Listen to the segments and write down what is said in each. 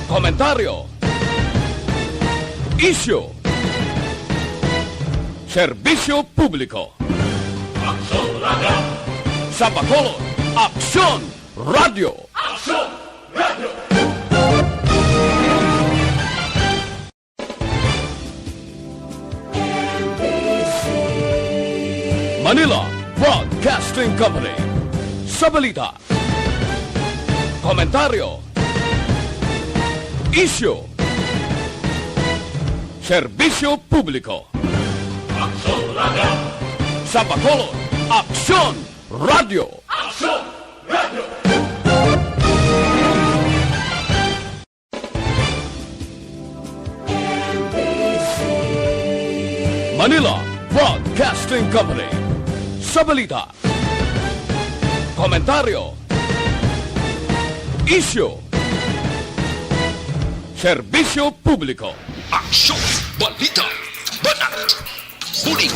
Komentaryo, isyu, serbisyo publiko. Aksyon Radio! Sa Bacolod, Aksyon Radio! Aksyon Radio! Manila Broadcasting Company. Sa balita, komentaryo, isyu, serbisyo publiko. Aksyon Radio! Sa Bacolod, Aksyon Radio! Aksyon Radio! Manila Broadcasting Company. Sa balita, komentaryo, isyu, serbisyo publiko. Aksyon! Balita! Banat! Bulig!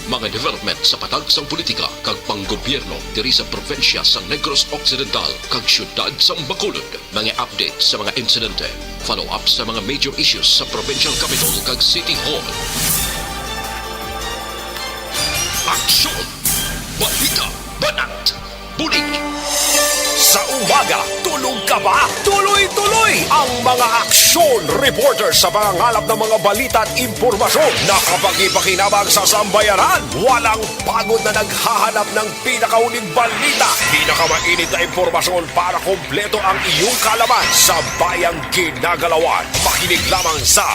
Mga development sa patag sang politika kag panggobyerno diri sa probinsya sa Negros Occidental kag syudad sa Bacolod. Mga update sa mga insidente, follow up sa mga major issues sa provincial capital kag city hall. Aksyon! Balita! Banat! Bulig! Sa umaga, tulog ka ba? Tuloy-tuloy ang mga aksyon reporter sa pangangalap ng mga balita at impormasyon na kapag-ipakinabang sa sambayanan. Walang pagod na naghahanap ng pinakauling balita. Pinakamainit na impormasyon para kompleto ang iyong kalaman sa bayang ginagalawan. Makinig lamang sa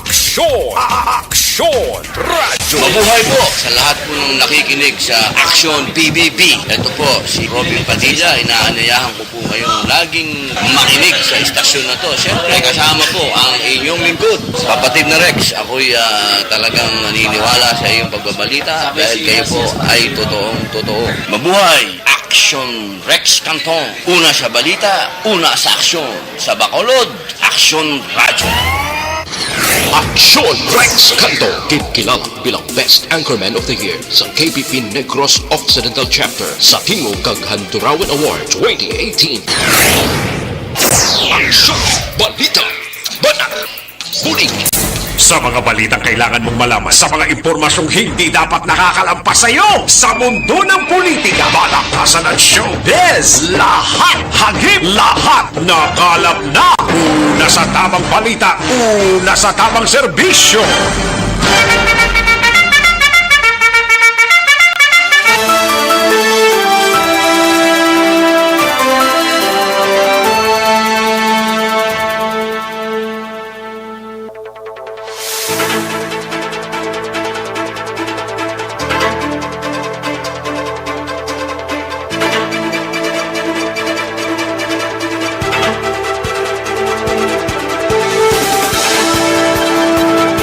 Aksyon! Aksyon Radio! Mabuhay po sa lahat po ng nakikinig sa Aksyon PBB. Ito po si Robin Padilla. Inaanyayahan ko po kayong laging makinig sa istasyon na to. Siyempre kasama po ang inyong lingkod, kapatid na Rex. Ako'y talagang naniniwala sa iyong pagbabalita dahil kayo po ay totoong-totoo. Mabuhay! Aksyon Rex Canton. Una sa balita, una sa aksyon. Sa Bacolod, Aksyon Radio. Aksyon Rex Canto, kilala bilang Best Anchorman of the Year sa KBP Negros Occidental Chapter sa Tingog kag Handurawan Award 2018. Aksyon! Balita! Banat! Bulig! Sa mga balitang kailangan mong malaman, sa mga impormasyong hindi dapat nakakalampas sa iyo, sa mundo ng politika, balakasan at showbiz, lahat hagip, lahat nakalap na. Una sa tamang balita, una sa tamang serbisyo.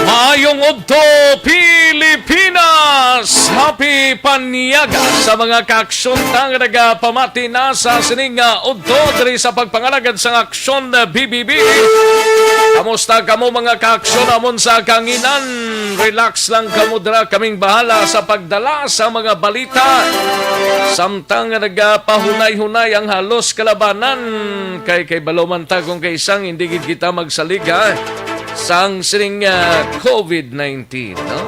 Maayong Udto, Pilipinas! Happy Panyaga sa mga kaaksyon tang nagapamati na sa sining Udto diri sa pagpangalagad sa aksyon BBB. Kamusta kamo mga kaaksyon amon sa kanginan? Relax lang kamo dira, kaming bahala sa pagdala sa mga balita. Samtang nagapahunay-hunay ang halos kalabanan kay balomanta kung kay isang hindi gid kita magsaliga sang sining COVID-19, no?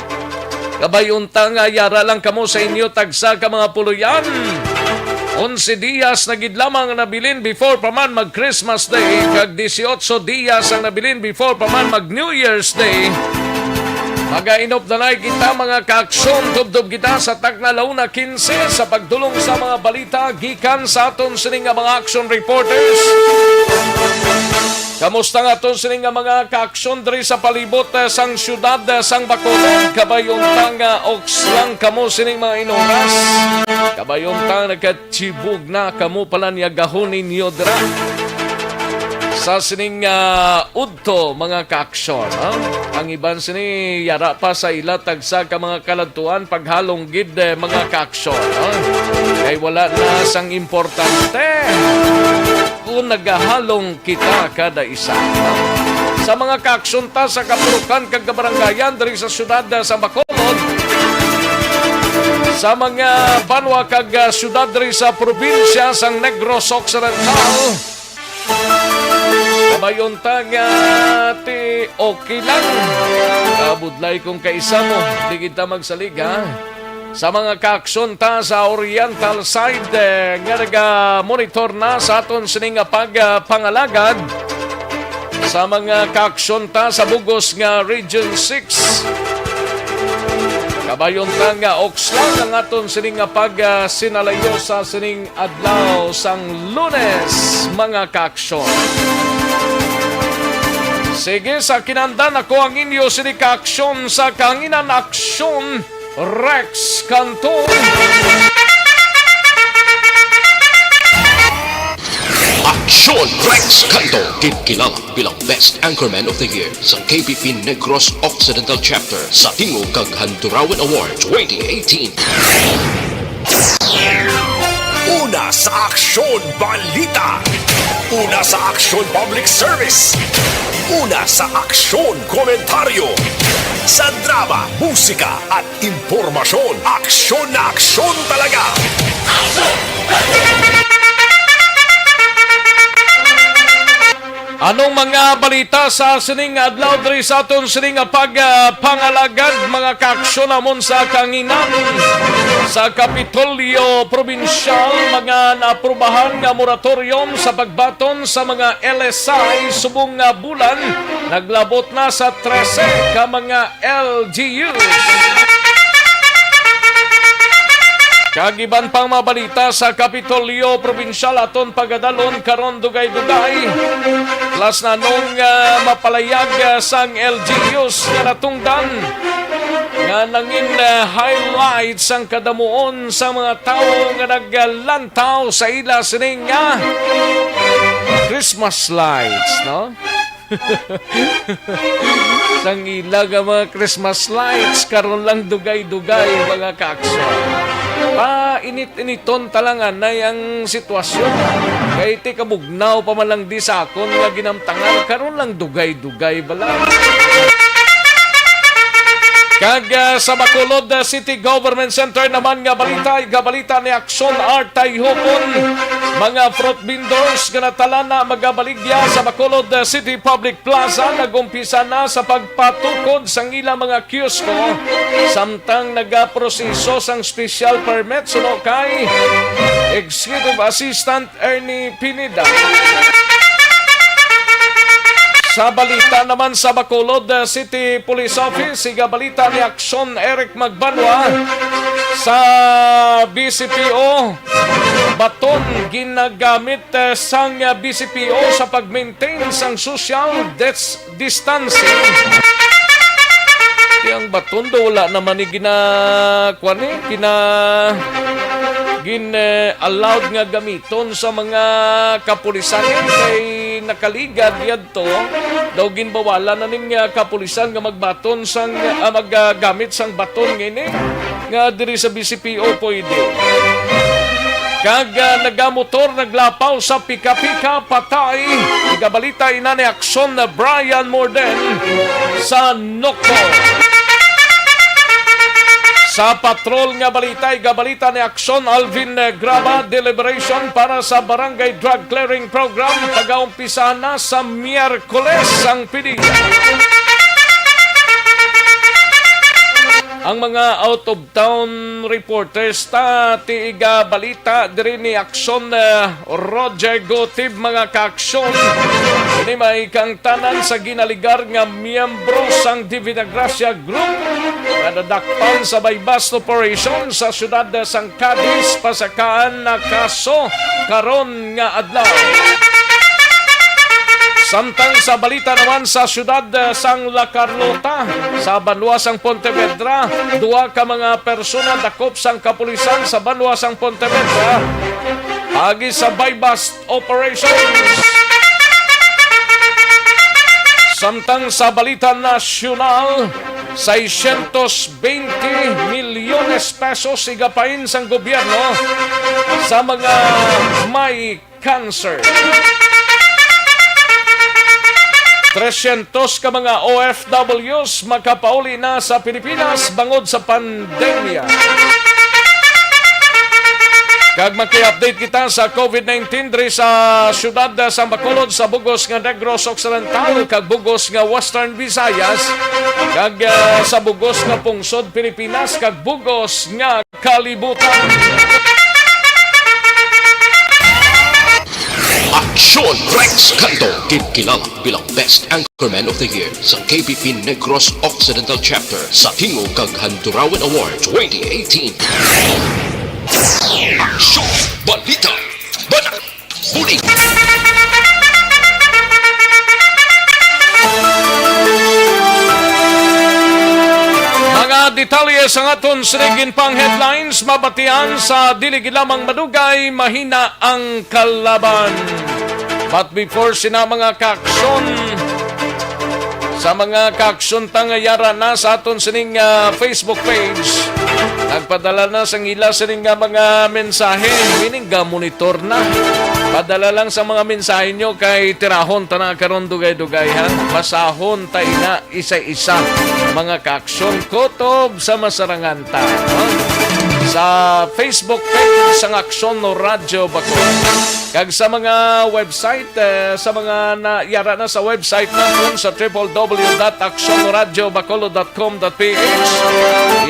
Kabayuntang yara lang kamo sa inyo tagsa ka mga puluyan. 11 diyas na gid lamang nabilin before pa man mag Christmas Day kag 18 diyas ang nabilin before pa man mag New Year's Day. Magainop na na kita mga kaaksyon, dubdob kita sa tagna launa 15 sa pagdulong sa mga balita gikan sa aton sining mga action reporters. Kamusta nga ito sining mga kaaksyon diri sa palibot sang syudad sang Bacolod? Kabayuntang oks lang kamo sining mga inoras. Kabayuntang nagkatsibog na kamo pala niya gahon ninyo dira sa sining udto mga kaaksyon. Ang iban sini yara pa sa ila tagsa ka mga kaladtuan paghalong gid mga kaaksyon. Kay wala na sang importante kung nagahalong kita kada isa. Sa mga kaaksyon ta sa kapulukan kag kabarangayan diri sa syudad sa Bacolod, sa mga banwa kag syudad diri sa probinsya sang Negros Occidental. Kabayon ta nga ti okay lang. Kabudlay kung kaisa mo, di kita magsalig ha. Sa mga kaaksyon ta sa Oriental side nga naga-monitor na sa aton sining pagpangalagad. Sa mga kaaksyon ta sa Bugos nga Region 6. Kabayon ta nga Oxlang ang aton sining pag-sinalayo sa sining adlaw sang Lunes, mga kaaksyon. Sige, sa kinandan ako ang inyo sini kaaksyon sa Kahanginan Aksyon, Rex Canton. Aksyon Rex Canto, kilala bilang Best Anchorman of the Year sa KBP Negros Occidental Chapter sa Tingog kag Handurawan Award 2018. Una sa Aksyon Balita. Una sa Aksyon Public Service. Una sa Aksyon Komentaryo. Sa drama, musika at impormasyon. Aksyon na aksyon talaga. Anong mga balita sa sining adlaw diri sa aton sining pagpangalagad, mga kaaksyon namon sa Kahanginan sa Kapitolyo Provincial, mga naaprubahan nga moratorium sa pagbaton sa mga LSI subong nga bulan, naglabot na sa 13 ka mga LGUs. Kagiban pang mabalita sa Kapitolyo Provincial aton pagadalon karon dugay-dugay. Plus na nung mapalayag sang LGUs nga natungdan nga nangin highlights ang kadamuon sa mga tao nga naglantaw sa ila sining Christmas lights, no? Sang ila nga mga Christmas lights karon lang dugay-dugay, mga kaakson. Init-initon talangan na yung sitwasyon. Kaya iti kabugnaw pa man lang di sa akon nga ginamtangan karon lang dugay-dugay bala. Kag sa Bacolod City Government Center naman nga balita ni Aksyon Art Tayhopon, mga fruit vendors nga natala na magabaligya sa Bacolod City Public Plaza nagumpisa na sa pagpatukod sang ilang mga kiosko samtang nagaproseso sang special permit suno kay Executive Assistant Ernie Pineda. Sa balita naman sa Bacolod City Police Office, siga balita ni Aksyon Eric Magbanwa sa BCPO. Baton ginagamit sang BCPO sa pag-maintain sang social distancing. Yang baton do wala naman ni allowed nga gamiton sa mga kapulisan kay nakaligad yadto daw ginbawala na ning kapulisan nga magbaton sang maggamit sang baton ngini nga diri sa BCPO pwede. Kag nagamotor naglapaw sa pika-pika patay, igabalita ina ni Aksyon na Brian Morden sa Noko. Sa patrol nga balita, igabalita ni Aksyon Alvin Graba, deliberation para sa Barangay Drug Clearing Program, pag-aumpisa na sa Miyerkules ang pidigan. Ang mga out-of-town reporters tiiga balita diri ni Aksyon Roger Gotib, mga kaaksyon. Ini may kang tanan sa ginaligar nga miyembro sang Divina Gracia Group na nadakpan sa bypass operation sa syudad sang Cadiz, pasakaan na kaso karon nga adlaw. Samtang sa balita naman sa syudad sang La Carlota, sa banwa sang Pontevedra, duwa ka mga persona dakop sang kapulisan sa banwa sang Pontevedra agi sa bypass operations. Samtang sa balita nasyonal, 620 milyones pesos igapain sang gobyerno sa mga may cancer. 300 ka mga OFWs makapauli na sa Pilipinas bangod sa pandemya. Kag maki-update kita sa COVID-19 diri sa syudad sa Bacolod sa bugos nga Negros Occidental kag bugos nga Western Visayas kag sa bugos nga pungsod Pilipinas kag bugos nga kalibutan. Aksyon Rex Canto, kilala bilang Best Anchorman of the Year sa KPP Negros Occidental Chapter sa Tingog kag Handurawan Award 2018. Aksyon, balita, banat, bulig. Mga detalye sa aton sinigin pang headlines, mabatian sa dilig lamang madugay, mahina ang kalaban. But before sina mga kaaksyon, sa mga kaaksyon tangayara na sa aton sining Facebook page, nagpadala na sa ila sining mga mensahe, meaning monitor na. Padala lang sa mga mensahe nyo kay tirahon ta na karon dugay-dugay ha. Basahon tayo na isa-isa mga kaaksyon kotob sa masarangan ta. No? Sa Facebook page sa Aksyon no Radyo Bacolod. Kag sa mga website, sa mga nayara na sa website natin sa www.aksyonoradyobacolod.com.ph.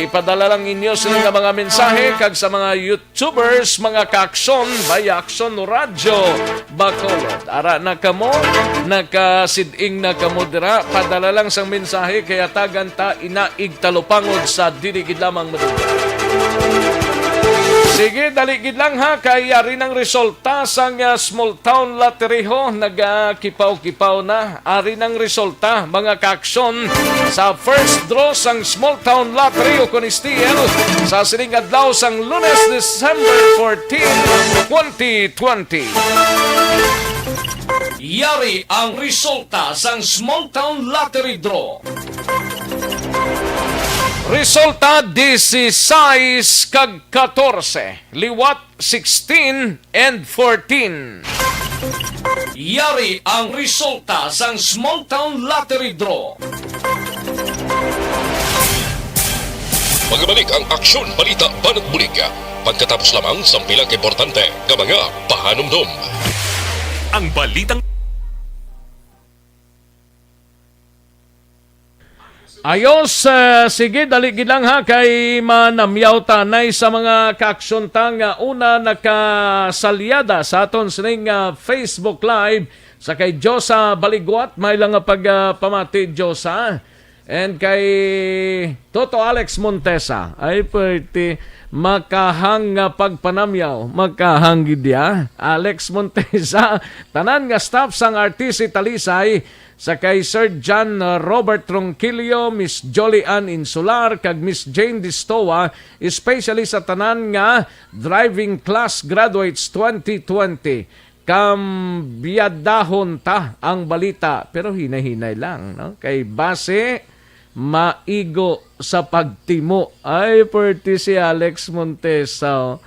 Ipadala lang inyo sila mga mensahe kag sa mga YouTubers, mga kaaksyon via Aksyon no Radyo Bacolod. Ara na kamo, nakasiding na kamo dira, padala lang sang mensahe kaya tagan ta inaig talupangod sa diligid lamang madugay. Sige, daligid lang ha, kaya rin ang resulta sang small town lottery ho, nagkipaw-kipaw na. Ari ng resulta, mga kaaksyon, sa first draw sang small town lottery o Conistiel sa sining adlaw sang Lunes, December 14, 2020. Yari ang resulta sang small town lottery draw. Resulta 16 kag 14, liwat 16 and 14. Yari ang resulta sang small town lottery draw. Magbalik ang Aksyon Balita Banat Bulig. Pagkatapos lamang sa pilang importante ng mga pahanumdum. Ang balitang Ayos, sige, daligid lang ha, kay manamyaw tanay sa mga kaaksyon tang una nakasalyada sa aton sining Facebook Live sa kay Josa Baligwat, may lang pagpamati Josa, and kay Toto Alex Montesa, ay pwede makahang pagpanamyaw, makahang gidya, Alex Montesa, tanan nga staff sang RTC Talisay, sa kay Sir John Robert Ronquillo, Miss Jolly Ann Insular, kag Miss Jane Distoa, especially sa tanan nga driving class graduates 2020. Kambiyadahon ta ang balita, pero hinay-hinay lang, no? Kay base maigo sa pagtimo. Ay, perti si Alex Montesa.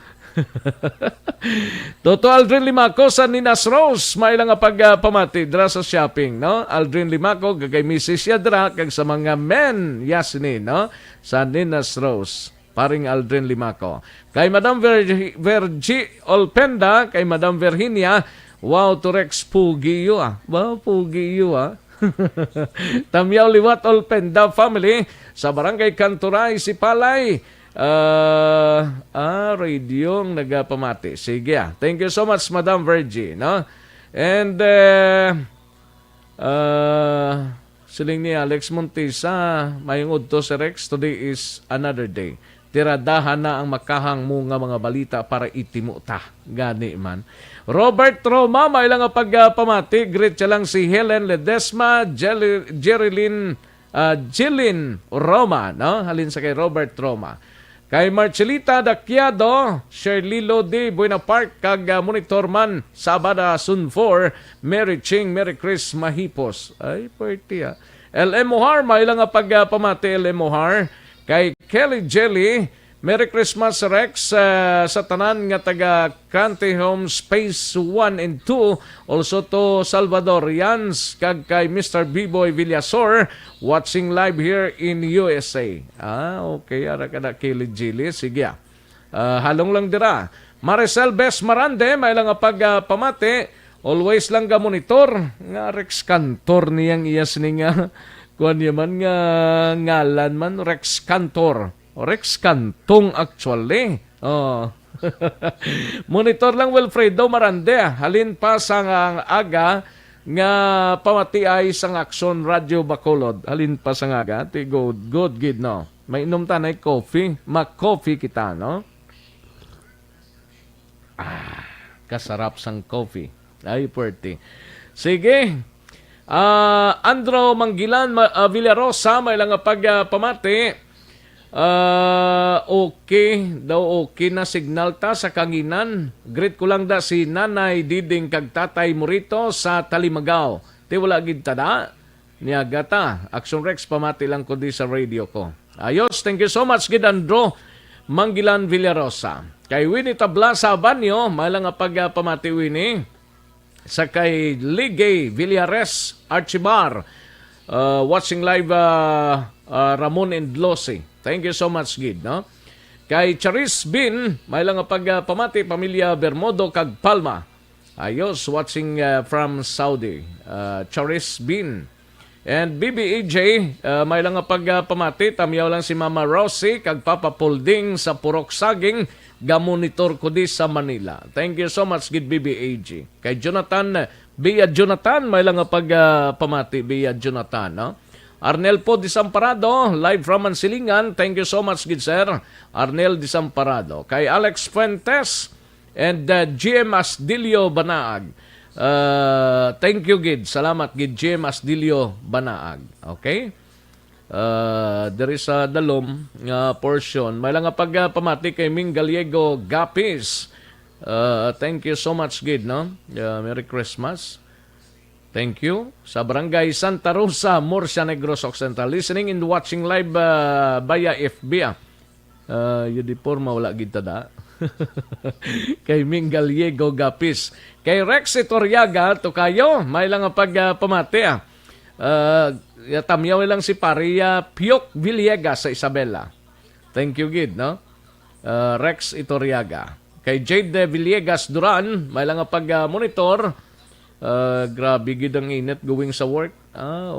Toto Aldrin Limaco sa Ninas Rose, may lang pagpamati dra sa shopping, no? Aldrin Limaco kay Mrs. Yadra kag sa mga men yasni, no? Sa Ninas Rose, paring Aldrin Limaco. Kay Madam Vergi Olpenda, kay Madam Virginia, wow, to Rex Pugiyo ah. Wow, Pugiyo ah. Tamyaw Liwat Olpenda family sa Barangay Kanturay, Sipalay. Radio ang nagpamati. Sige ah. Thank you so much, Madam Virgie, no? And siling ni Alex Montesa, mayong udto si Rex, today is another day. Tiradahan na ang makahang mga balita para itimo ta. Gani man. Robert Roma, may lang pagpamati. Greet siya lang si Helen Ledesma, Jerilyn Roma, no? Halin sa kay Robert Roma. Kay Marcelita Daquiado, Shirley Lodi, Buena Park, kag Monitor Man, Sabada Sunfor, Mary Ching, Mary Chris Mahipos. Ay, party ah. LM Mohar, may lang pagpamati LM Mohar. Kay Kelly Jelly, Merry Christmas Rex sa tanan nga taga Cante Home Space 1 and 2, also to Salvadorians, kag kay Mr. B-Boy Villasor, watching live here in USA. Okay, ara kada Kelly Jelly, sige halong lang dira. Maricel Bes Marande, may lang nga pagpamati, always lang ga monitor, nga Rex Cantor niyang iyas ni nga, kuhan niya man nga ngalan man, Rex Cantor. O Rex Cantong actually. Oh. Monitor lang Wilfredo Marande, halin pa sa nga aga, nga pamati ay sang Aksyon Radio Bacolod. Halin pa sa nga aga, good, no? May inom tanay coffee, mag-coffee kita, no? Kasarap sang coffee. Ay, puwerte. Sige. Andro Manggilan, Villarosa, may lang pagpamati. Okay na signal ta sa kanginan. Greet ko lang da si Nanay Diding kag Tatay Morito sa Talimagaw. Ti wala gid tada. Niyaga ta. Action Rex pamati lang ko di sa radio ko. Ayos, thank you so much gid Andro Manggilan Villarosa. Kay Winnie Tablasa Banyo, may lang pagpamati Winnie. Sa kay Ligay Villares Archibar, watching live Ramon and Losi. Thank you so much, Gid, no? Kay Charis Bin, may lang pagpamati pamilya Bermodo kag Palma. Ayos, watching from Saudi. Charis Bin. And BBEJ, may lang pagpamati, tamyaw lang si Mama Rosie kag Papa Pulding sa Purok Saging, gamonitor ko di sa Manila. Thank you so much, Gid BBEJ. Kay Jonathan, Bia Jonathan, may lang pagpamati, Bia Jonathan, no? Arnel po Disamparado, live from Mansilingan. Thank you so much, good sir. Arnel Disamparado. Kay Alex Fuentes and GM Asdilio Banaag. Thank you, Gid. Salamat, Gid GM Asdilio Banaag. Okay? There is a dalom portion. May lang pagpamati kay Ming Gallego Gapis. Thank you so much, Gid, no? Merry Christmas. Thank you. Sa Barangay Santa Rosa, Murcia, Negros Occidental. Listening and watching live via FB. Yudipor, mawala gita da. Kay Ming Gallego Gapis. Kay Rex Itoriaga, to kayo, may lang pagpamati. Yatamyaw lang si Paria Piok Villegas sa Isabela. Thank you, Gid, no? Rex Itoriaga. Kay Jade Villegas Duran, may lang pag-monitor. Grabe gid ang init going sa work.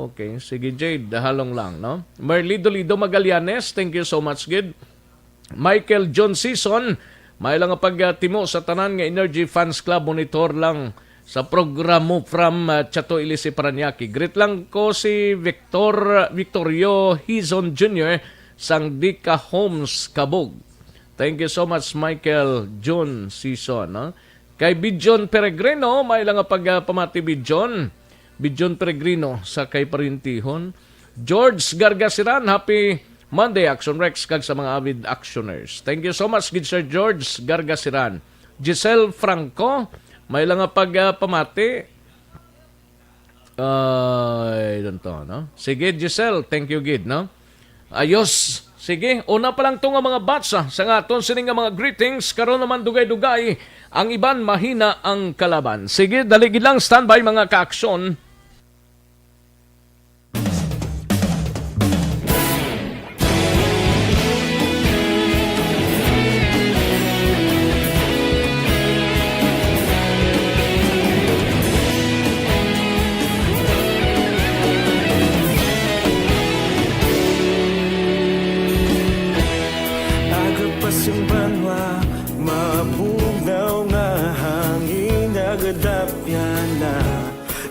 Okay. Sige, Jade, halong lang, no? Merly Dolido Magallanes, thank you so much, Gid. Michael John Season, may lang pagtimo sa tanan nga Energy Fans Club, monitor lang sa programo from Chato Ilisi Paranaque. Greet lang ko si Victorio Hizon Jr. sang Dika Homes Kabog. Thank you so much, Michael John Season, no? Kay Bidjon Peregrino, may lang pagpamati Bidjon Peregrino sa kay Parintihon. George Gargasiran, happy Monday, Action Rex, kag sa mga avid actioners. Thank you so much, good Sir George Gargasiran. Giselle Franco, may lang pagpamati. No? Sige, Giselle, thank you, Gid, no? Ayos. Sige, una pa lang itong mga batsa sa nga aton sining nga mga greetings, karon naman dugay-dugay, ang iban mahina ang kalaban. Sige, daligid lang, standby mga ka-aksyon.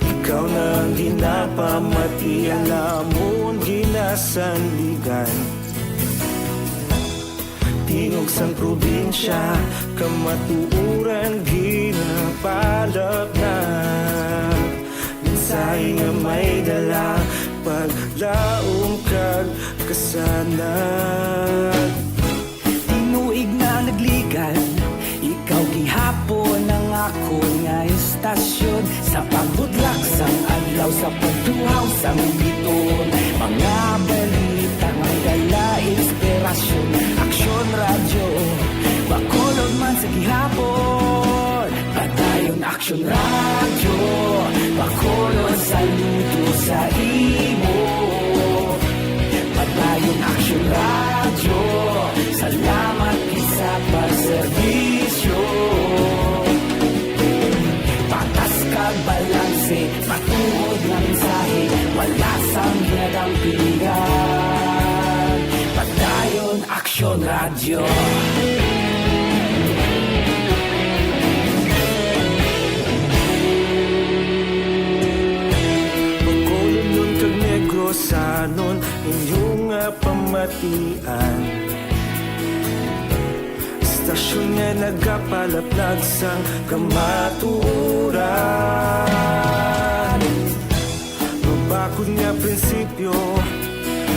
Ikaw nang ginapamati, alamon ginasandigan. Tingog sang probinsya, kamatuuran ginapalap na. Minsay nga may dala, paglaom kag kasanan. Tinuig na nagligan, ikaw gihapon ang ako nga istasyon. Sa pagbudlak sang adlaw, sa pagtuhaw sang biton, mga balita may dala inspirasyon. Aksyon radyo, Bacolod man sa gihapon. Patayon Aksyon radyo, Bacolod saludo sa imo. Patayon Aksyon radyo, salamat sa pagserbisyo. pagbalanse, matuod ng mensahe, wala sang ginadang pilihan. Pagdayon, Aksyon Radio. Pagkulong nun kag Negros Sanon, inyong pamatian. Istasyon nga nagapalaplag sang kamaturan. Mabakod nga prinsipyo,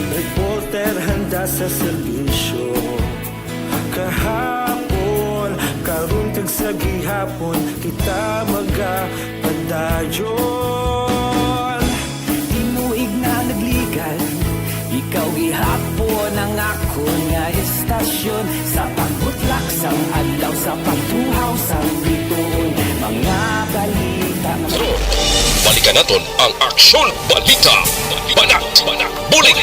reporter handa sa serbisyo. Kahapon, karun kag sa gihapon, kita magapadayon. Tinuig na nagligal, ikaw gihapon ang ako nga istasyon. Sa pagbutlak sang adlaw, sa pagtuhaw sang bituon, mga balita. Balikan naton ang Aksyon Balita. Banat, bulig.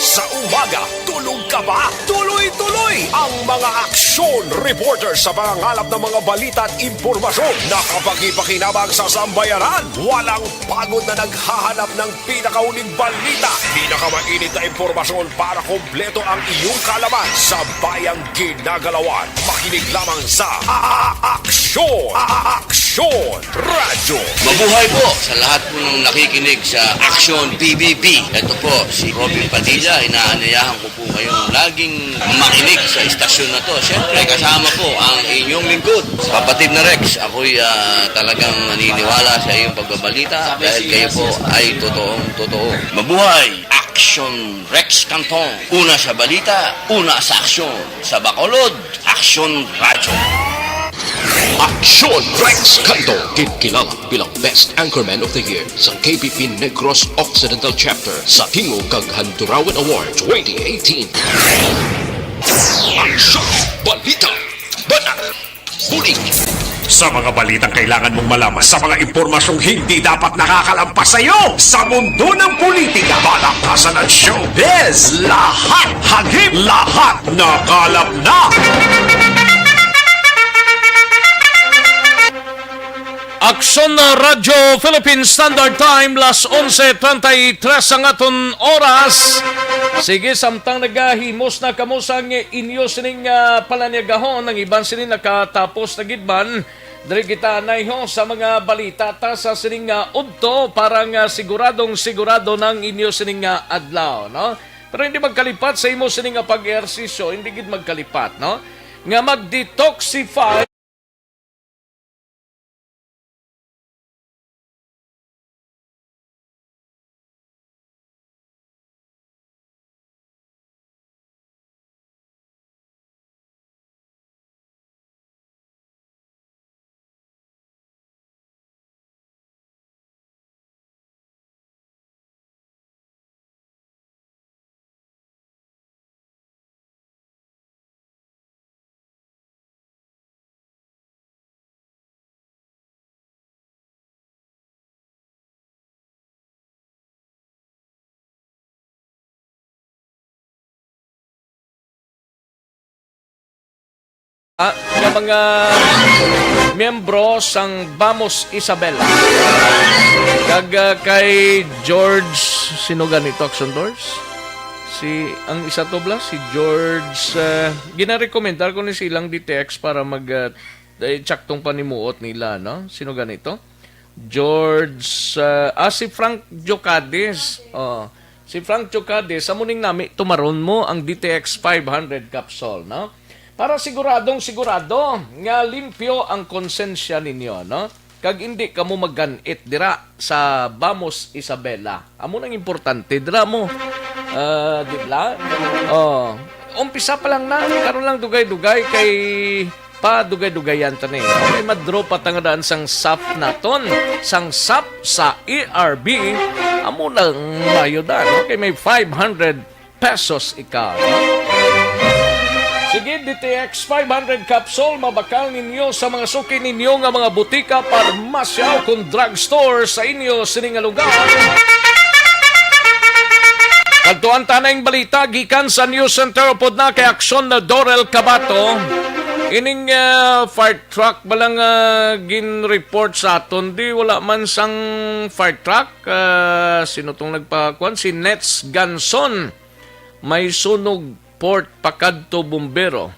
Sa umaga, tulog ka ba? Tuloy-tuloy ang mga aksyon reporter sa mga ngalap ng mga balita at impormasyon na kapag-ipakinabang sa sambayaran. Walang pagod na naghahanap ng pinakauling balita, pinakamainit na impormasyon para kompleto ang iyong kalaman sa bayang ginagalawan. Makinig lamang sa Aksyon! Aksyon Radio! Mabuhay po sa lahat po ng nakikinig sa Aksyon PBB. Ito po si Robin Padilla. Inaanyayahan ko po kayong laging makinig sa istasyon na to. Siyempre, kasama po ang inyong lingkod. Kapatid na Rex, ako'y talagang naniniwala sa iyong pagbabalita dahil kayo po ay totoo. Mabuhay! Aksyon Rex Canton. Una sa balita, una sa aksyon. Sa Bacolod, Aksyon Radio. Aksyon Rex Canto, kinikilala bilang Best Anchorman of the Year sa KBP Negros Occidental Chapter sa Tingog kag Handurawan Award 2018. Aksyon Balita. Banat, bulig. Sa mga balitang kailangan mong malaman, sa mga impormasyong hindi dapat nakakalampas sa iyo, sa mundo ng politika, palakasan at showbiz, lahat hagip, lahat nakalap na. Aksyon na Radyo Philippine Standard Time, las 11:33 ang aton oras. Sige, samtang nagahimos na kamusang inyo sining palanyagahon, ang iban sining nakatapos na gidban. Dari kita naiho sa mga balita ta sa sining udto para nga sigurado ng inyo sining adlaw, no? Pero hindi magkalipat sa imo sining pag-ehersisyo, hindi gid magkalipat, no? Nga mag-detoxify ng mga miyembro sang Vamos Isabela. Kag kay George, sino ganito, Action Doors? Ang isa to bla, si George, ginarekomendar ko ni silang DTX para check tong panimuot nila, no? Sino ganito? George, si Frank Jocades. Si Frank Jocades, sa muning nami, tumaron mo ang DTX 500 capsule, no? Para sigurado nga limpyo ang konsensya ninyo, no? Kag hindi kamo magganit dira sa Vamos Isabela. Amo nang importante dira mo. Di ba? Umpisa pa lang na, karon lang dugay-dugay kay pa dugay-dugayan tani. May madro patangadaan sang SAP naton, sang SAP sa ERB. Amo nang mayudan, okay, may 500 pesos ikaw, no? Sige, DTX 500 capsule, mabakal ninyo sa mga suki ninyo nga mga butika, parmasya o kung drugstore sa inyo sining lugar. Kantuan tanang balita gikan sa News Center pod na kay Aksyon na Dorel Cabato. Ining fire truck balang gin-report sa aton di wala man sang fire truck sino tong nagpakuan si Nets Ganson may sunog port pakadto bumbero.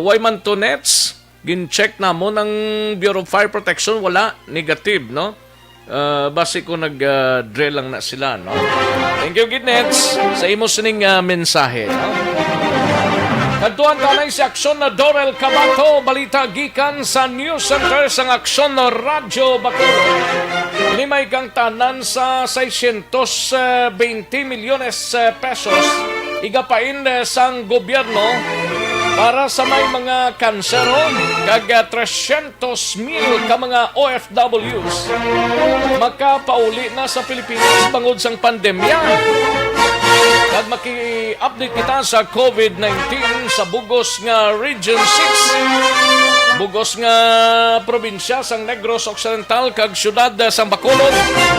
Why man to Nets gin-check na mo ng Bureau of Fire Protection wala negative no. Base ko nag-drill lang na sila no. Thank you gid Nets sa imo sining mensahe no. Kadtuan tanay si Aksyon na Dorel Cabato, balita gikan sa News Center sang Aksyon na Radyo Bacolod. Limay kang tanan sa 620 milyones pesos igapain sang gobyerno para sa may mga kansero kag 300,000 ka mga OFWs makapauli na sa Pilipinas bangod sang pandemya. Kag maki-update kita sa COVID-19 sa bugos nga Region 6, bugos nga probinsya sang Negros Occidental kag syudad sang Bacolod,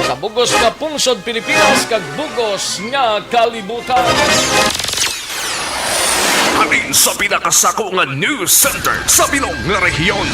sa bugos nga pungsod Pilipinas kag bugos nga kalibutan. Alin sa pinakasako nga news center sa bilog nga rehiyon.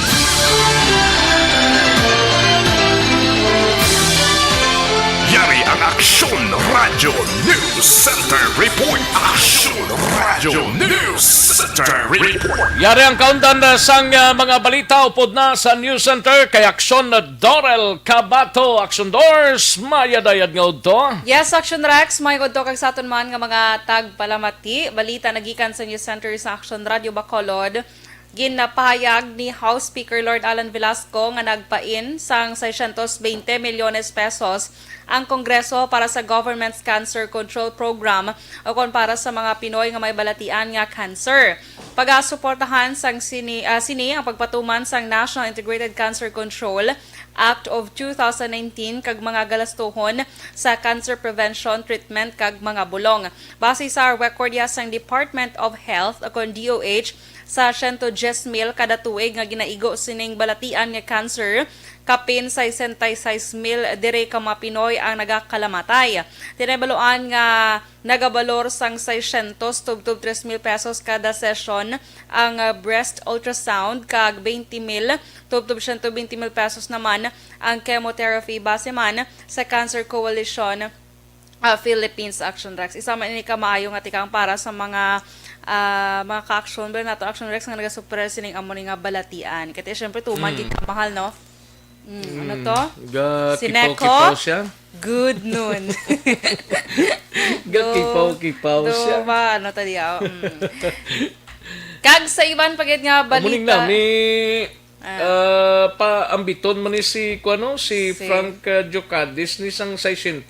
Yari ang Aksyon Radio News Center Report. Aksyon Radio News Center Report. Yari ang kaundan sang mga balita upod na sa News Center kay Aksyon na Dorel Cabato. Aksyon Doors, mayadayad nga udto. Yes, Action Rex, may kudto kag sa aton man nga mga tagpalamati. Balita nagikan sa News Center sa Action Radio Bacolod. Ginapahayag ni House Speaker Lord Alan Velasco nga nagpain sang 620 milyones pesos ang Kongreso para sa Government's Cancer Control Program o kon para sa mga Pinoy nga may balatian nga cancer. Pagasuportahan sang sini ang pagpatuman sang National Integrated Cancer Control Act of 2019 kag mga galastuhon sa cancer prevention, treatment kag mga bulong. Base sa record sang Department of Health o kon DOH, sa 110,000 kada tuig nga ginaigo sining balatian nga cancer, kapin 66,000 dire ka mga Pinoy ang nagakalamatay. Tinabaluan nga nagabalor sang 600 tubtub 3,000 pesos kada session ang breast ultrasound kag 20,000 tubtub 120,000 pesos naman ang chemotherapy base man sa Cancer Coalition Philippines Action Rex. Isa man ini ka maayo nga tikang para sa mga ka-action ba nato Action Rex nga nagasupres sining amo ni nga balatian. Kaya syempre tuman gid ka mahal no. Ano to? Si Neko. Kipaw siya. Good noon. Kipaw siya. Ba ano tadi Kag sa iban pagit nga Muning na balita. ni paambiton mo ni si Frank Jocadis ni sang 620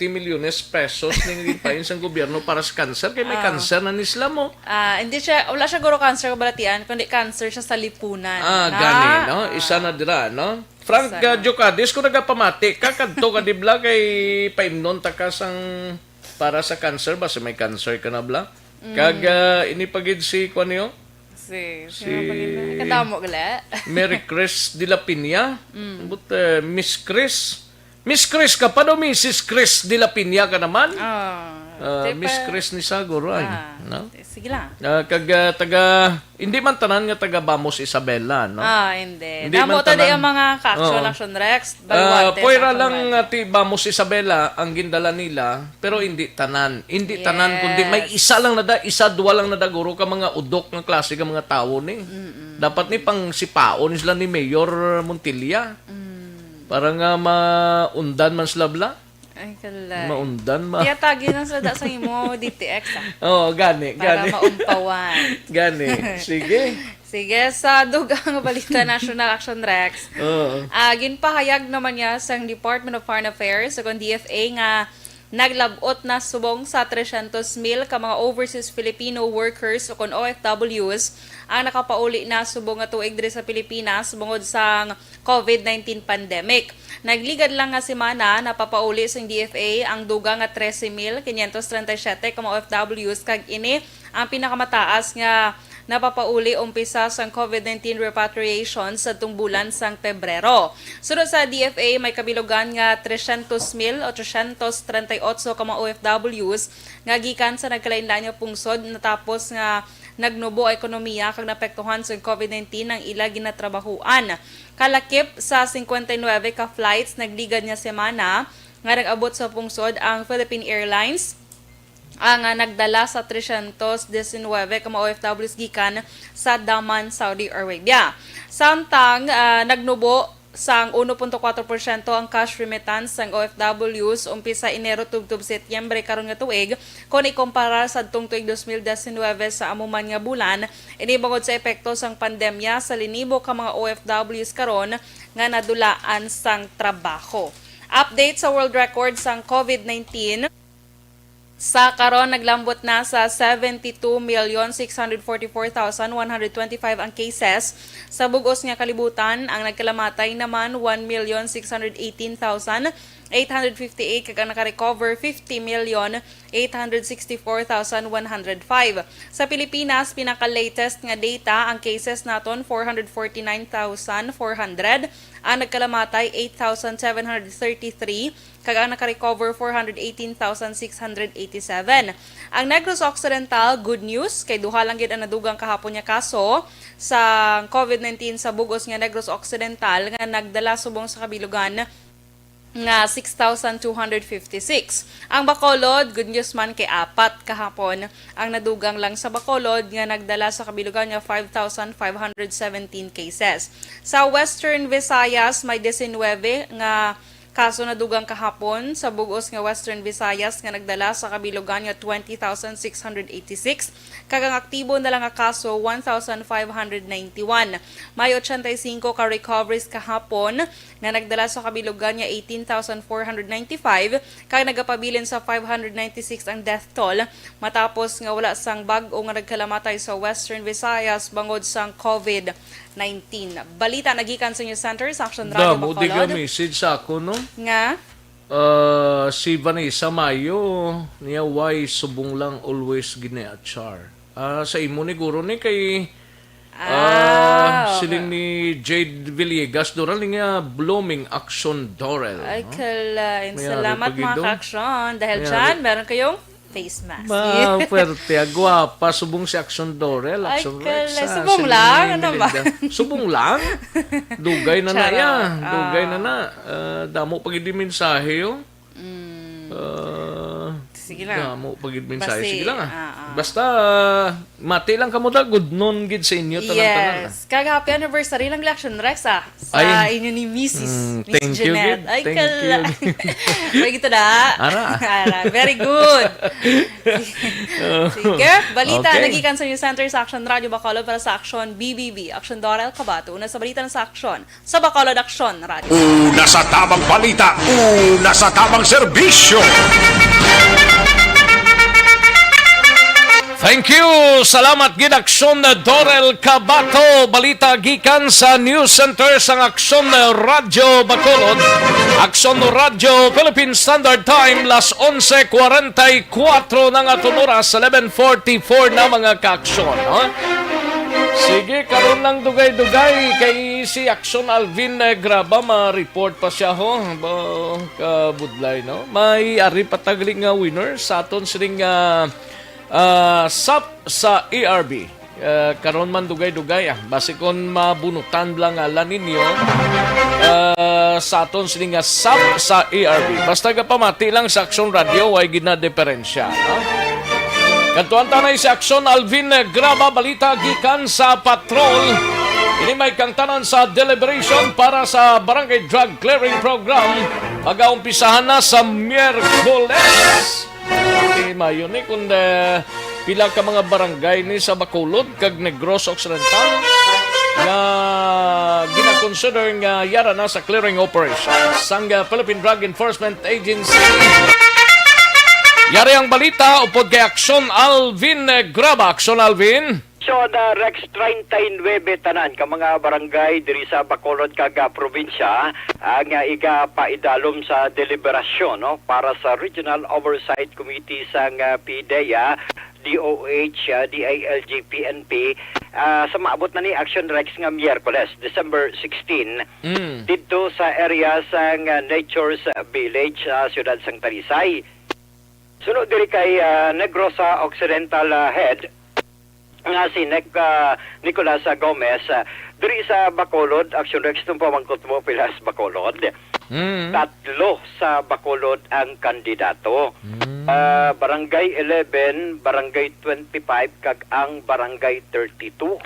milyones pesos ning gipain sang gobyerno para sa cancer kay may cancer na ni sila mo. Hindi siya, wala siya guro cancer balatian, kundi cancer siya sa lipunan. Gani, no? Isa na dira, no? Frank Jocadis, kung nagapamati ka, kadto ka di bla kay paimnon ta ka sang para sa cancer, basta may cancer ka na bla. Kag inipagid si niyo? Si kadamo gala. Mary Chris de la Piña. But Miss Chris ka pa daw, Mrs. Chris de la Piña ka naman. Miss Chris ni Saguro ay. No? Sige lang. Kag hindi man tanan nga taga Bamos Isabela, no? Hindi. Hindi Namo man to tanan. ang mga action Rex. Poira lang ti Bamos Isabela ang gindala nila, pero hindi tanan. Hindi tanan kundi may isa lang dua lang na guro ka mga udok ng klase ka mga tao ni. Dapat ni pang sipaon sila ni Mayor Montilla. Para nga maundan man sila bla. Ay, kalay. Maundan Kaya tagi na sa imo DTX gani. para maumpawan. Gani. Sige. Sige, sa dugang balita National Action Rex. Ginpahayag naman niya sa Department of Foreign Affairs sa DFA nga naglabot na subong sa 300,000 ka mga overseas Filipino workers o kon OFWs ang nakapauli na subong nga tuig diri sa Pilipinas bungod sa COVID-19 pandemic. Nagligad lang nga semana napapauli sa DFA ang duga nga 13,537 ka mga OFWs kag ini ang pinakamataas nga napapauli umpisa sa COVID-19 repatriation sa tungbulan sang Pebrero. Sunod sa DFA, may kabilugan nga 300,838 ka mga OFWs nga gikan sa nagkalain-lain nga pungsod natapos nga nagnubo ang ekonomiya kag napektuhan sa COVID-19 ang ila ginatrabahuan. Kalakip sa 59 ka flights nagligad nga semana nga nag-abot sa pungsod ang Philippine Airlines ang nagdala sa 319 ka mga OFWs gikan sa Daman, Saudi Arabia. Samtang nagnubo sang 1.4% ang cash remittance sang OFWs umpisa Enero tubtob Setyembre karon nga tuig kung ikumpara sa adtong tuig 2019 sa amuman nga bulan ini bangod sa epekto sang pandemya sa linibo ka mga OFWs karon nga nadulaan sang trabaho. Update sa world record sang COVID-19. Sa karon naglambot na sa 72,644,125 ang cases. Sa bugos nga kalibutan, ang nagkalamatay naman 1,618,858 kag ang naka-recover 50,864,105. Sa Pilipinas, pinaka-latest nga data ang cases naton 449,400, ang nagkalamatay 8,733 kag ang naka-recover 418,687. Ang Negros Occidental, good news kay duha lang gid ang nadugang kahapon nga kaso sa COVID-19 sa bugos nga Negros Occidental nga nagdala subong sa kabilugan nga 6,256. Ang Bacolod, good news man kay apat kahapon ang nadugang lang sa Bacolod nga nagdala sa kabilugan nga 5,517 cases. Sa Western Visayas may 19 nga kaso na dugang kahapon sa bugos nga Western Visayas nga nagdala sa kabilugan nga 20,686 kag ang aktibo na lang nga kaso 1,591. May 85 ka recoveries kahapon nga nagdala sa kabilugan nga 18,495 kag nagapabilin sa 596 ang death toll matapos nga wala sang bag-o nga nagkalamatay sa Western Visayas bangod sang COVID-19. Balita nagikan sa News Center sa Action Radio Damo, di ka Bacolod. message sa ako, no? Nga? Si Vanessa Mayo, niya why subong lang always gina-char. Sa imo ni guro ni kay siling ni Jade Villegas doral nga blooming action Dorel. Ay, no? kalain. May Salamat ari mga pagido. ka-aksyon. Dahil May dyan, ari. meron kayong face mask. Pwerte, agwapa, subong si Action Dorel, Ay, Action kalay. Rex. Subong lang, ano ba? Subong lang? Dugay na na Charot. yan. Dugay na na. Damo pag hindi mensahe yun. Sige lang. Damo pag hindi mensahe. Basi, Sige lang ah. Basta, mati lang kamo da. Good noon, gid sa inyo. Tanan-tanan. Yes. Kag happy anniversary lang Action Rex sa Ay. inyo ni Mrs. Miss thank you, Jeanette. good. Ay, Thank kala. you. May gito na. Ara. Very good. Sige. Balita, Okay. nagikan sa News Center sa Action Radio Bacolod para sa Action BBB. Action Dorel Cabato. Una sa balita na sa Action. Sa Bacolod Action Radio. Una sa tamang balita, una sa tamang serbisyo. Thank you! Salamat gid Aksyon Dorel Cabato. Balita gikan sa News Center sa Aksyon Radio Bacolod. Aksyon Radio Philippine Standard Time las 11:44 na nga oras 11:44 na mga ka-aksyon. No? Sige, karon lang dugay-dugay kay si Aksyon Alvin Graba ma-report pa siya ho. Kabudlay, no? May ari patagli nga winner sa aton sining SAP sa ERB. Karon man dugay-dugay base kon mabunutan lang ala ninyo sa aton sining SAP sa ERB. Basta ka pamati lang sa Action Radio way gina diferensya, no? Kantuan tanay si Action Alvin Graba balita gikan sa patrol. Ini may kangtanan sa deliberation para sa Barangay Drug Clearing Program. Mag-aumpisahan na sa Miyerkules. Okay, mayo ni kung pila ka mga barangay ni sa Bacolod kag Negros Occidental nga gina-consider nga yara na sa clearing operation sang Philippine Drug Enforcement Agency. Yari ang balita upod kay Action Alvin Graba. Action Alvin. So, Rex 39 tanan ka mga barangay diri sa Bacolod kag probinsya ang iga paidalom sa deliberasyon no para sa Regional Oversight Committee sang PDEA, DOH, DILG, PNP sa maabot na ni Action Rex nga Miyerkules, December 16 dito sa area sang Nature's Village sa siyudad sang Talisay. Sunod diri kay Negros Occidental Head nga si Nicolas Gomez diri sa Bacolod. Action Rex itong pamangkot mo pilas Bacolod. Tatlo sa Bacolod ang kandidato. Barangay 11, Barangay 25, kag ang Barangay 32.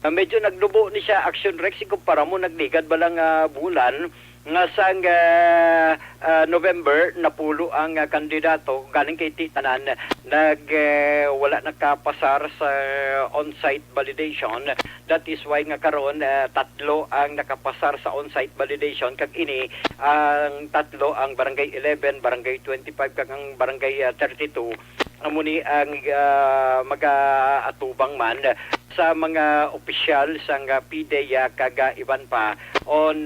Medyo naglubo ni siya Action Rex ikumpara mo nagligad balang bulan nga sang November napulo ang kandidato galing kay Titanan wala nakapasar sa on-site validation. That is why nga karon tatlo ang nakapasar sa on-site validation kag ini ang tatlo ang Barangay 11, Barangay 25 kag ang Barangay 32 amuni ang mag-atubang man sa mga opisyal sang PDEA kag iban pa on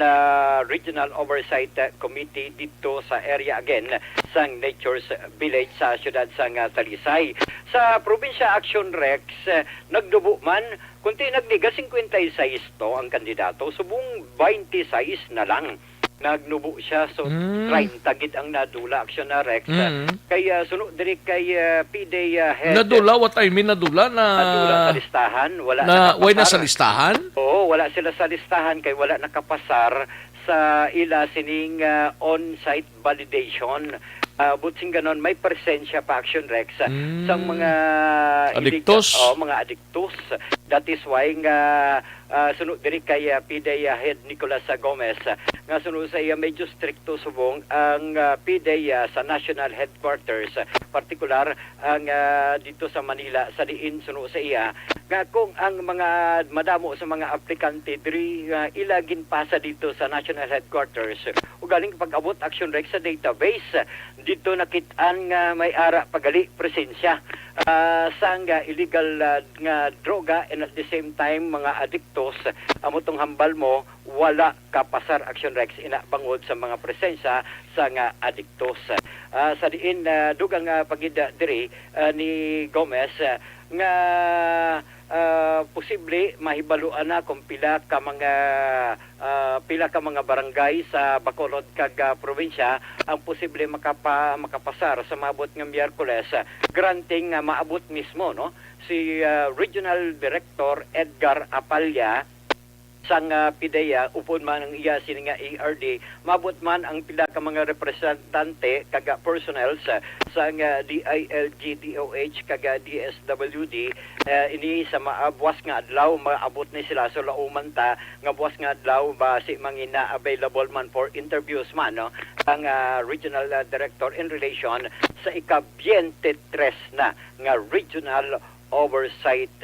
Regional Oversight Committee dito sa area again sang Nature's Village sa siyudad sang Talisay. Sa Probinsya Action Rex, nagdubo man, kunti nagliga 56 to ang kandidato, subong 26 na lang. Nagnubo siya, so 30 gid ang nadula Action Rex. Kaya sunod diri kay PDEA head. Nadula, what I mean nadula na... Nadula sa listahan, wala Way na sa listahan? Oo, wala sila sa listahan kay wala nakapasar sa ila sining on-site validation. Butsing ganon, may presensya pa Action Rex sa mga Adictos? mga adictos. That is why nga sunod diri kay PDEA head Nicolas Gomez nga sunod sa iya medyo stricto subong ang PDEA sa national headquarters, particular ang dito sa Manila sa diin sunod sa iya nga kung ang mga madamo sa mga aplikante diri ilagin pa sa dito sa national headquarters ug galing pag-abot Action Rex sa database dito nakit-an nga may ara pagali presensya sang illegal nga droga and at the same time mga adiktos amotong hambal mo wala kapasar Action Rex ina bangod sa mga presensya sa nga adiktos. Sa diin dugang pagida diri ni Gomez nga posible mahibaluan na kung pila ka mga barangay sa Bacolod kag probinsya ang posible makapasar sa maabot nga Miyerkules, granting maabot mismo no si Regional Director Edgar Apalya sang PDEA upon man ang iya sini nga ARD mabot man ang pila ka mga representante kaga personnel sa DILG, DOH kaga DSWD ini sa buwas nga adlaw maabot ni sila so lauman ta nga buwas nga adlaw basi mangina available man for interviews man no ang Regional Director in relation sa ika-23 na nga Regional Oversight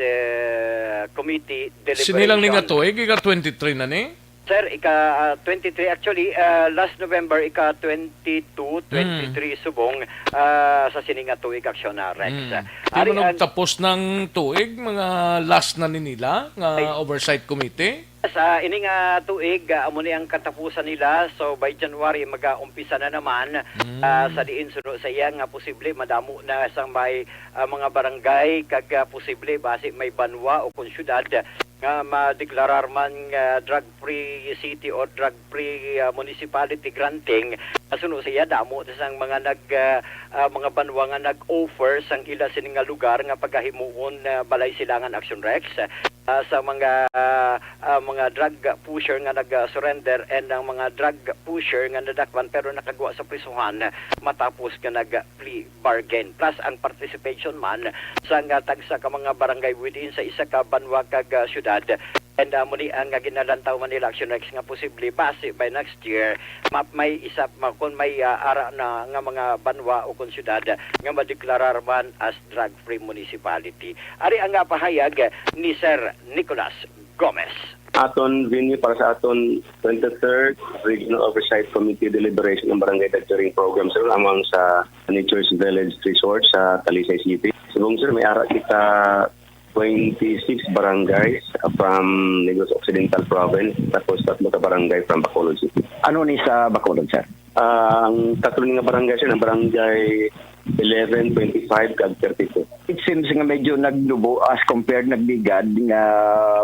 Committee deliberation. Sinilang ni nga to, ika-23 na ni? Sir, ika-23 actually, last November, ika-22, 23 subong sa sininga tuig Action Rex. Di mo nagtapos ng tuig, mga last na nila, nga Oversight Committee? Sa ining tuig, amo ni ang katapusan nila. So by January mag-umpisa na naman sa diin sunod sa iya nga posible madamo na sang may mga barangay kag posible base may banwa o kung syudad nga madeklarar man drug-free city or drug-free municipality granting. Sunod sa iya damo sang mga mga banwa nga nag-offer sang ila sining nga lugar nga pagahimuon balay silangan Action Rex sa mga drug pusher nga nag-surrender and ang mga drug pusher nga nadakwan pero nakagawa sa prisuhan matapos nga nag-plea bargain. Plus ang participation man sa nga tagsa ka mga barangay within sa isa ka banwa kag syudad. And muli ang ginalantaw Manila Action Rex nga posible base by next year may isa kung may ara na nga mga banwa o kung syudad nga madeklarar man as drug-free municipality. Ari ang pahayag ni Sir Nicolas Gomez. Aton venue para sa aton 23rd Regional Oversight Committee deliberation ng Barangay Nurturing Program sir among sa Nature's Village Resort sa Talisay City. Subong sir may ara kita 26 barangays from Negros Occidental Province tapos 3 ka barangay from Bacolod City. Ano ni sa Bacolod, sir? Ang tatlo nga barangay sir, ang barangay 11, 25, kag 32. It seems nga medyo nagdubo as compared nagligad nga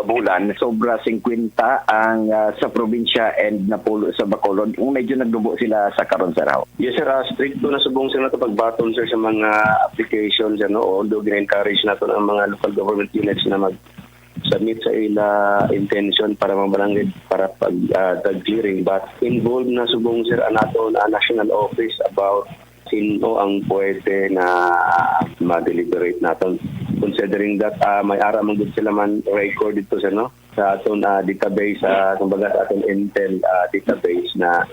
bulan. Sobra 50 ang sa probinsya and Napulo sa Bacolod. Kung medyo nagdubo sila sa karon sa raw. Yes sir, stricto na subong sir na ito pagbaton sir sa mga applications, although gina-encourage nato ang mga local government units na submit sa ila intention para mabarangay para pag clearing, but involved na subong sir nato na national office about sino ang pwede na ma-deliberate natin. Considering that may ara man gud sila man record dito sa aton database, kumbaga sa aton Intel database na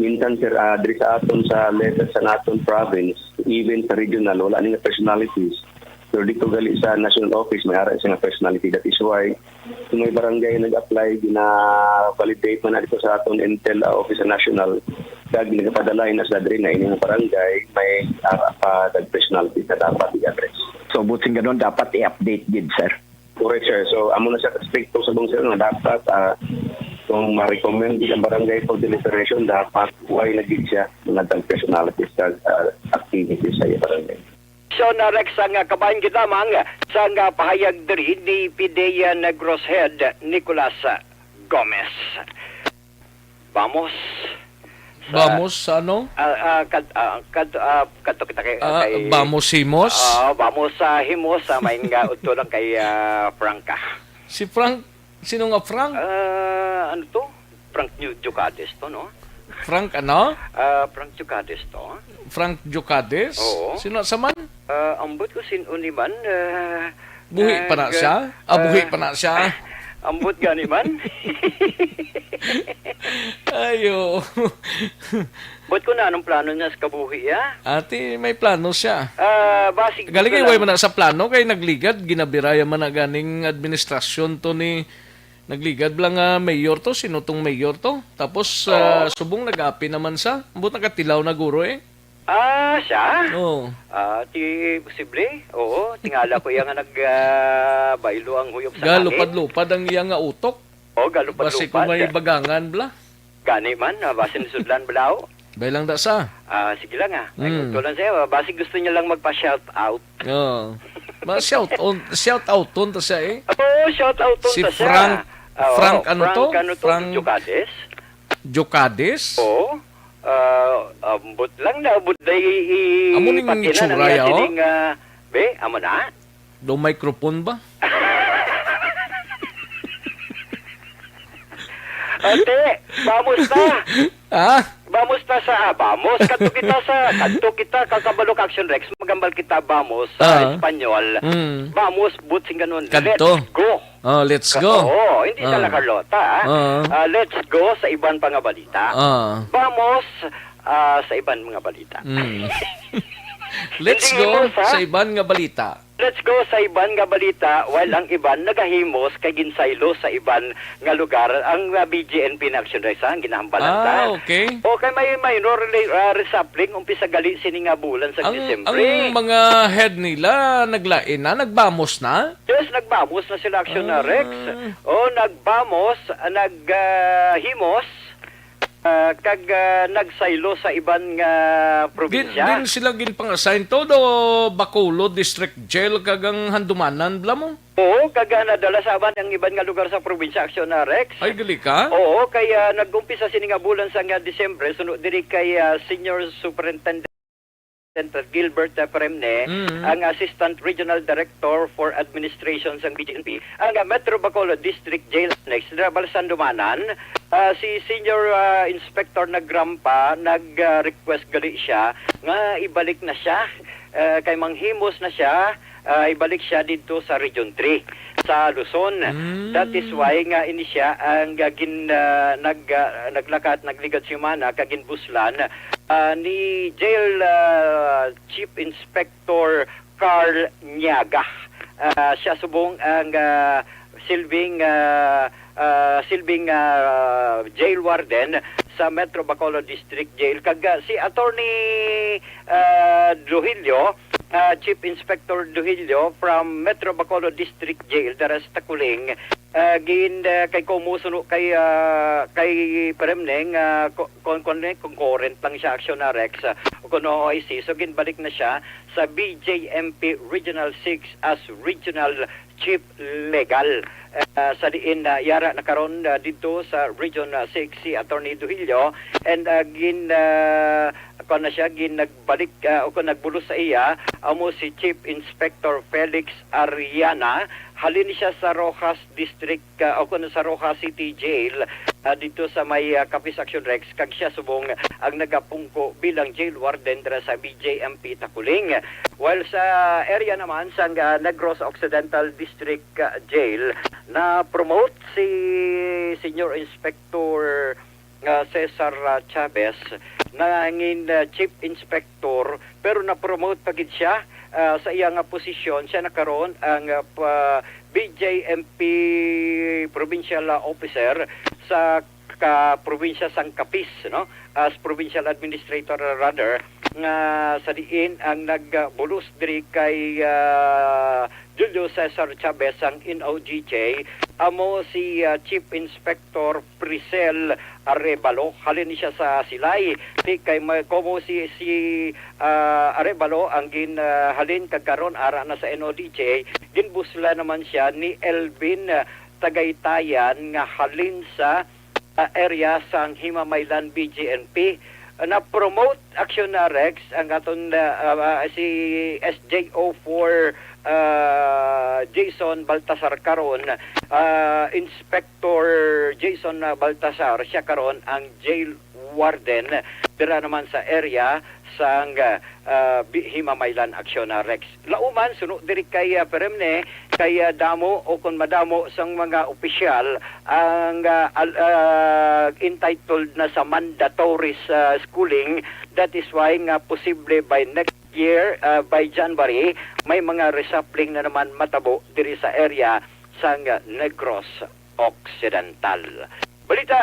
minsan sir diri sa aton sa level sa naton province, even sa regional, wala ni nga personalities. So dito gali sa national office may ara nga personality. That is why kung may barangay nag-apply validate man na dito sa aton Intel office sa national, kag nagapadala na sa diri na ining barangay may ara pa personality na dapat i-address. So buting ganon dapat i-update gid sir. Correct sir. So amo na sa stricto sa bang sir nga dapat kung ma-recommend ang barangay for deliberation, dapat huwag naging siya ng personalities sa activities sa barangay. So Rex ang kabayan kita mang sa pahayag diri ni PIDEA Negros Head Nicolas Gomez. Vamos. Vamos sa ano? Kadto kita kay Vamos Himos? Vamos sa Himos sa may nga udto lang kay Franca. Si Frank, sino nga Frank? Ano to? Frank Jucades to, no? Frank ano? Frank Jucades to. Frank Jucades? Oo. Sino sa man? Ambot ko sinuuni man. Buhi pa na siya? Buhi pa na siya? Ambot gani man. Ayo. Bot ko na anong plano niya sa kabuhi, ya? Ate, may plano siya. Basig. Galing ay way man na sa plano kay nagligad, ginabiraya man na ganing administrasyon to ni nagligad lang mayor to, sino tong mayor to? Tapos subong nag-api naman sa, ambot nakatilaw na guro eh. Siya? Oo. Ti posible. Oo, tingala ko yang nagbaylo ang huyop sa langit. Galupad-lupad ang iyang nga utok. Oo, galupad-lupad. Basi kung may bagangan bla. Gani man, basin sudlan balaw. Baylang da sa. Sige lang Ay, lang sa'yo. Basi gusto niya lang magpa-shout out. Oo. Shout out ton ta siya eh. Oo, shout out ton Si ta siya. Frank ano to? Frank Jucades. Jucades? Oo. Ambot lang na, ambot day Amo ning itsura ya, oh? Be, amo na? Do microphone ba? Ate, vamos na. Vamos na sa vamos. Kadto kita Kakabalok Action Rex. Magambal kita vamos sa Espanyol. Vamos, butsing ganun. Kadto. Let's go. Let's go. Oo, hindi tala Carlota. Let's go sa ibang mga balita. Vamos sa ibang mga balita. Let's go sa iban nga balita. Let's go sa iban nga balita while ang iban nagahimos kay ginsaylo sa iban nga lugar ang BGNP na action race ang ginahambalan. Okay. O kay may minor reshuffling umpisa gali sini nga bulan sa Disyembre. Ang mga head nila naglain na, nagbamos na? Yes, nagbamos na sila action na Rex. O nagbamos, naghimos kag nagsaylo sa iban nga probinsya. Din sila ginpang-assign to do Bacolod District Jail kagang handumanan bla mo? Oo, kag nadala sa aban ang iban nga lugar sa probinsya aksyon na Rex. Ay gali ka? Oo, kaya nag-umpisa sini nga bulan sa nga Disyembre sunod diri kay Senior Superintendent Gilbert Premne, ang Assistant Regional Director for Administration sa BGNP, ang Metro Bacolod District Jail next Balsan Dumanan, si Senior Inspector Nagrampa nag-request gali siya nga ibalik na siya kay manghimos na siya, ibalik siya dito sa Region 3 sa Luzon. That is why nga ini siya ang naglakat nagligad si Mana kagin buslan ni Jail Chief Inspector Carl Niaga. Siya subong ang silbing jail warden sa Metro Bacolod District Jail. Kag si Attorney Duhilio, Chief Inspector Duhilio from Metro Bacolod District Jail, Daras Takuling, kay kumusuno kay Peremneng concurrent lang siya action na Rex kuno OIC, so ginbalik na siya sa BJMP Regional 6 as Regional Chief Legal. Sa diin yara nakaron dito sa Region 6 si Attorney Duhilio, and nagbalik o nagbulos sa iya amo si Chief Inspector Felix Ariana. Halin siya sa Rojas District o sa Rojas City Jail dito sa may Capiz Action Rex, kag siya subong ang nagapungko bilang jail warden dira sa BJMP Takuling. While sa area naman sa Negros Occidental District Jail, na promote si Senior Inspector Cesar Chavez na Chief Inspector, pero na-promote pagid siya sa iyang posisyon. Siya nakaroon ang BJMP Provincial Officer sa probinsya sang Capiz, no? As Provincial Administrator rather, nga sa diin ang nagbulos diri kay Julio Cesar Chavez ang NOGJ amo si Chief Inspector Priscel Arevalo. Halin siya sa Silay kay como si Arevalo ang halin kagkaron ara na sa NODJ, ginbusla naman siya ni Elvin Tagaytayan nga halin sa area sang Himamaylan BJNP. Na-promote action na Rex ang aton si SJO4 Jason Baltasar karon, Inspector Jason Baltasar, siya karon ang jail warden dira naman sa area sang Himamaylan Action na Rex. Lauman suno diri kay Peremne kay damo o kun madamo sang mga opisyal ang entitled na sa mandatory schooling. That is why nga posible by next year, by January, may mga reshuffling na naman matabo diri sa area sang Negros Occidental. Balita,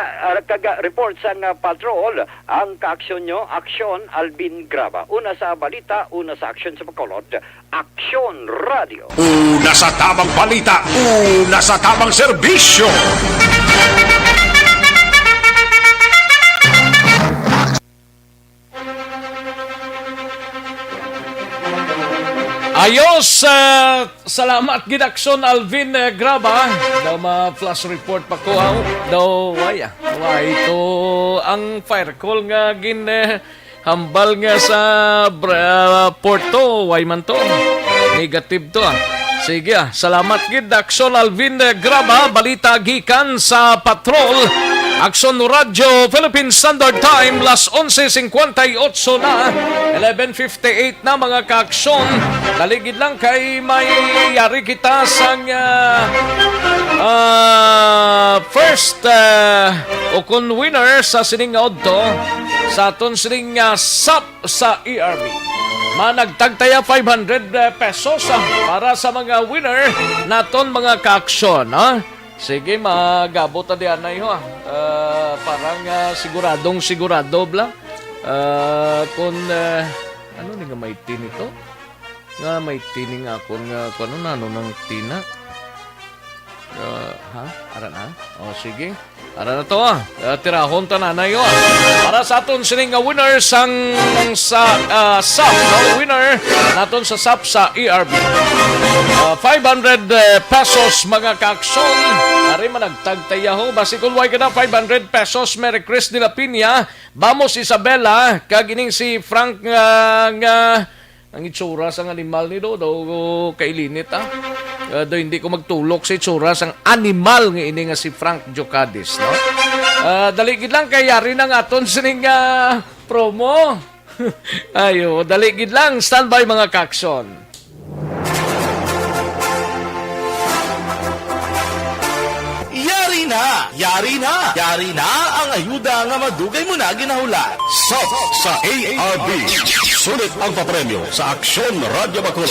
report sa patrol, ang kaaksyon nyo, Aksyon Alvin Graba. Una sa balita, una sa aksyon sa Bacolod, Aksyon Radio. Una sa tamang balita, una sa tamang serbisyo. Ayos, salamat gid Aksyon Alvin Graba. Daw ma-flash report pa ko daw waya. Ito ang fire call nga hambal nga sa Porto, way man to. Negative to. Sige, salamat gid Aksyon Alvin Graba. Balita gikan sa patrol. Aksyon Radio Philippine Standard Time, las 11:58 na, 11:58 na mga kaaksyon. Naligid lang kay may yari kita sang first ukon winner sa sining odto sa aton sining SAP sa ERB. Managtagtaya 500 pesos para sa mga winner naton mga kaaksyon. Sige, magabot na diyan na yun. Parang sigurado bla. Kung ano nga may tin ito? Nga may tin nga kung ano ng tina. Ara na? O sige. Ara na to tirahon ta na yun. Para sa aton sining winner sa SAP. Winner naton sa SAP sa ERB. 500 pesos mga kaaksyon. Ari managtagtayaho. Basi kung way ka na 500 pesos. Merry Chris de la Piña. Vamos Isabela. Kagining si Frank ang itsura sang animal ni do kailinit do hindi ko magtulok sa itsura sang animal nga ini nga si Frank Jocadis, no? Daligid lang kay yari na nga aton sining promo. Ayo, daligid lang, standby mga kaaksyon. Yari na ang ayuda nga madugay mo na ginahulat. SAP sa ARB. Sulit ang papremyo sa Aksyon Radio Bacolod.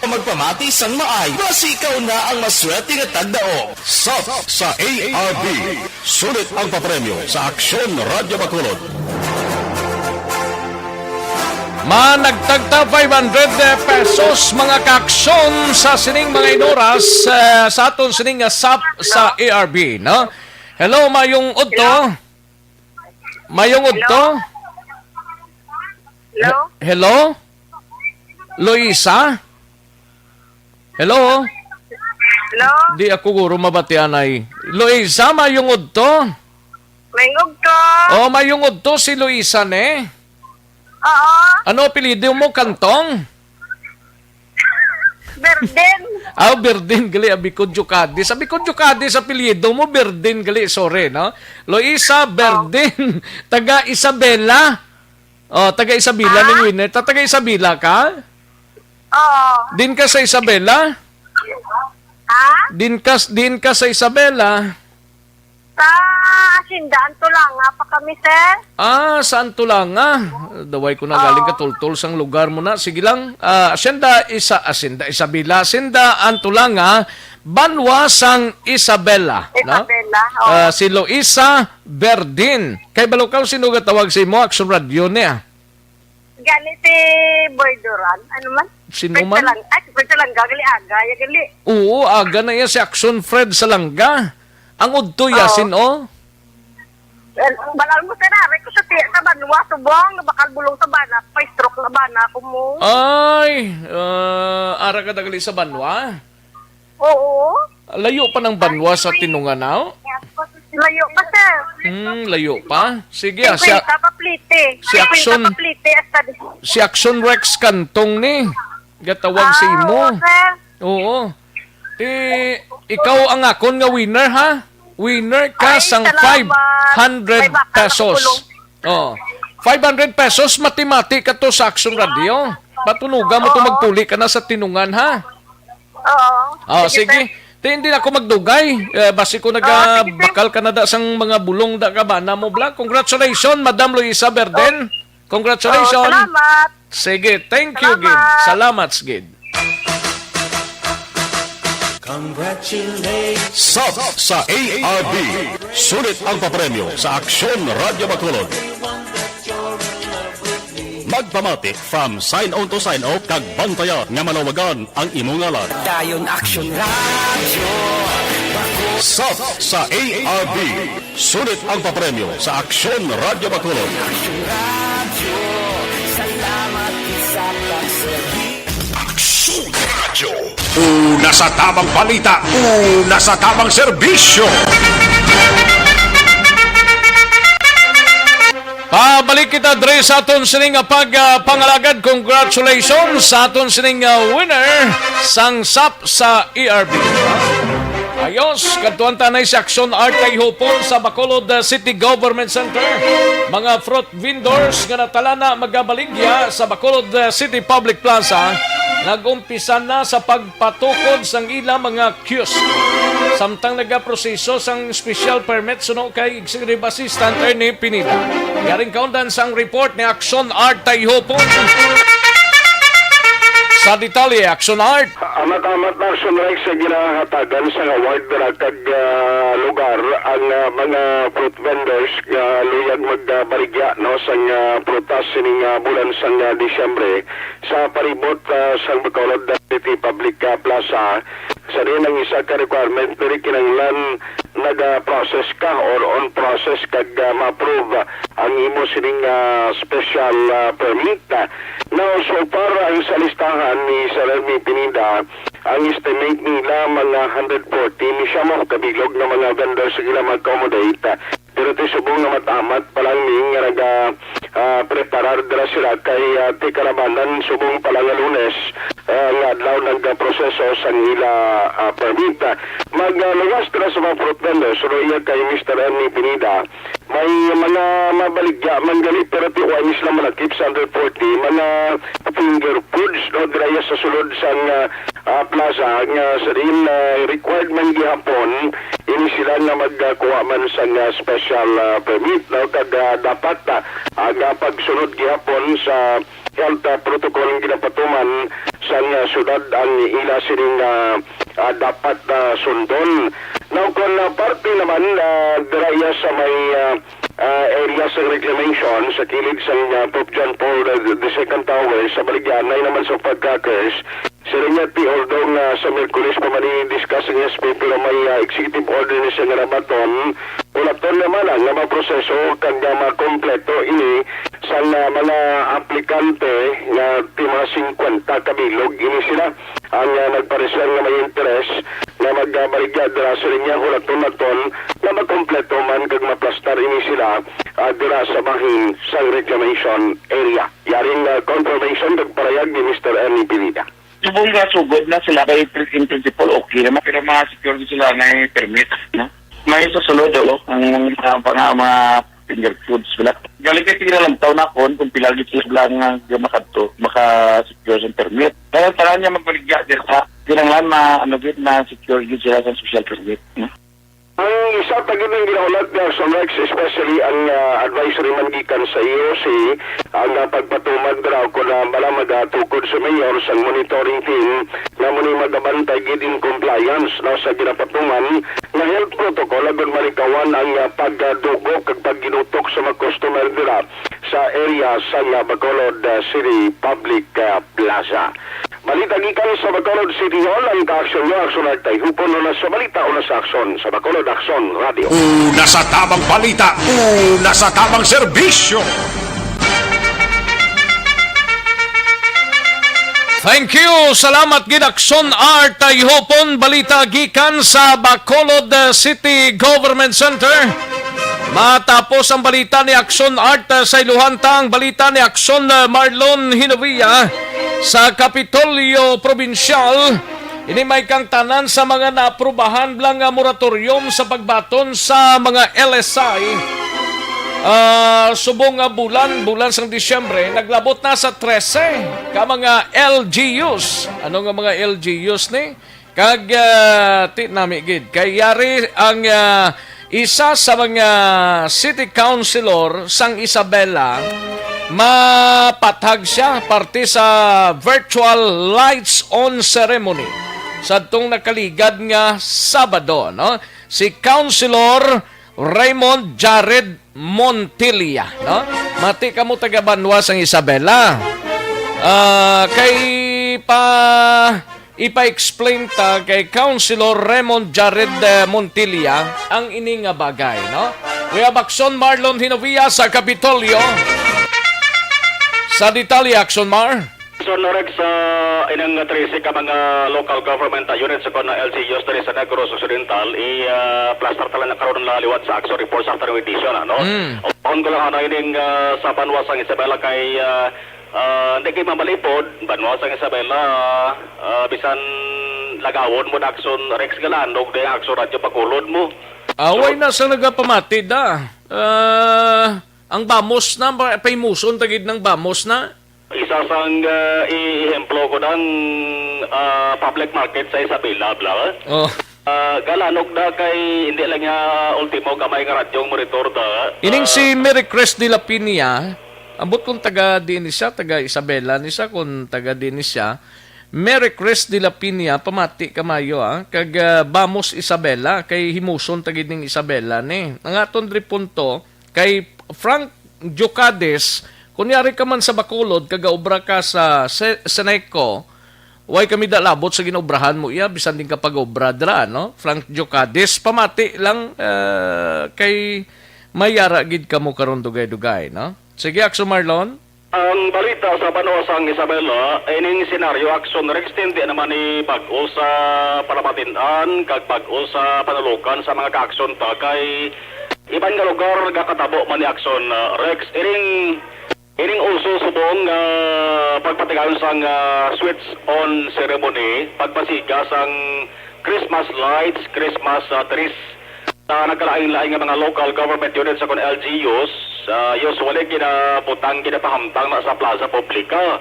Magpamati sang maay, basi ikaw na ang maswerte nga tagdao. SAP sa ARB. Sulit ang papremyo sa Aksyon Radio Bacolod. Managtagta 500 pesos mga kaaksyon sa sining mga inoras sa aton sining nga SAP sa ARB, no? Hello, Mayong Udto. Mayong Udto. Hello? Hello? Loisa? Hello? Hello? Di ako guro mabatian ay. Loisa, Mayong Udto. Mayong ko. Oh, Mayong Udto si Loisa ne. Oo. Ano apelyido mo, Kantong? Berden. Berdin gali Abicodyo Cadiz. Abicodyo Cadiz apelyido mo, Berdin gali, sorry, no? Loisa Berdin, taga Isabela. Oh, taga Isabela ni Winner. Taga Isabela ka? Oo. Din ka sa Isabela? Ha? Din ka sa Isabela? Sa Sindaan to lang nga pa kami, sir. Saan to lang Daway ko na galing ka tultol sang lugar mo na. Sige lang. Asyenda Isabela. Asyenda Antulanga, Banwa sang Isabela. Isabela, No? Si Loisa Berdin. Kay Balukaw, sino ka tawag sa imo? Action Radio niya. Gali si Boy Duran. Ano man? Sino man? Pwede lang gagali aga. Gali. Oo, aga na yan si Action Fred Salanga. Ang udto yasin, Balal mo, sir. Aray ko sa banwa. Subong. Bakal bulong sa bana. Pa-stroke na bana ko mo. Ay, ara ka dagali sa Banwa? Oo. Layo pa ng Banwa sa Tinunganaw? Layo pa, sir. Layo pa. Sige, si Action Rex Kantong ni. Gatawag sa imo. Sir. Oo. Ikaw ang akon nga winner, ha? Winner ka sang 500 pesos. Oh. 500 pesos, matimati ka to sa Action Radio. Patunugan mo to magpuli ka na sa tinungan, ha? Oo. Sige. Hindi na ako magdugay. Basi ko bakal ka na da sang mga bulong da ka ba na mo bla. Congratulations, Madam Luisa Berden. Congratulations. Salamat. Sige, thank you, Gid. Salamat, Gid. SAP sa ARB. Sulit ang papremyo sa Aksyon Radio Bacolod. Magpamati from sign on to sign off kag bantayan nga manawagan ang imong ngalan. Dayon Action Radio. SAP sa ARB. Sulit ang papremyo sa Aksyon Radio Bacolod. Salamat sa pagserbi. Aksyon Radio. Una sa tamang balita, una sa tamang serbisyo. Pabalik kita dre sa aton sining pagpangalagad. Congratulations sa aton sining winner sang SAP sa ERB. Ayos, kantuan tanay sa Action Art kay Hopon sa Bacolod City Government Center. Mga fruit vendors nga natala na magabaligya sa Bacolod City Public Plaza, nag-umpisa na sa pagpatukod sang ila mga kiosk. Samtang nagaproseso sang special permit suno kay Executive Assistant Ernie Pinida. Garing kaundan sang report ni Action Art kay Hopon. Sa detalye, Action Art. Amat-amat na sunrek sa ginahatagan sa award na kag lugar ang mga fruit vendors nga luyag magbaligya no sang prutas sining bulan sang Disyembre sa paribot sang Bacolod City Public Plaza. Sa rin ang isa ka requirement pero kinanglan nag-process ka or on process kag ma-approve ang imo sining special permit. Now, so far ang sa listahan ni Sir Ernie Pinida, ang estimate nila mga 140 ni siya mo kabilog na mga vendors sila mag-accommodate. Pero ito subong na matamat palang ning preparar dira sila kay tikarabanan subong palang Lunes nga adlaw nagproseso sa nila permit. Magluwas dira sa mga fruit vendors so iya kay Mr. Ernie Pinida. May mga mabaligya man gali pero tiwai sila malakip sa 140 mga finger foods no dira sa sulod sang plaza nga sa rin required man gihapon ini sila nga magkuha man sa special permit no kag dapat aga pagsunod gihapon sa health protocol ng ginapatuman sa syudad ang ila sining dapat sundon. Now kung parte naman dira sa may area sa reclamation sa kilid sa Pope John Paul II Tower sa Baligyan na naman sa pagkakers. Sila niya although sa Merkulis pa mani-discuss ng SP pero may executive order ni siya nga nabaton. Ulaton naman ang nga proseso kag makompleto ini sa mga aplikante nga mga 50 kabilog ini sila ang nagpareser nga may interest na magbaligya dira sa linya ulaton naton na makompleto man kag maplastar ini sila dira sa bahin sa reclamation area. Yaring confirmation nagparayag ni Mr. Ernie Pineda. Subong nga sugod na sila kay in principle okay naman pero ma-secure sila na permit, no? May susunod ang mga finger foods sila. Galing kay tira lang taon ako kung pilagi sila lang makadto maka-secure sa permit. Kaya tara niya magbaligya dito sa kailangan ma-secure sila sa social permit, no? Ang isa tagin ng ginaulat ng Sonrex, especially ang advisory man gikan sa EOC, ang pagpatumag daw ko na malamadtukod sa mayor sa monitoring team na muni magabantay gid in compliance na sa ginapatuman na health protocol agon malikawan ang pagdugok kag pagginutok sa mga customer dira sa area sa Bacolod City Public Plaza. Balita gikan sa Bacolod City Hall ang ka-aksyon nyo, aksyon natin. Hupon na sa balita o sa aksyon sa Bacolod Aksyon Radio. Una sa tamang balita, una sa tamang serbisyo. Thank you. Salamat gid Aksyon Art ay hupon balita gikan sa Bacolod City Government Center. Matapos ang balita ni Aksyon Art sa Iluhantang balita ni Aksyon Marlon Hinovia sa Kapitolyo Provincial. Ini may kang tanan sa mga naaprubahan lang nga moratorium sa pagbaton sa mga LSI. Subong nga bulan sang Disyembre, naglabot na sa 13 ka mga LGUs. Ano nga mga LGUs ni? Kag nami gid kay yari ang isa sa mga city councilor sang Isabela mapatag siya parte sa virtual lights on ceremony sa tong nakaligad nga Sabado, no? Si Councilor Raymond Jared Montilla, no? Mati kamo taga Banwa sang Isabela. Kay ipa-explain ta kay Councilor Raymond Jared Montilla ang ini nga bagay, no? We have Aksyon Marlon Hinovia sa Kapitolyo. Sa detalye, Aksyon Mar. So, Norex, inang 13 ka mga local government units sa na LGUs dari sa Negros Occidental, plaster tala na karoon na liwat sa Aksyon Report sa afternoon edition, ano? On ko lang ining sa Banwasang Isabela kay hindi kayo mamalipod, Banwasang Isabela, bisan lagawon mo na Aksyon Rex Galandog, di Aksyon Radyo Bacolod mo. Away na sa nagapamatid, ang bamos na, paimuson tagid ng bamos na. Isa sang ihemplo ko ng public market sa Isabela, bla. Galanog na kay hindi lang nga ultimo gamay nga radyong monitor da. Ining si Mary Cres de la Piña, ambot kung taga din siya, taga Isabela ni siya, kung taga din siya. Mary Cres de la Piña, pamati kamayo kag Bamos Isabela, kay himuson tagid ning Isabela ni. Ang aton punto kay Frank Jocades, kunyari ka man sa Bacolod, kagaobra ka sa Seneco, way kami dalabot sa ginobrahan mo iya, bisan din kapag obra dra, no? Frank Jocades, pamati lang kay mayara gid ka mo karon dugay-dugay, no? Sige, Aksyon Marlon. Ang balita sa Banwasang Isabela, ining senaryo Aksyon Rex tindi naman ni pag-o sa Palapatinan, kag pag-o sa Panalukan sa mga ka-aksyon ta kay iban nga lugar kakatabo man ni Aksyon Rex. Iring uso subong pagpatigayon sang switch on ceremony, pagpasiga sang Christmas lights, Christmas trees na nagkalaing-laing nga mga local government units sa kon LGUs, usually kinaputang kinapahamtang na sa plaza publika.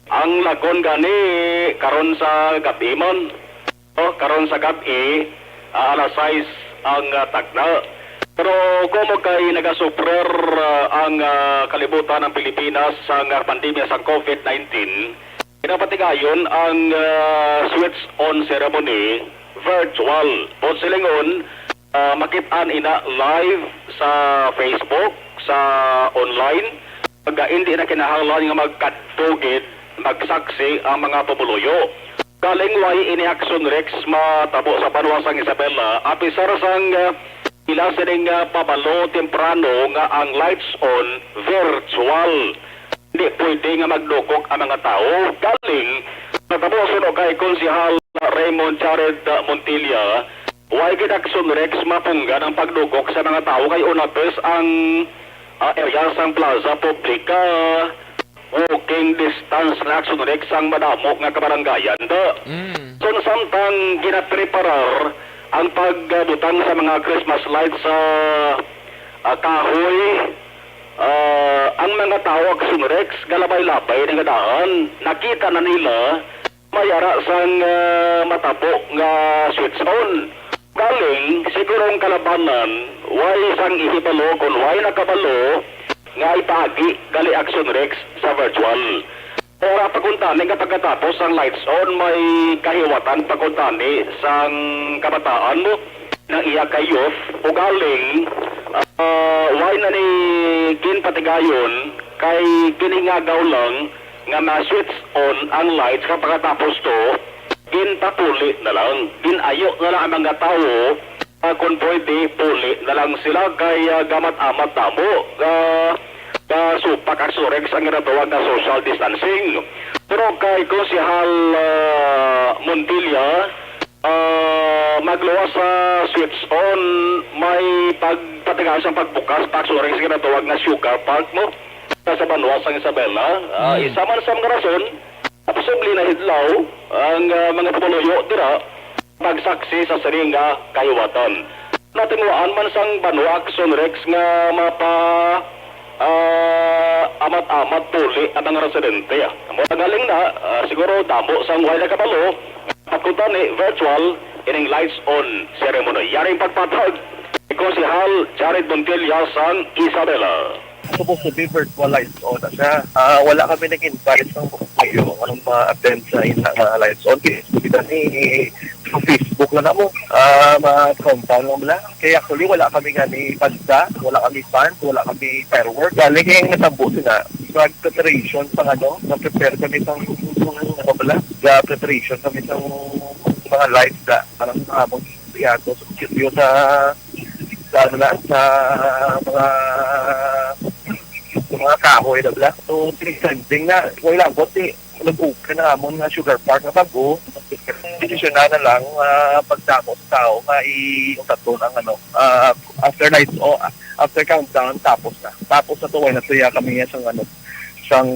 Ang lagon gani karon sa gabi man, karon sa gabi alas 6 ang tagna. Pero kung kay nagasuprer ang kalibutan ng Pilipinas sa pandemya sa COVID-19, pinapatigayon ang switch on ceremony virtual. O silingon, makitaan ina live sa Facebook, sa online, hindi na kinahanglan nga magkadtugid, magsaksi ang mga pumuluyo. Galing way ini Action Rex matabo sa Panuasang Isabela, apisar sang ila sining pabalo temprano nga ang lights on virtual. Hindi pwede nga magdukok ang mga tao. Galing natabo suno kay Konsehal Raymond Jared Montilla, way gid Action Rex mapunggan ang pagdukok sa mga tao kay unapes ang area sang plaza publika. Walking distance na Action Rex ang madamok nga kabaranggayan da. So samtang ginapreparar ang pagbutang sa mga Christmas lights sa kahoy, ang mga tao Action Rex galabay-labay nga daan, nakita na nila mayara sang matabo nga switch on. Galing sigurong kalabanan way sang ihibalo kung way nakabalo nga ipagi gali Action Rex sa virtual. Ora paguntani nga pagkatapos ang lights on may kahiwatan paguntani sang kabataan mo ng iya kay youth o galing way na ni ginpatigayon kay giningagaw lang nga ma-switch on ang lights kapag tapos to ginpapuli na lang, ginayo na lang ang mga tao kung pwede puli na lang sila kay gamat-amat tamo supak Action Rex ang ginatawag na social distancing. Pero kay Konsehal Montilla, magluwas sa switch on, may pagpatigas ang pagbukas pa Action Rex ang ginatawag na sugar park mo sa Banuasang Isabela. Isa man sa mga rason, posible na hidlaw ang mga pumuluyo dira pagsaksi sa siringa kahiwatan. Natinguan man sang Banua Action Rex nga mapa amat-amat puli ang mga residente. Muna galing na, siguro damo sang way na kabalo, pagkunta ni virtual ining lights on ceremony. Yaring pagpatag, Konsehal Jared Montilla sang Isabela. Supposed to be virtual lights on na siya. Wala kami nag-invite ng kayo anong ma-attend sa lights on. Kita ni Facebook na mo. Ma-compound lang lang. Kaya actually wala kami ni panda, wala kami fans, wala kami firework. Galing yung natambo sila. Preparation sa na-prepare kami sa preparation kami sa mga lights na parang among tiyago. So, cute sa mga kahoy na black. So, tinisending na, wala ko, nag-open na amon nga sugar park na bago. Desisyon na lang, pagdamo sa tao, yung tatlo ng after night, after countdown, tapos na. Tapos na to, na tuya kami sang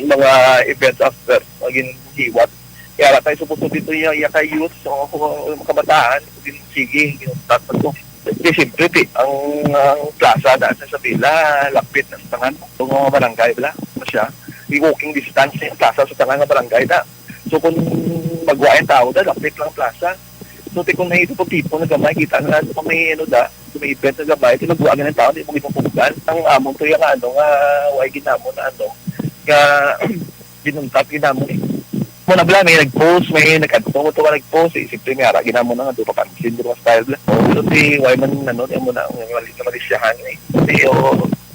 mga events after, maging hiwat. Kaya tayo supposed dito iya kay youth, so kabataan, din sige, tatlo ko. Kasi siyempre, ang plaza daan sa Sabila, lapit na sa tangan. Itong mga barangay, siya. Walking distance yung plaza sa tangan ng barangay na. So kung magwain tao da, lapit lang plaza. So kung may ito tipo na gamay, kita na kung may may event na gamay, tinagwagan ng tao, hindi mo ipapumugan. Ang among to yung way ginamo na nga ginuntat ginamo Muna bala, may nag-post, may nag-adto ka nag-post, isipin may ara, ginamo na nga doon, papansin doon style bala. So, si Wyman, yung muna, ang malisyahan eh. Kasi,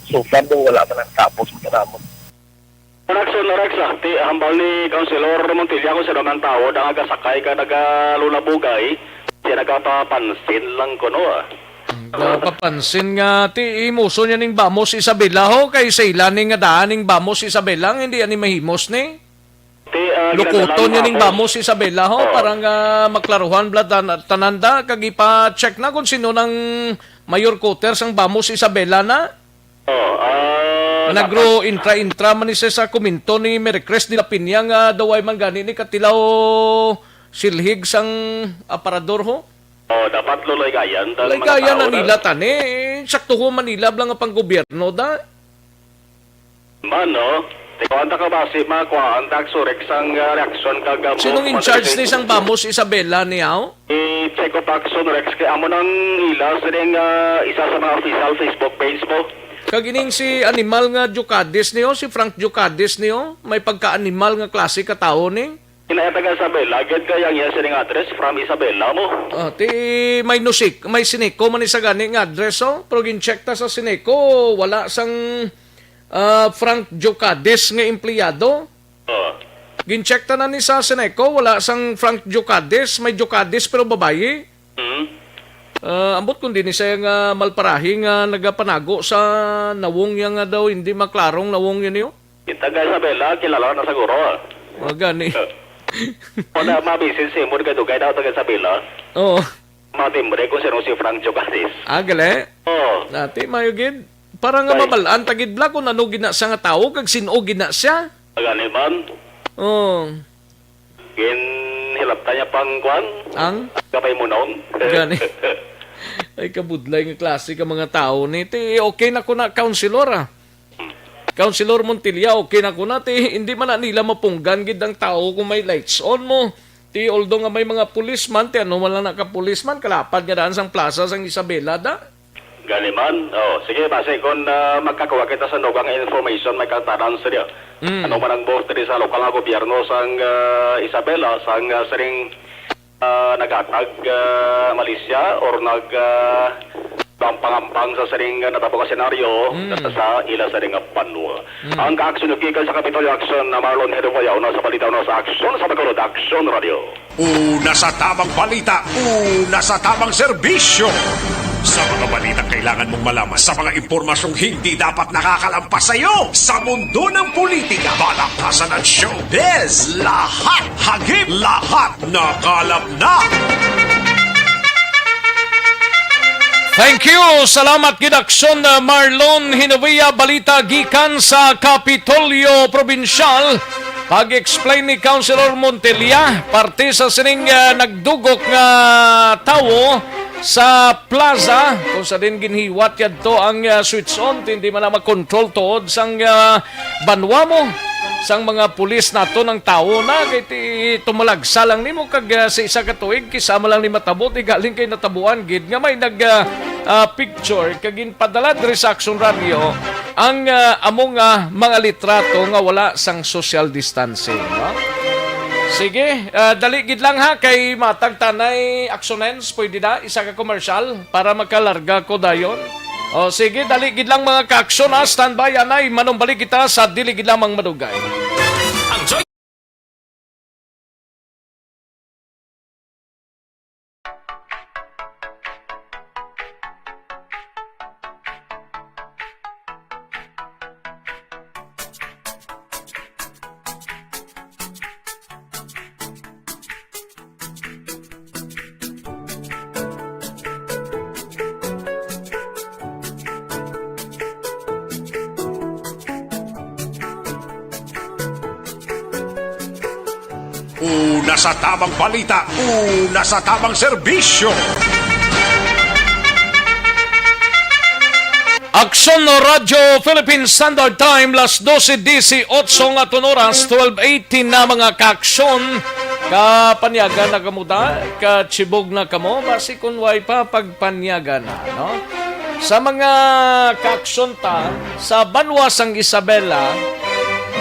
so far doon, wala man ang tapos, magkanamon. Action Rex, ti hambal ni Councilor Montilla kung sino ng tao, nagasakay ka, nagalunabugay, siya nagapapansin lang ko, no, Papansin nga, ti imuso niya ning Bamos Isabela ho, kay sa ilaning nga daaning Bamos Isabela, hindi ani mahimos ni. Lukuto niya ning Bamos Isabela ho, parang maklaruhan blad tananda, kagipa-check na kung sino ng mayor quarter sang Bamos Isabela na. Nagro intra man isa sa komento ni Mericres de la Piña nga daway man gani ni katilaw silhig sang aparador ho. Dapat lulayayan. Lulayayan na nila tani. Sakto ho Manila blang pang gobyerno da. Mano, tikuan ka ba si makuhaan Action sang reaksyon kagamo. Sinong in charge ni sang Bamos Isabela niyaw? I-check up Action Rex kaya amo nang ila sining isa sa mga official Facebook page mo. Kagining si animal nga Jukadis niyo, si Frank Jukadis niyo, may pagka-animal nga klase ka tao ni. Kinaya taga Isabela, agad kaya yan sining address from Isabela mo. Ti may nusik, may sineko man isa gani nga address pero gincheck ta sa sineko wala sang Frank Jocades nga empleyado. Gincheck ta na ni sa sineko wala sang Frank Jocades, may Jocades pero babaye. Ambot kundi ni siya nga malparahi nga nagapanago sa nawong yang nga daw hindi maklarong nawong yun yun. Taga Isabela, kilala na siguro. Gani. O na mabisin si Mur Gadugay daw taga Isabela. Oo. Matimbre kung sino si Frank Jocades. Gali. Oo. Dati mayugid. Para nga mabalaan tagid bla kung ano gina siya nga tao kag sino gina siya. Gani man. Oo. Hilapta niya pang kwan. Ang? Kapay mo noon. Gani. Ay kabudlay nga klase ka mga tao ni. Okay na ko na counselor Councilor Montilla, okay na ko na, hindi man na nila mapunggan gid ang tao kung may lights on mo. Although nga may mga policeman, ano wala na ka-policeman, kalapad nga daan sang plaza sang Isabela da. Gani man. Sige, base kung magkakuha kita sa nugang information, may kataran siya. Ano man ang boss diri sa lokal nga gobyerno sang Isabela, sang saring nagatag Malaysia or pampang-ampang sa saring natabo ka senaryo sa ila saring panwa. Ang ka-action nagkikan sa Capitol Action na Marlon Hedovayaw na sa balita na sa aksyon sa Bacolod Action Radio. Una sa tamang balita, una sa tamang serbisyo. Sa mga balita kailangan mong malaman sa mga impormasyong hindi dapat nakakalampas sa iyo. Sa mundo ng politika, balakasan at showbiz, lahat hagip, lahat nakalap na. Thank you! Salamat Gidaksyon Marlon Hinovia, balita gikan sa Kapitolyo Provincial. Pag-explain ni Councilor Montilla, parte sa sining nagdugok nga tawo sa plaza kung sa din ginhiwat yadto ang switch on, hindi man na mag-control tuod sang banwa mo sang mga pulis nato ng tao na kay tumalagsa lang nimo kag sa isa ka tuig kisama lang ni matabot galing kay natabuan gid nga may nag picture kag ginpadala diri sa Action Radio ang among mga litrato nga wala sang social distancing, no? Sige, dali gid lang ha kay matag tanay Actionens pwede da isa ka commercial para makalarga ko dayon. O sige, dali gid lang mga ka-aksyon ha, standby anay manumbalik kita sa dili gid lamang madugay. Una sa tamang balita, una sa tamang serbisyo. Aksyon no Radio Philippine Standard Time las 12:18 nga oras 12:18 na mga ka-aksyon. Kapanyaga na kamo da, ka-chibog na kamo basi kun way pa pagpanyaga na, no? Sa mga ka-aksyon ta sa banwa sang Isabela,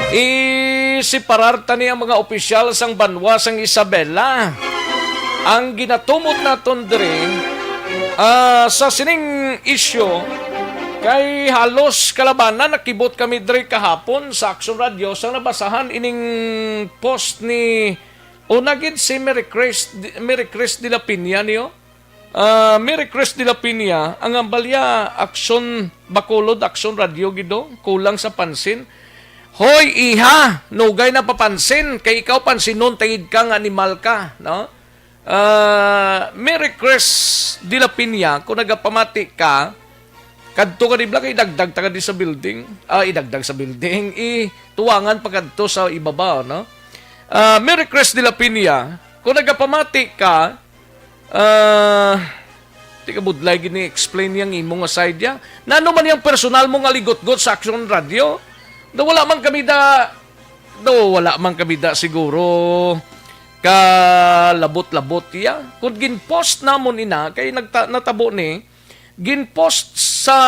isiparar ta niya mga opisyal sang banwa sang Isabela. Ang ginatumot naton diri sa sining isyu kay halos kalabanan nakibot kami diri kahapon sa Action Radio sang nabasahan ining post ni unagid si Mary Chris de la Piña niyo. Mary Chris de la Piña ang ambalya Action Bacolod Action Radio gido kulang sa pansin. Hoy iha, nugay na papansin kay ikaw pansinon tayid ka nga animal ka, no? Mary Chris de la Piña kung nagapamati ka kadto ka dibla kay dagdag ta di sa building. Idagdag sa building, tuwangan pa kadto sa ibaba, no? Mary Chris de la Piña, kung nagapamati ka, tika budlay gini explain yang imo nga side ya. Nano man yang personal mo nga ligot-got sa Action Radio? Wala man kami da siguro kalabot-labot ya. Kung ginpost namon ina kay natabo ni ginpost sa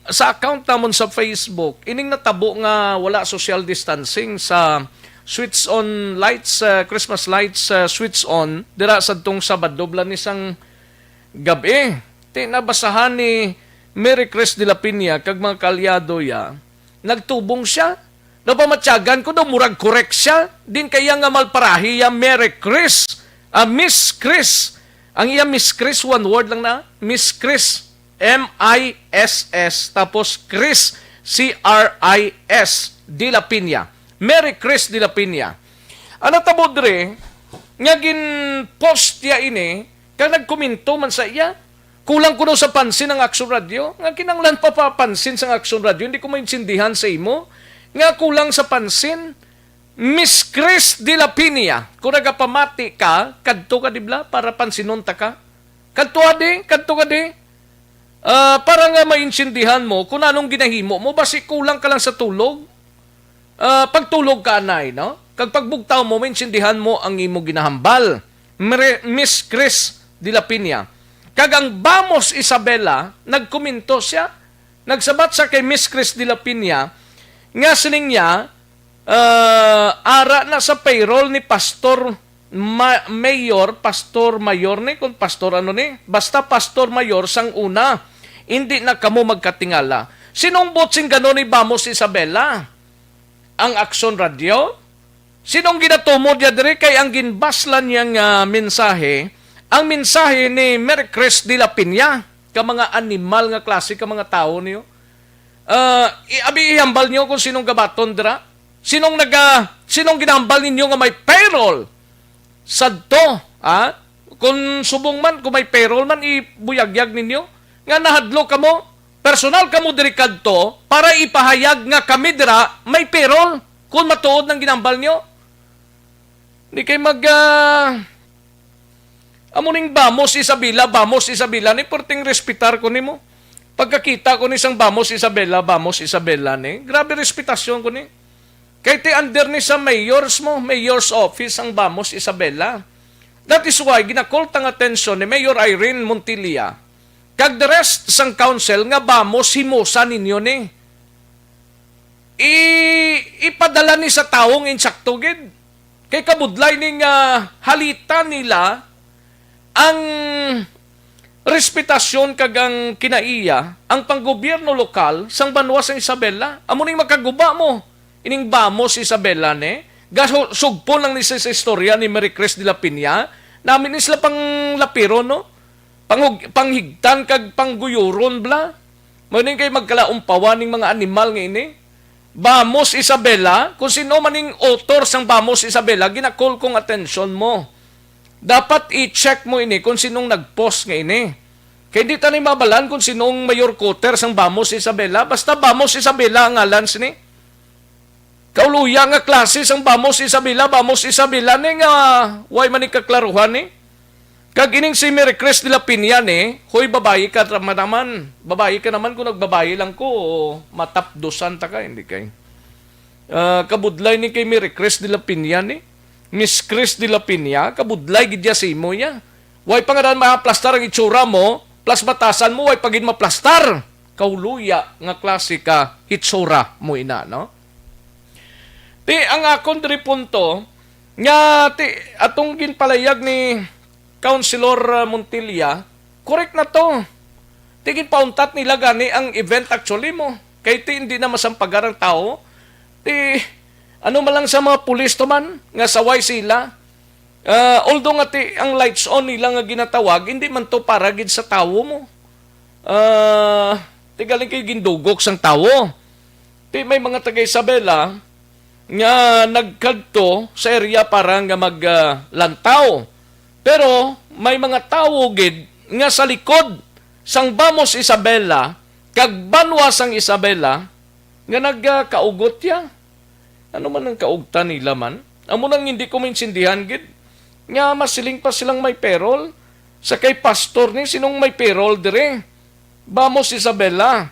account namon sa Facebook ining natabo nga wala social distancing sa switch on lights, Christmas lights, switch on, dira sa tong Sabado, blan isang gabi. Ti nabasahan ni Mary Chris de la Piña, kag mga kalyado ya, nagtubong siya. Napamatyagan ko daw, murag correct siya. Din kaya nga malparahi ya Mary Chris, Miss Chris. Ang iya Miss Chris, one word lang na, Miss Chris. M-I-S-S, tapos Chris, C-R-I-S, de la Piña. Mary Chris de la Piña. Ano tabo dre, nga gin-post ya ini, kang nagkomento man sa iya, kulang ko daw sa pansin ng Action Radio, nga kinanglan papapansin sa Action Radio, hindi ko maintindihan sa imo, nga kulang sa pansin, Miss Chris de la Piña, kung nagapamati ka, kadto ka dibla, para pansinon ta ka, kadto ka di, para nga maintindihan mo kung anong ginahimo mo, basi kulang ka lang sa tulog. Pagtulog ka, anay, no? Kag pagbugtaw mo, maintindihan mo ang imo ginahambal. Miss Chris de la Piña. Kag ang Vamos Isabela, nagkomento siya, nagsabat sa kay Miss Chris de la Piña, nga sining niya, ara na sa payroll ni Pastor Mayor ni, kung pastor ano ni, basta Pastor Mayor sang una. Hindi na kamo magkatingala. Sinong botsing gano'n ni Vamos Isabela? Ang Action Radio? Sinong ginatumod niya dire kay ang ginbaslan niyang mensahe? Ang mensahe ni Mary Chris de la Piña, ka mga animal nga klase, ka mga tao niyo. Ihambal niyo kung sinong gabaton dira? Sinong ginahambal ninyo nga may payroll? Sadto, kung subong man, kung may payroll man, ibuyagyag ninyo. Nga nahadlo kamo, personal kamo diri kadto para ipahayag nga kami dira may payroll kung matuod ng ginambal nyo. Hindi kayo amuning Vamos Isabela ni porting respitar ko nimo. Pagkakita ko ni isang Vamos Isabela ni, grabe respitasyon ko ni. Kay ti under ni sa mayor's office ang Vamos Isabela. That is why ginakol tang atensyon ni Mayor Irene Montilla. Kag the rest sang council nga Vamos himusa ninyo ni. Ipadala ni sa taong insakto gid. Kay kabudlay ning halita nila ang respetasyon kag ang kinaiya ang panggobyerno lokal sang banwa sang Isabela. Amo ning makaguba mo ining Vamos Isabela ni. Sugpo lang ni sa istorya ni Mary Chris de la Piña. Namin isla pang lapiro no. Panghigtan kag pangguyuron bla. Maning kay magkalaumpawan ning mga animal nga ini. Vamos Isabela, kung sino maning author sang Vamos Isabela, ginakol kong atensyon mo. Dapat i-check mo ini kung sinong nag-post nga ini. Kaya di tayo mabalan kung sinong mayor coter sang Vamos Isabela. Basta Vamos Isabela ang ngalan sini. Kauluya nga klase sang Vamos Isabela ni nga way maning kaklaruhan ni. Kag ining si Mary Chris de la Piña ni, hoy babae ka naman. Babae ka naman kung nagbabae lang ko, matapdosan ta ka, hindi kay. Kabudlay ni kay Mary Chris de la Piña ni. Miss Chris de la Piña, kabudlay gidya si mo niya. Way pangaran maplastar ang itsura mo, plus batasan mo, way pagin maplastar. Kauluya nga klase ka, itsura mo ina, no? Ti, ang akong diri punto, nga, atong ginpalayag ni Councilor Montilla, correct na to. Tigin pauntat nila gani ang event actually mo. Kaya hindi na masampagar ang tao. Ano malang sa mga pulis to man, nga saway sila. Although nga ang lights on nila nga ginatawag, hindi man to para gid sa tao mo. Galing kayo gindugok sang tao. May mga taga Isabela nga nagkadto sa area para nga maglantaw. Pero may mga tao gid nga sa likod sang Vamos Isabela kag banwa sang Isabela nga nagkaugot ya. Ano man ang kaugtan nila man? Amo nang hindi ko maintindihan gid. Nga masiling pa silang may payroll. Sa kay pastor ni sinong may payroll dire? Vamos Isabela.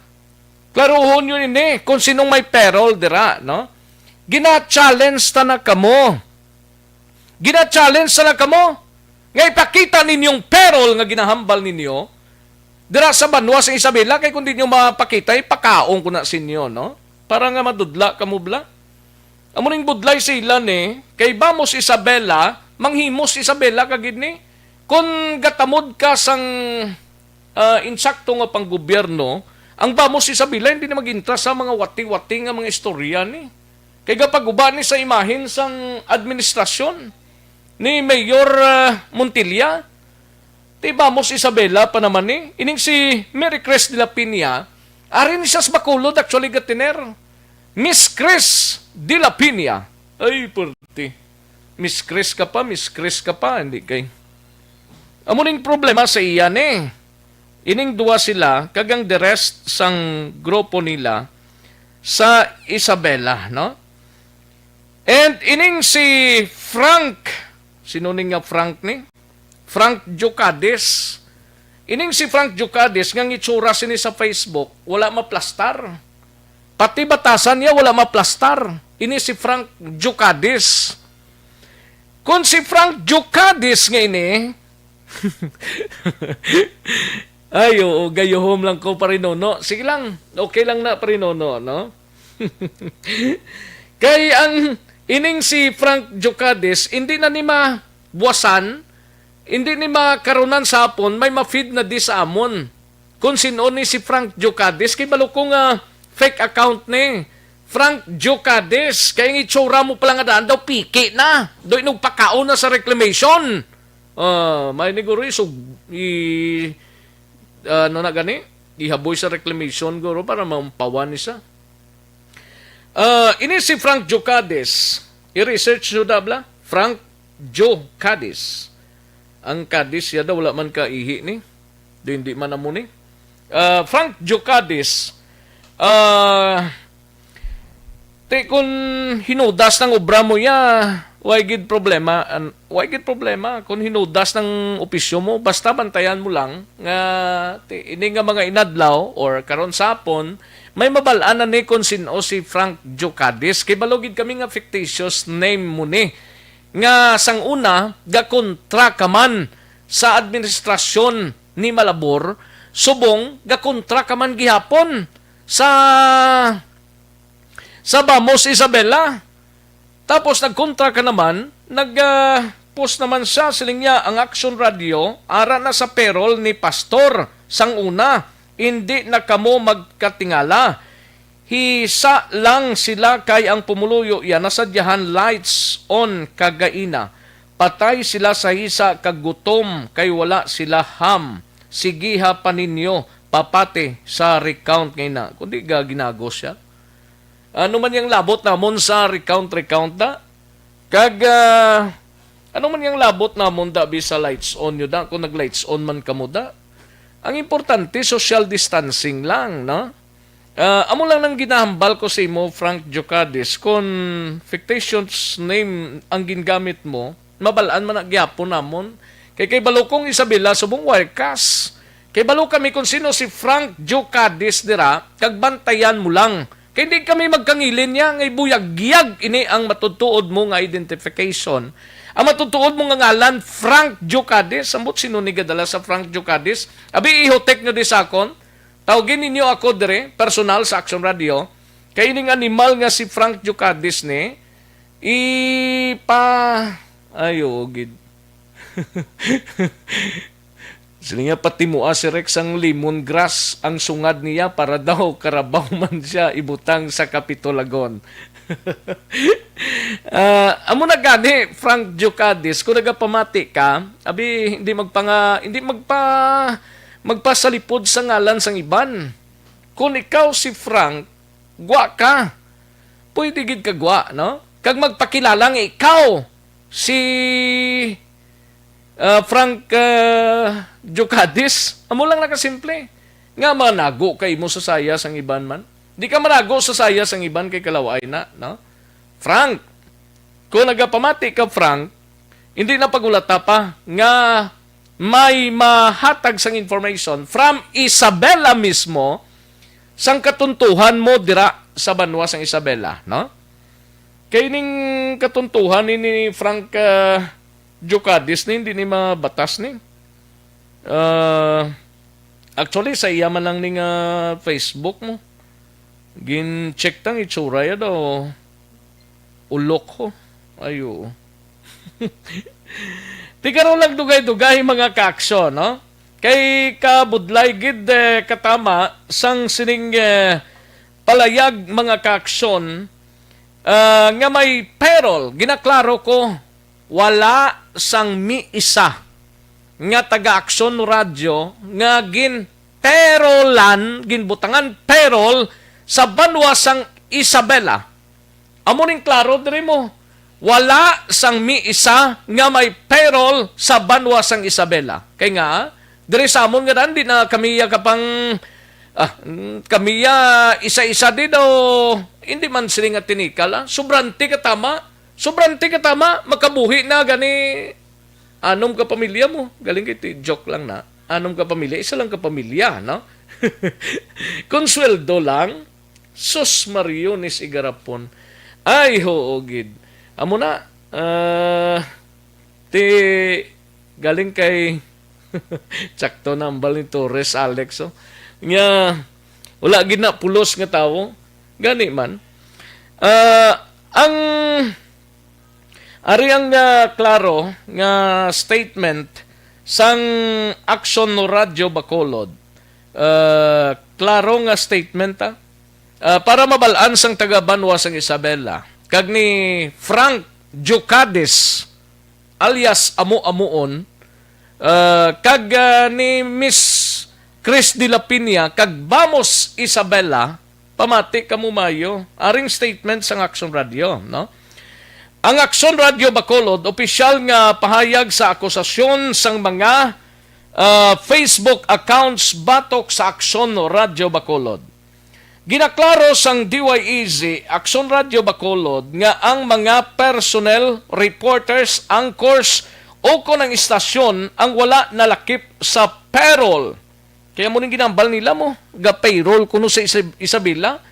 Klaruhon yun ini kung sinong may payroll dira, no? Gina-challenge ta na kamo. Gina-challenge ta na kamo. Nga ipakita ninyong payroll nga ginahambal ninyo, dira sa banwa sa Isabela, kay kung di nyo mapakita, ipakaong ko na sinyo, no? Para nga madudla kamubla. Amuning budlay sila ni, kay Bamos Isabela, manghimos Isabela kagid ni. Kung gatamod ka sang insakto nga pang gobyerno, ang Bamos Isabela hindi na magintra sa mga wati-wati nga mga istorya ni. Kay kapag uba ni sa imahin sang administrasyon ni Mayor Montilla, ti Bamos Isabela pa naman ni. Ining si Mary Cres de la Piña, arin siya sa Bacolod actually gatiner. Miss Cres de la Piña. Ay, purti. Miss Cres ka pa, hindi kay. Amuning problema sa iyan eh. Ining duwa sila, kagang the rest sang grupo nila sa Isabela, no? And ining si Frank, sino nga Frank ni? Frank Jocades. Ining si Frank Jocades, nga itsura sini sa Facebook, wala maplastar. Pati batasan niya wala maplastar. Ini si Frank Jocades. Kung si Frank Jocades nga ini, ay, oo, gayohom lang ko parinono. Sige lang, okay lang na parinono, no? Kay ang ining si Frank Jocades, hindi na ni mabuwasan, hindi ni makarunan sa hapon, may ma-feed na di sa amon. Kung sino ni si Frank Jocades, kay balukong fake account ni Frank Jocades. Kaya ang itsura mo pala nga daan daw, piki na. Doon nagpakaon na sa reclamation. May niguro ano na gani? Ihaboy sa reclamation guro para mampawan niya. Ini si Frank Jocades. I-research nyo dabla. Frank Jocades. Ang Cadiz, yada wala man ka ihi ni. Do hindi man amo ni. Frank Jocades. Kung hinudas ng obra mo ya, why gid problema? Kung hinudas ng opisyo mo, basta bantayan mo lang nga ini nga mga inadlaw or karon sapon, may mabalaan na ni kung sino si Frank Jocades. Kay balogid kami nga fictitious name mo ni. Nga sang una, gakontra ka man sa administrasyon ni Malabor, subong gakontra ka man gihapon sa Bamos Isabela. Tapos nagkontra ka naman, nag-post naman siya, siling niya, ang Action Radio, ara na sa payroll ni Pastor. Sang una, hindi na kamo magkatingala. Hisa lang sila kay ang pumuluyo yan, nasadyahan lights on kagaina. Patay sila sa hisa kagutom, kay wala sila ham. Sigiha pa ninyo, papate sa recount ngayon na. Kundi ginago siya. Ano man yung labot namon sa recount na? Ano man yung labot namon da sa lights on nyo da? Kung nag-lights on man kamo da? Ang importante, social distancing lang, no? Amo lang nang ginahambal ko sa imo, Frank Jocades, kung fictitious name ang gingamit mo, mabalaan man nagyapon namon. Kay balukong Isabela, subong wirekas. Kay balo kami kung sino si Frank Jocades dira, kagbantayan mo lang. Kaya hindi kami magkangilin niya, ngay buyag-giyag, ini ang matutuod mo nga identification. Ang matutuod mo nga ngalan, Frank Jocades. Ambot sino ni gadala sa Frank Jocades? Abi, ihotek nyo di sakon. Tawagin ninyo ako dire, personal sa Action Radio. Kaya ining animal nga si Frank Jocades ni, ayo, gid. Sila nga pati mua si Rex ang lemongrass ang sungad niya para daw karabaw man siya ibutang sa Kapitolagon. Amo na gani, Frank Jocades, kung nagapamati ka, abi hindi magpasalipod sa ngalan sang iban. Kung ikaw si Frank, gwa ka. Pwede gid ka gwa, no? Kag magpakilala nga ikaw si Frank Jocades, amo lang nakasimple. Nga manago kay mo sa saya sang iban man. Di ka manago sa saya sang iban kay kalaway na, no? Frank, kung nagapamati ka Frank, hindi na pagulata pa nga may mahatag sang information from Isabela mismo sang katuntuhan mo dira sa banwa sang Isabela, no? Kay ning katuntuhan ni Frank Jocades ni hindi ni mabatas ni. Actually sa iya man lang ning Facebook mo. Gin-check tang itsura ya daw. ulok ko. Ayo. Di karon lang dugay-dugay mga kaaksyon, no? Kay kabudlay gid katama sang sining palayag mga kaaksyon nga may perol. Ginaklaro ko, wala sang miisa nga taga-aksyon no radyo nga ginbutangan perol sa banwa sang Isabela. Amo ning klaro diri mo, wala sang miisa nga may perol sa banwa sang Isabela. Kay nga diri sa amon nga di na kamiya kapang kamiya isa-isa di daw hindi man sila nga tinikala. Sobranti katama makabuhi na gani anom ka pamilya mo. Galing kiti joke lang na. Anom ka pamilya, isa lang ka pamilya, no? Konsweldo lang. Sus Mariones igarapon. Ay hoogid. Amo na ti galing kay tsakto na ambal ni Torres Alex. Oh. Nga wala gid na pulos nga tawo. Gani man. Ang ari ang klaro nga statement sang Aksyon no Radyo Bacolod. Klaro nga statement para mabalaan sang taga Banwa sang Isabela. Kag ni Frank Jocades alias Amu-Amuon kag ni Miss Chris de la Piña kag Vamos Isabela pamati kamumayo. Aring statement sang Aksyon Radio, no? Ang Aksyon Radio Bacolod, opisyal nga pahayag sa akusasyon sang mga Facebook accounts batok sa Aksyon Radio Bacolod. Ginaklaro sang DYEZ, Aksyon Radio Bacolod, nga ang mga personnel, reporters, anchors o ng istasyon ang wala nalakip sa payroll. Kaya mo rin ginambal nila mo, ga-payroll kuno sa Isabela.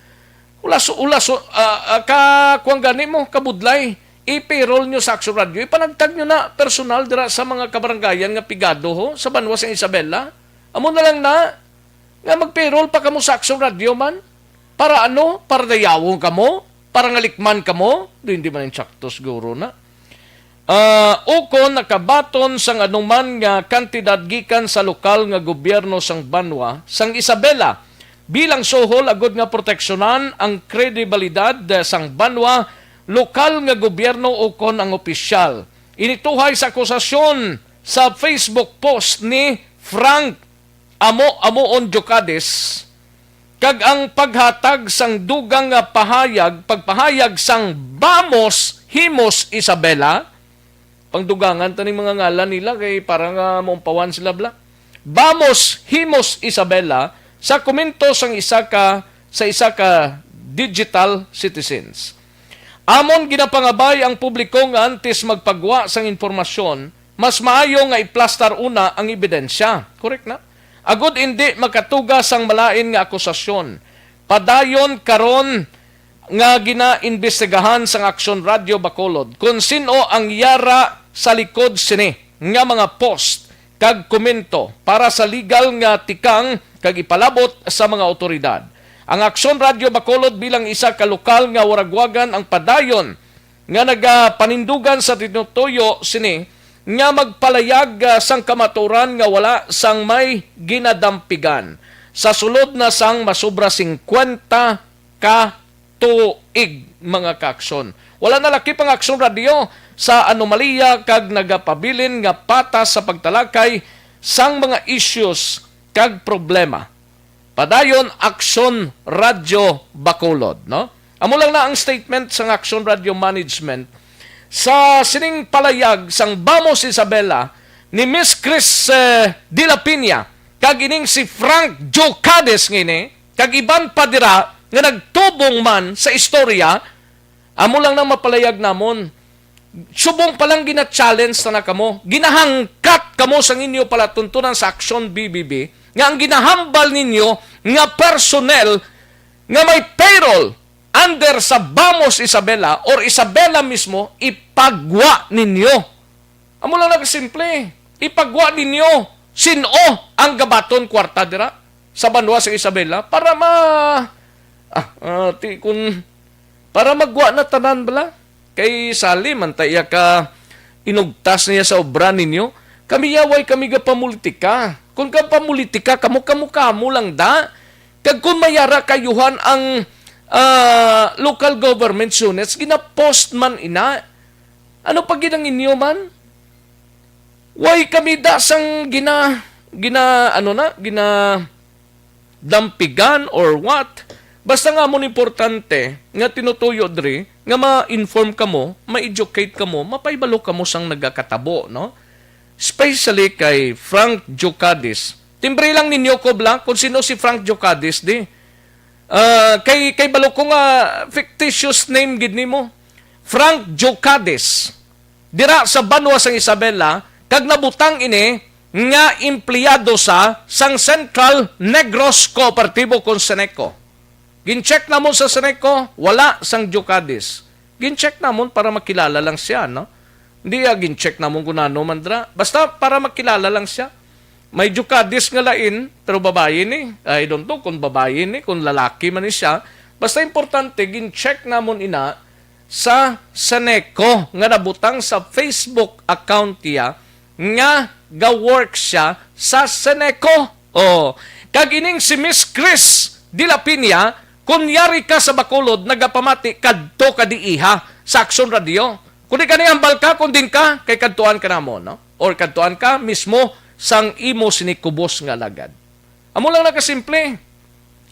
Kuwang gani mo, kabudlay. I-payroll nyo sa Aksyon Radio. Ipanagtag nyo na personal dira sa mga kabaranggayan nga pigado ho, sa Banwa sa Isabela. Amo na lang na, nga mag-payroll pa kamo sa Aksyon Radio man. Para ano? Para dayawong kamo? Para ngalikman kamo? Hindi man yung tsaktos guro na. Ukon nakabaton sang anuman nga kantidad gikan sa lokal nga gobyerno sang Banwa sang Isabela bilang sohol agud nga proteksyonan ang kredibilidad sang Banwa lokal nga gobyerno ukon ang opisyal. Inituhay sa akusasyon sa Facebook post ni Frank Amuon Jocades kag ang paghatag sang dugang nga pagpahayag sang Vamos Himos Isabela. Pangdugangan taning mga ngalan nila kay parang maumpawan sila bla. Vamos Himos Isabela sa komento sang isa ka digital citizens. Amon ginapangabay ang publiko nga antes magpagwa sang impormasyon, mas maayo nga iplastar una ang ebidensya. Correct na? Agud hindi makatugas ang malain nga akusasyon. Padayon karon nga gina-imbestigahan sang Aksyon Radio Bacolod kung sino ang yara sa likod sini nga mga post kag komento para sa legal nga tikang kag ipalabot sa mga otoridad. Ang Aksyon Radio Bacolod bilang isa ka lokal nga waragwagan ang padayon nga nagapanindugan sa tinutuyo sini nga magpalayag sang kamaturan nga wala sang may ginadampigan sa sulod na sang masubra 50 ka tuig mga kaaksyon. Wala na lakip ang Aksyon Radio sa anomalya kag nagapabilin nga patas sa pagtalakay sang mga issues kag problema. Padayon Aksyon Radio Bacolod, no? Amo lang na ang statement sang Aksyon Radio Management sa sining palayag sang Vamos Isabela ni Miss Chris de la Piña kag ining si Frank Jocades ngini kag iban pa dira nga nagtubong man sa istorya. Amo lang nang mapalayag namon. Subong palang gina-challenge na kamo. Ginahangkat kamo sa inyo palatuntunan sa Aksyon BBB nga ang ginahambal ninyo nga personnel nga may payroll under sa Vamos Isabela or Isabela mismo, ipagwa ninyo. Amo lang nakasimple. Ipagwa ninyo sino ang gabaton kwarta dira sa Banwa sa Isabela para para magwa na tanan bala. Kay Salim, antaya ka inugtas niya sa obra ninyo. Kami yaway kami ga pamulitika. Kung ka pamulitika, kamo lang da. Kag kung mayara kayuhan ang local government units, gina-post man ina. Ano pa ginang inyo man? Way kami dasang gina dampigan or what? Basta nga mo importante nga tinutuyo diri nga ma-inform kamo, ma-educate kamo, mapaibalo kamo sang nagakatabo, no? Especially kay Frank Jocadis. Timbre lang ninyo ko blank kung sino si Frank Jocadis di. Kay balo ko nga fictitious name gid nimo. Frank Jocadis. Dira sa Banwa sang Isabela, kag nabutang ini nga empleyado sa sang Central Negros Cooperativo con Seneco. Gincheck namon sa Seneco, wala sang Jocadis. Gincheck namon para makilala lang siya, no? Hindi gincheck namon kung ano mandra. Basta para makilala lang siya. May Jocadis nga lain, pero babae ni. I don't know kung babae ni, kung lalaki man ni siya. Basta importante, gincheck namon ina sa Seneco nga nabutang sa Facebook account niya nga ga-work siya sa Seneco. Oh, kag ining si Miss Chris Dilapinia, kunyari ka sa Bacolod, nagapamati kadto kadiiha sa Action Radio. Kundi ka niyambal ka, kundin ka, kay kadtuan ka na mo, no? Or kadtuan ka mismo sang imo sinikubos nga lagad. Amo lang nakasimple.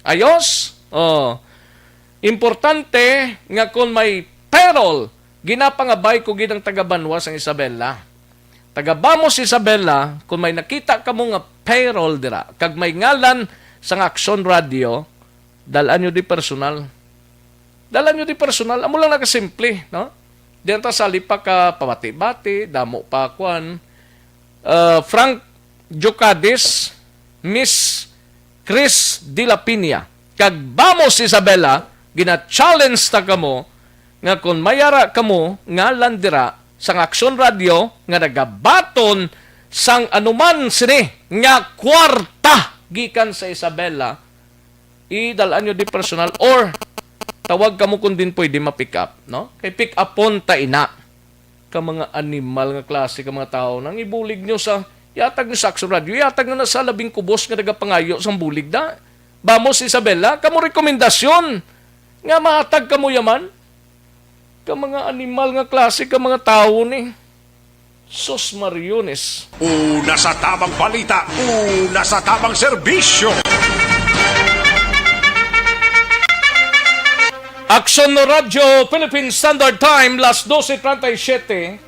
Ayos? Oh. Importante nga kung may payroll, ginapangabay ko ginang taga-Banwa sang Isabela. Taga-Bamos Isabela, kung may nakita ka mo nga payroll dira, kag may ngalan sang Action Radio, dalan nyo di personal. Dalan nyo di personal. Amo lang nakasimple, no? Diyan ta sa lipa ka pamati-bati, damo pa kwan. Frank Jocadis, Miss Chris Dilapinia. Kag Bamos Isabela, gina-challenge ta kamo nga kung mayara kamo nga landira sang Action Radio nga nagabaton sang anuman sini nga kwarta gikan sa Isabela, idalaan nyo di personal or tawag kamo kung din pwede ma-pick up, no? Kay pick upon ta ina ka mga animal nga klase ka mga tao nang ibulig nyo sa yatag ni Action Radio, yatag na sa labing kubos nga nagapangayo sang bulig da. Bamos Isabela, kamo rekomendasyon nga mahatag kamo yaman ka mga animal nga klase ka mga tao ni Sus Mariones. Una sa tamang balita, una sa tamang serbisyo. Action Radio Philippine Standard Time, las 12:37.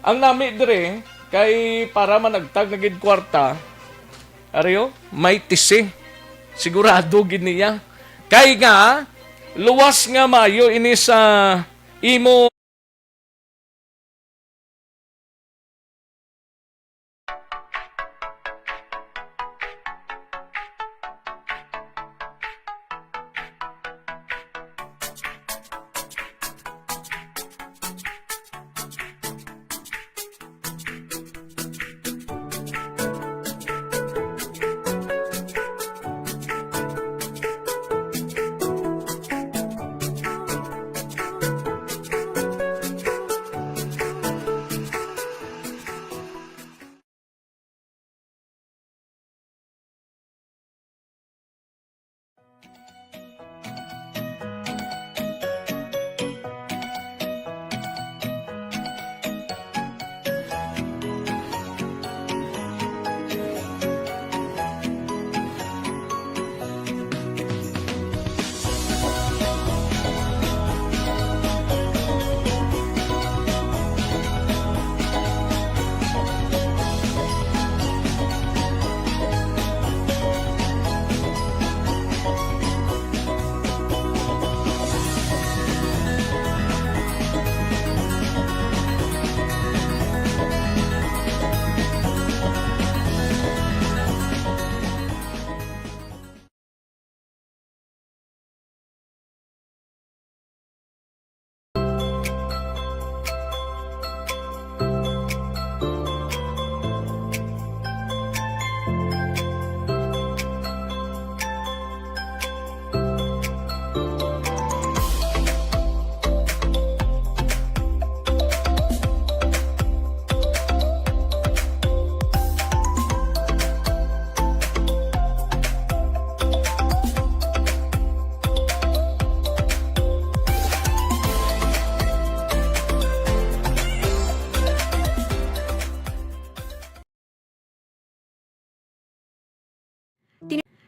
Ang nami dire kay para managtag na gid kwarta. Ariyo, may tisi. Sigurado gid niya. Kay nga luwas nga mayo ini sa imo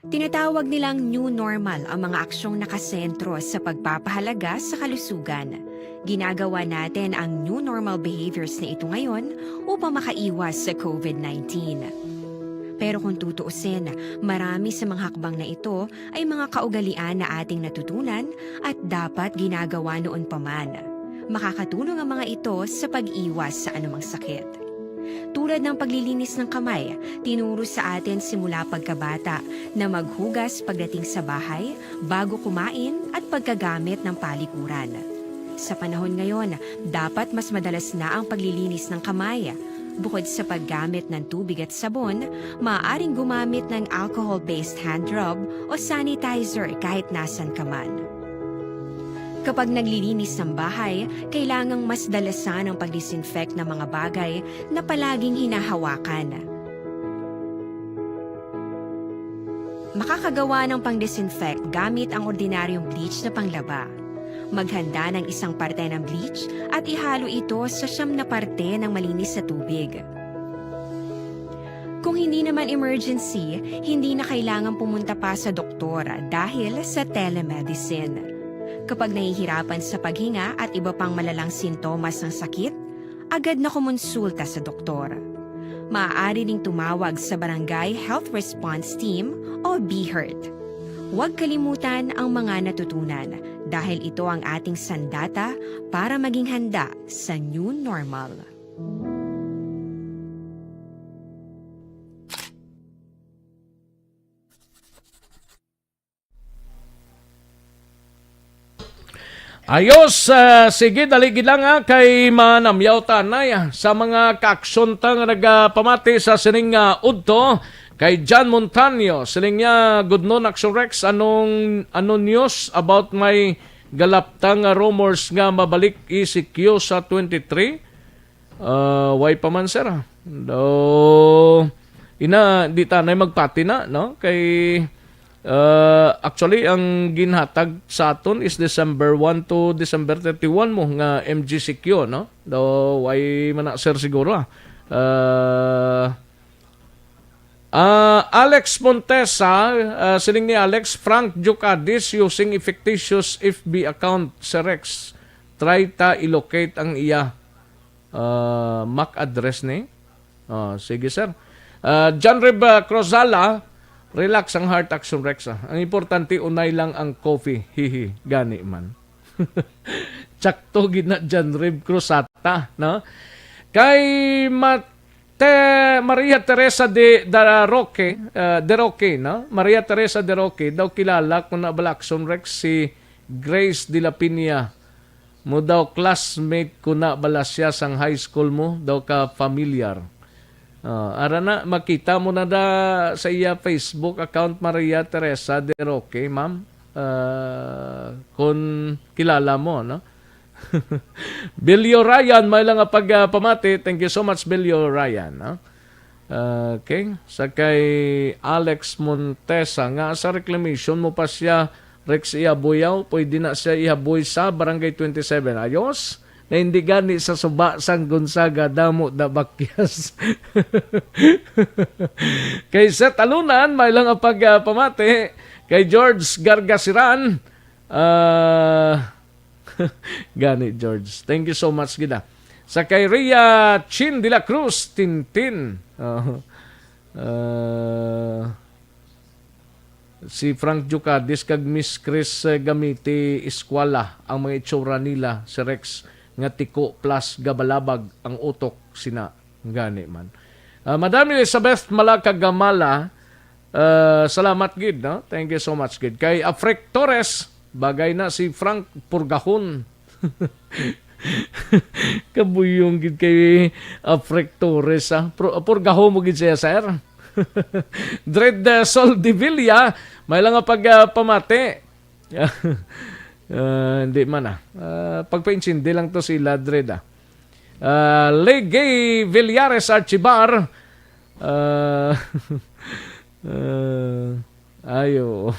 Tinatawag nilang new normal ang mga aksyong nakasentro sa pagpapahalaga sa kalusugan. Ginagawa natin ang new normal behaviors na ito ngayon upang makaiwas sa COVID-19. Pero kung tutuusin, marami sa mga hakbang na ito ay mga kaugalian na ating natutunan at dapat ginagawa noon pa man. Makakatulong ang mga ito sa pag-iwas sa anumang sakit. Tulad ng paglilinis ng kamay, tinuro sa atin simula pagkabata na maghugas pagdating sa bahay, bago kumain at pagkagamit ng palikuran. Sa panahon ngayon, dapat mas madalas na ang paglilinis ng kamay. Bukod sa paggamit ng tubig at sabon, maaaring gumamit ng alcohol-based hand rub o sanitizer kahit nasan ka man. Kapag naglilinis ng bahay, kailangang mas dalasan ang pag-disinfect ng mga bagay na palaging hinahawakan. Makakagawa ng pang-disinfect gamit ang ordinaryong bleach na panglaba. Maghanda ng isang parte ng bleach at ihalo ito sa 9 na parte ng malinis na tubig. Kung hindi naman emergency, hindi na kailangan pumunta pa sa doktor dahil sa telemedicine. Kapag nahihirapan sa paghinga at iba pang malalang sintomas ng sakit, agad na kumonsulta sa doktor. Maaari ding tumawag sa Barangay Health Response Team o BHERT. Huwag kalimutan ang mga natutunan dahil ito ang ating sandata para maging handa sa new normal. Ayos, sige, daligid lang kay manamyaw tanay sa mga kaksontang nagpamati sa sining udto kay John Montaño. Siling niya, good noon, Action Rex, anong news about my galaptang rumors nga mabalik ECQ sa 23? Why pa man, sir? Di tanay magpati na, no? Kay... actually, ang ginhatag sa aton is December 1 to December 31 mo nga MGCQ, no? Daw, why man na, sir, siguro, Alex Montesa, siling ni Alex, Frank Jucadis using fictitious FB account, Sir Rex. Try ta ilocate ang iya MAC address ni. Sige, sir. John Rib Crozala, relax ang heart, Action Rex. Ang importante, unay lang ang coffee. Hihi, gani man. Tsakto gina dyan, Rib Cruzata. No? Kay Maria Teresa de Roque, no? Maria Teresa de Roque, daw kilala kung na bala, Action Rex, si Grace de la Piña. Mo daw classmate ko na bala siya sang high school mo, daw ka familiar. Ara na, makita mo na da sa iya Facebook account Maria Teresa de Roque, ma'am. Kung kilala mo, no? Bilyo Ryan, may lang pagpamati. Thank you so much, Bilyo Ryan. No? Okay. Sa kay Alex Montesa, nga sa reclamation mo pa siya, Rex Ihabuyaw, pwede na siya ihaboy sa Barangay 27. Ayos? Na hindi gani sa suba sang Gonzaga damo da bakyas. Kay Seth Alunan, may lang ang pagpamati. Kay George Gargasiran, gani George. Thank you so much gida. Sa kay Rhea Chin de la Cruz, Tintin. Si Frank Jucadis kag Miss Chris gamiti eskwela ang mga itsura nila si Rex nga tiko plus gabalabag ang utok sina gani man. Madam Elizabeth Malakagamala, salamat gid, no? Thank you so much gid. Kay Afrek Torres, bagay na si Frank Purgahon. Kabuyong gid kay Afrek Torres, Purgahon mo gid siya, sir. Dread Sol Divilla, may lang pagpamati. Hindi man pagpainchindi lang to sila, Dread. Legay Villares Archibar, ayo.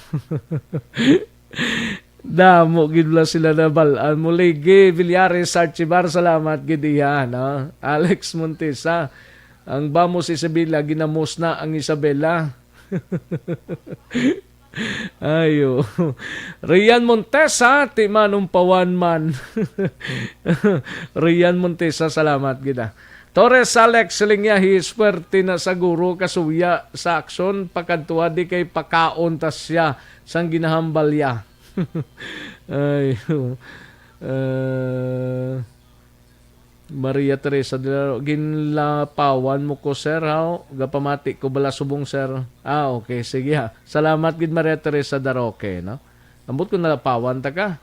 Damo gid la sila na balaan mo. Legay Villares Archibar, salamat gid iya, no? Alex Montesa, ang bamos Isabela, ginamos na ang Isabela. Ayo. Rian Montesa, ti manumpawan man. Rian Montesa, salamat kita. Torres Alex Lingyahi, swerte na sa guro kasuya sa aksyon, pagkantuwa di kay pakaon tas siya sang ginahambalya. Ayo. Maria Teresa de la ginlapawan mo ko sir how gapamati ko bala subong sir. Okay, sige ha. Salamat gid Maria Teresa Daroque, no. Ambot ko nalapawan ta ka.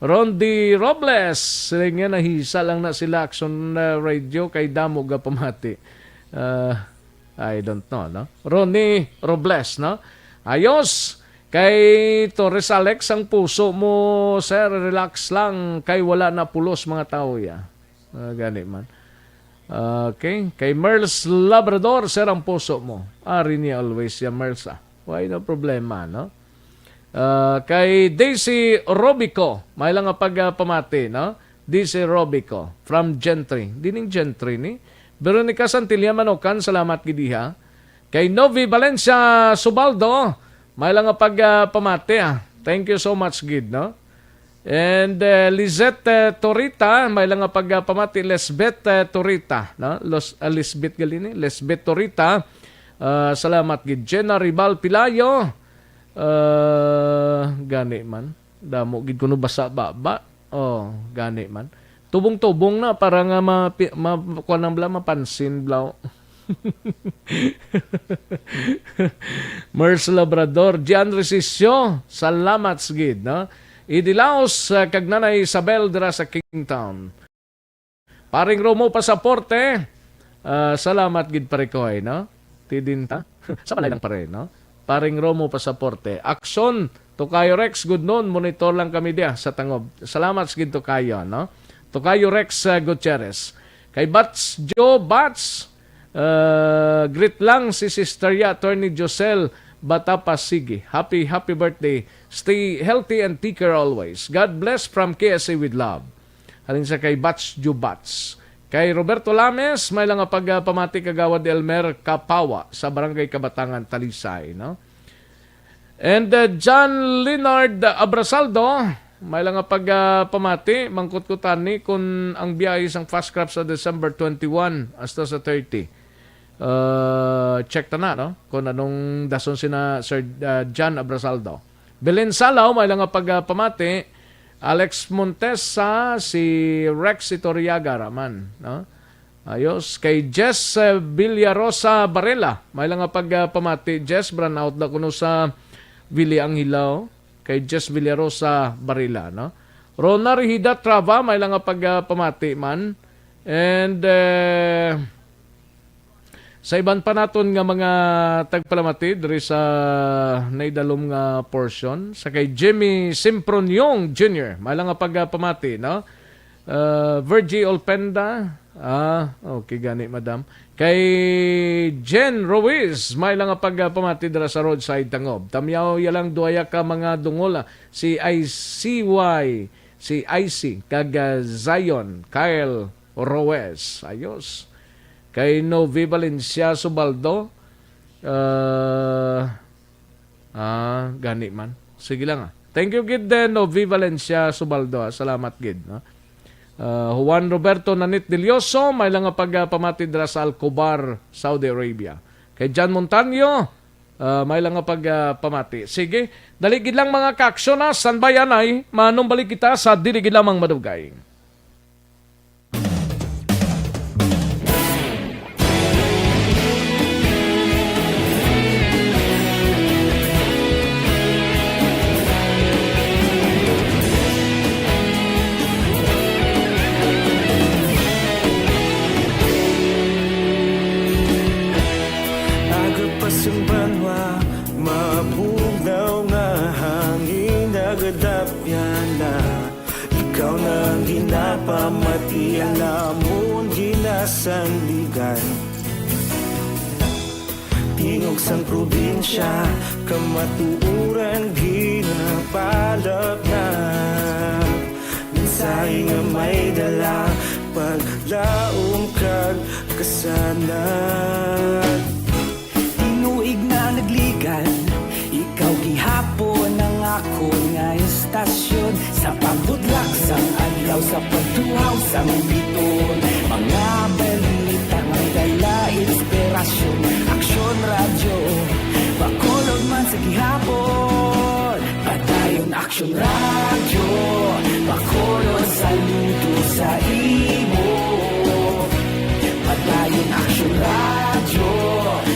Rondi Robles, sila nga nahisa lang na sila Action Radio kay damo gapamati. I don't know, no. Ronnie Robles, no. Ayos. Kay Torres Alex, ang puso mo, sir, relax lang. Kay wala na pulos mga tao ya. Gani man. Okay. Kay Merls Labrador, sir, ang puso mo. Rin niya always ya, Merls. Why no problema, no? Kay Daisy Robico, may lang nga pagpamati, no? Daisy Robico, from Gentry. Dining Gentry ni. Veronica Santilia Manokan, salamat gidiha. Kay Novi Valencia Subaldo, may lang nga pagpamati, Thank you so much, Gid, no? And Lizette Torita, may lang nga pagpamati, Lesbeth Torita, no? Lisbeth galini, Lesbeth Torita, salamat, Gid. Jenna Ribal Pilayo, gani man. Damo, Gid kuno basa baba. Gani man. Tubong-tubong na, para nga mapansin, blaw. Mers Labrador, Gian Resisyo, salamat gid, no? Idilaos kag Nanay Isabel dira sa Kingtown. Paring Romo Pasaporte, salamat gid pare ko ay, no? Tidinta. Sa palay lang pare, no? Paring Romo Pasaporte. Action, Tokayo Rex, good noon, monitor lang kami dia sa Tangob. Salamat gid Tokayo, no? Tokayo Rex Gutierrez. Kay Bats Joe Bats, greet lang si Sister Ya, Attorney Josel Batapasigi. Happy birthday. Stay healthy and take care always. God bless from KSA with love. Halin sa kay Bats Jubats. Kay Roberto Lames, may lang nga pagpamati kagawad Elmer Kapawa sa Barangay Kabatangan, Talisay, no? And John Leonard Abrasaldo, may lang nga pagpamati, mangkut-kutani kung ang biyahe sang fast crop sa December 21 hasta sa 30. Check ta na, no? Kung anong dason sina Sir John Abrasaldo. Belen Salaw, may lang nga pagpamati. Alex Montesa, si Rex Itoriaga raman, no? Ayos. Kay Jess Villarosa Barela, may lang nga pagpamati. Jess, brand out na kuno sa Vili Anghilaw. Kay Jess Villarosa Barela, no? Rona Rihida Trava, may lang nga pagpamati man. And sa iban pa naton nga mga tagpalamati diri sa naidalom nga portion sa kay Jimmy Simpronyong Jr. may lang nga pagpamati, no? Virgie Olpenda, okay gani madam. Kay Jen Ruiz, may lang nga pagpamati dira sa roadside Tangob. Tamyaw yalang duaya ka mga dungola si ICY, si IC kag Zion Kyle Roes. Ayos. Kay Novi Valencia Subaldo, gani man. Sige lang, Thank you, Gid, Novi Valencia Subaldo. Salamat, Gid, no? Juan Roberto Nanit Delioso, may lang nga pagpamati dira sa Alcobar, Saudi Arabia. Kay John Montaño, may lang nga pagpamati. Sige, daligid lang mga kaaksyon na, sanbayan ay, manong balik kita sa diligid lamang madugay. Pamati ang lamon ginasandigan Tingog sang probinsya kamatuuran ginapalap na Minsay nga may dala paglaong kag kasanat Tinuig ako nga istasyon sa pagbutlak sang adlaw sa pagtuhaw sang biton. Mga balita may dala inspirasyon, aksyon radyo, Bacolod man sa gihapon. Padayon aksyon radyo, Bacolod saludo sa imo. Padayon aksyon radyo,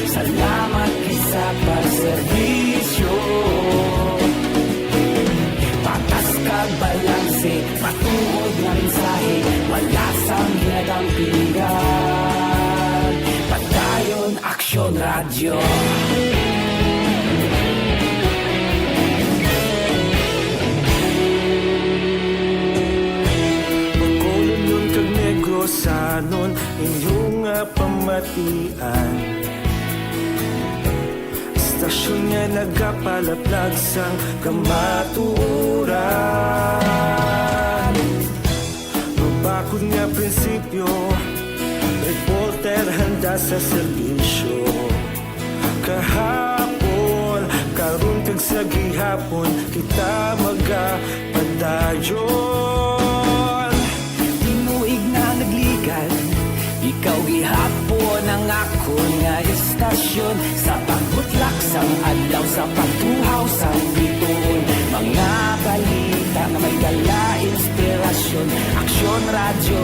salamat kisa pagserbisyo. Patas kag balanse, matuod nga mensahe, wala sang ginadang pinggan. Padayon aksyon radyo. Bacolod nun kag Negrosanon, inyong pamatian. Istasyon nga nagapalaplag sang kamatuoran. Mabakod nga prinsipyo, reporter handa sa serbisyo. Kahapon, karon kag sa gihapon, kita magapadayon. Tinuig na nagligan, ikaw gihapon ang ako nga istasyon sa pagbutlak sang adlaw sa pagtuhaw sang biton. Mga balita na may dala inspirasyon, aksyon radyo,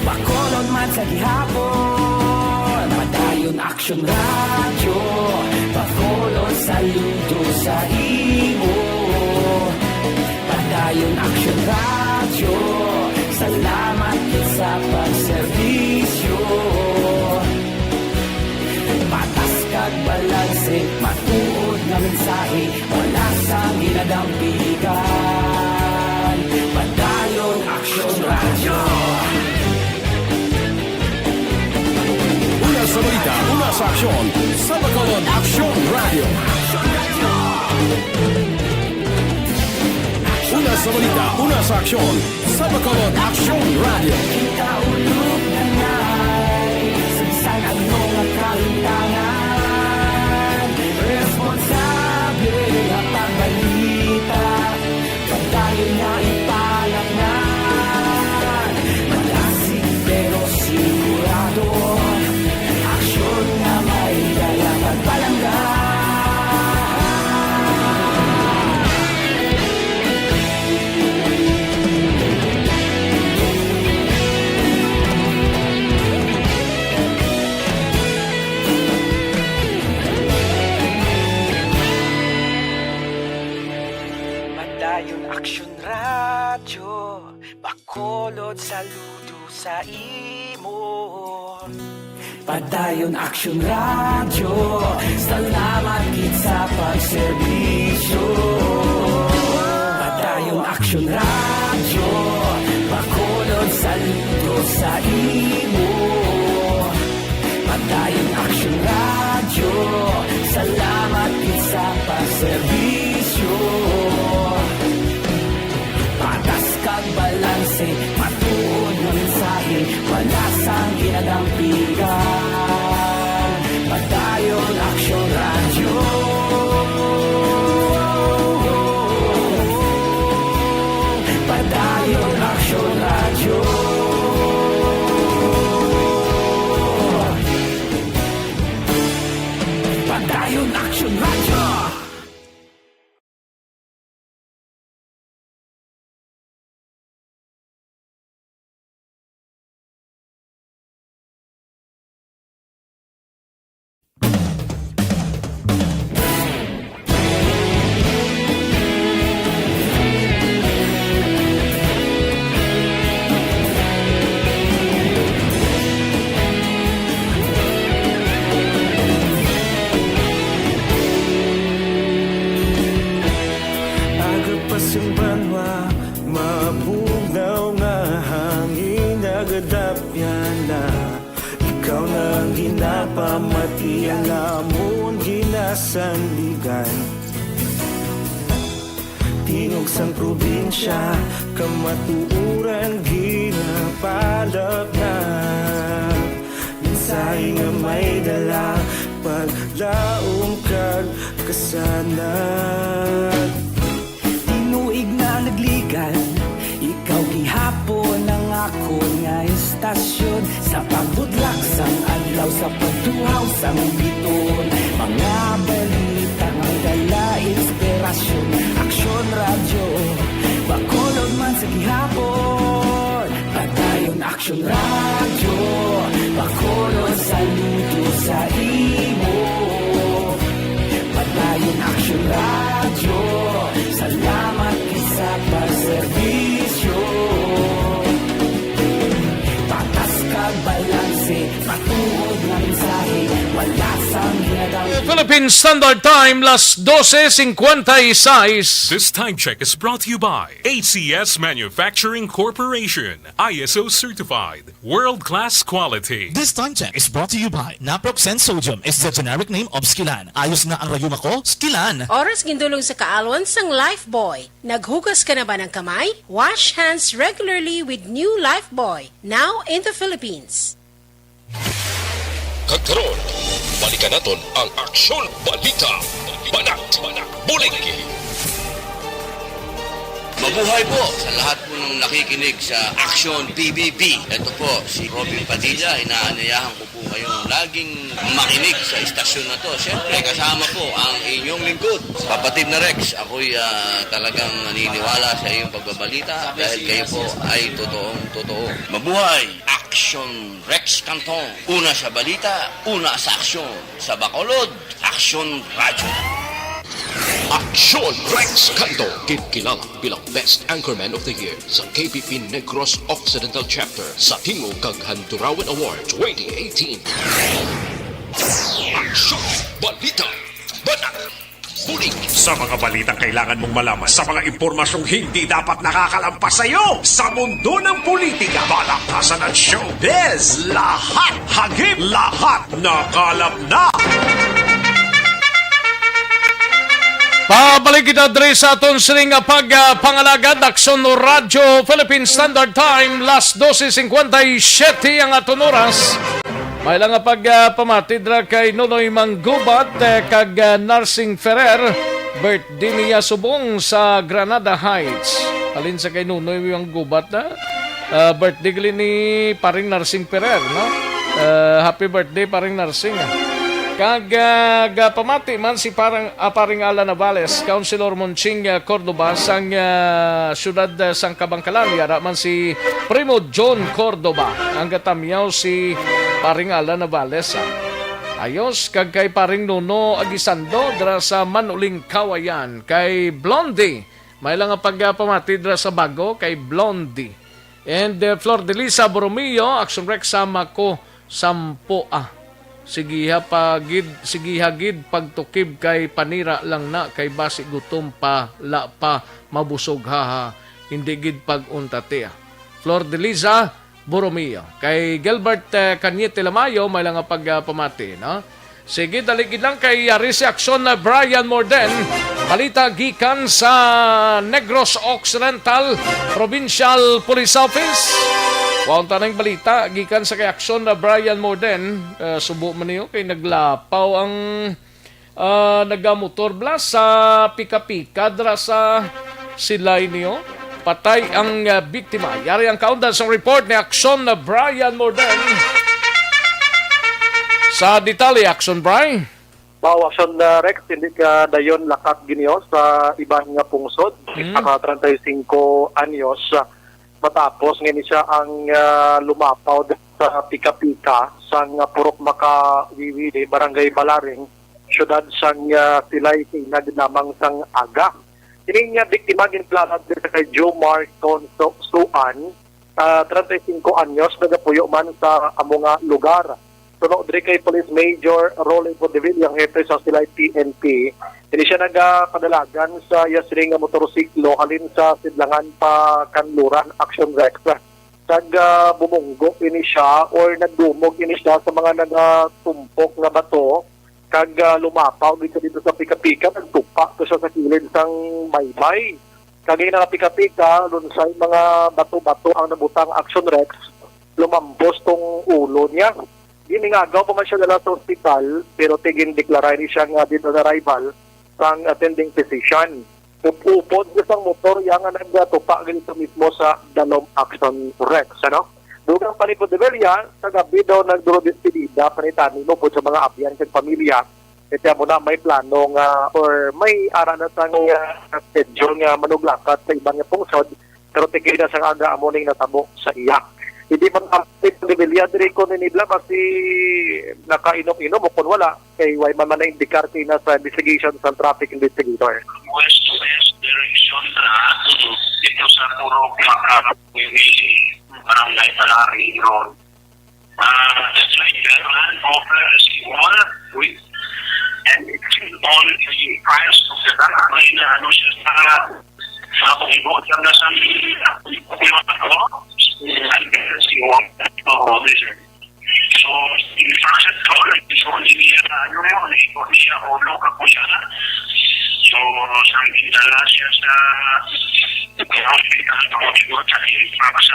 Bacolod man sa gihapon. Padayon aksyon radyo, Bacolod saludo sa imo. Padayon aksyon radyo, salamat sa pagserbisyo. Patas kag balanse, matuod nga mensahe, wala sang ginadampigan. Padayon aksyon radyo. Una sa balita, una sa aksyon, sa Bacolod Aksyon Radio. Una sa balita, una sa aksyon, sa Bacolod Aksyon Radio. Kita ulog na ngay, sinsan ang mga kalintangan. Responsable ang pagbalita, pagdayon na ipalaknan. Malasig pero sigurado, aksyon na may dalang pagpalanggan. Padayon aksyon radyo, Bacolod saludo sa imo. Padayon aksyon radyo, salamat gid sa pagserbisyo. Padayon aksyon radyo, Bacolod saludo sa imo. Padayon aksyon radyo, salamat gid sa pagserbisyo. Patas kag balanse, matuod nga mensahe, wala sang ginadampigan. Padayon aksyon radyo. Padayon aksyon radyo. Padayon aksyon radyo. Simbanwa, mabugnaw nga hangin nagadapyan na. Ikaw na ang ginapamatian namon ginasandigan. Tingog sang probinsya, kamatuuran ginapalap na. Mensahe nga may dala, paglaom kag kasanat. istasyon sa pagbudlak sang adlaw sa pagtuhaw sang biton. Mga balita ang dala inspirasyon. Aksyon radyo Bacolod man sa gihapon. Padayon Aksyon radyo Bacolod saludo sa imo. Padayon Aksyon radyo salamat sa pagserbisyo. Patas kag balanse, patuod na mensahe, wala sang ginagawa. Philippine Standard Time, las 12:56. This time check is brought to you by ACS Manufacturing Corporation, ISO certified, world-class quality. This time check is brought to you by Naproxen Sodium is the generic name of Skilan. Ayos na ang rayuma ko, Skilan. Oras gindulong sa kaalwan sang Lifebuoy. Naghugas ka na ba ng kamay? Wash hands regularly with new Lifebuoy. Now in the Philippines. Kagkaroon, balikan naton ang Aksyon Balita. Banat, bulig. Mabuhay po sa lahat po ng nakikinig sa Aksyon PBB. Ito po si Robin Padilla. Inaanyayahan ko po kayong laging makinig sa istasyon na to. Siyempre kasama po ang inyong lingkod. Kapatid na Rex, ako'y talagang naniniwala sa iyong pagbabalita dahil kayo po ay totoong-totoo. Mabuhay! Aksyon Rex Canton. Una sa balita, una sa aksyon. Sa Bacolod, Aksyon Radyo. Aksyon Rex Canto, kilala bilang Best Anchorman of the Year sa KPP Negros Occidental Chapter sa Tingog kag Handurawan Award 2018. Aksyon Balita. Banat. Bulig. Sa mga balitang kailangan mong malaman, sa mga impormasyong hindi dapat nakakalampas sa iyo, sa mundo ng politika, balakasan at showbiz, lahat hagip, lahat nakalap na. Pabalik kita diri sa aton sining pagpangalagad Aksyon Radyo Philippine Standard Time, las 12:57 ang aton oras. May lang pagpamati dra kay Nonoy Manggubat kag Narsing Ferrer, birthday niya subong sa Granada Heights. Alin sa kay Nonoy Manggubat na birthday gali ni paring Narsing Ferrer, no? Happy birthday paring Narsing. Kag pamati man si paring Alan Navales, Councilor Monching Cordoba sang siyudad sang Kabangkalan, yara man si Primo John Cordoba. Ang gatamyaw si paring Alan Navales. Ayos kag kay paring Nuno Agisando dra sa Manuling Kawayan, kay Blondie. May lang pagpamati dra sa Bago kay Blondie. And Flor de Lisa Borromeo, Aksyon Rex sama ko 10. Sige hagid pagtukib kay panira lang na kay basi gutom pa la pa mabusog haha hindi gid pag-untate. Flor de Liza Borromeo. Kay Gilbert Cañete Lamayo may lang pagpamati, no? Sige, daligid lang kay Arisi Aksyon na Brian Morden. Balita gikan sa Negros Occidental Provincial Police Office. Kaunta ng balita, gikan sa kay Aksyon na Brian Morden, subo man niyo kay naglapaw ang nagamotor bla sa pika-pika dra sa silay niyo. Patay ang biktima. Yari ang kaunta sa report ni Aksyon na Brian Morden. Sa detalye, Aksyon Brian. Aksyon Rex, hindi ka dayon lakat ginyo sa ibang nga pungsod. Aka 35 anyos. Matapos ngayon siya ang lumapaw sa pika-pika sa Purok Makawiwili, Barangay Balaring, syudad sang Silay nagnamang sang aga. Ini nga biktima ginplanad kay Joe Marton Suan, 35 anyos, nagapuyo man sa amonga lugar. Sunod diri kay Police Major Rolly Podevilla, ang hepe sa Silay PNP. Hindi siya nagpadalagan sa yasring motorsiklo halin sa Sidlangan pa Kanluran, Aksyon Rex. Bumunggo ini siya or nagdumog ini siya sa mga nagatumpok na bato. Kag lumapaw dito sa pika-pika, nagtupa to siya sa kilid sang maybay. Kagay na pika-pika, dun sa mga bato-bato ang nabutang Aksyon Rex, lumambos tong ulo niya. Giningagaw pa man siya dala sa ospital, pero tigin deklara ni siya nga dito na rival sang attending physician. Upupod sa motor yang nagtupa ganito mismo sa Dalom Aksyon Rex, ano? Dugang pa ni Podevilla, sa gabi daw nagduro despedida, panitani mo po sa mga abyan kag pamilya. Kaya mo na may plano nga or may ara na sang schedule nga manuglakat sa ibang nga pungsod, pero tigil na sang aga amo ning natabo sa iya. Hindi man kapit ni Villa diri ko nila kasi nakainom-inom o kung wala kay way man na indikar na sa investigation sa traffic investigator. West-west direction na dito sa Turok Barangay Talari Road. That's right, gentlemen, over C1 with and it's on the price of the may na ano siya sa kung ibuot lang na sa C1 so in fact ito so hindi niya ano yun ito niya ulo kako siya na so sambil dala siya sa hospital ako siguro sa para sa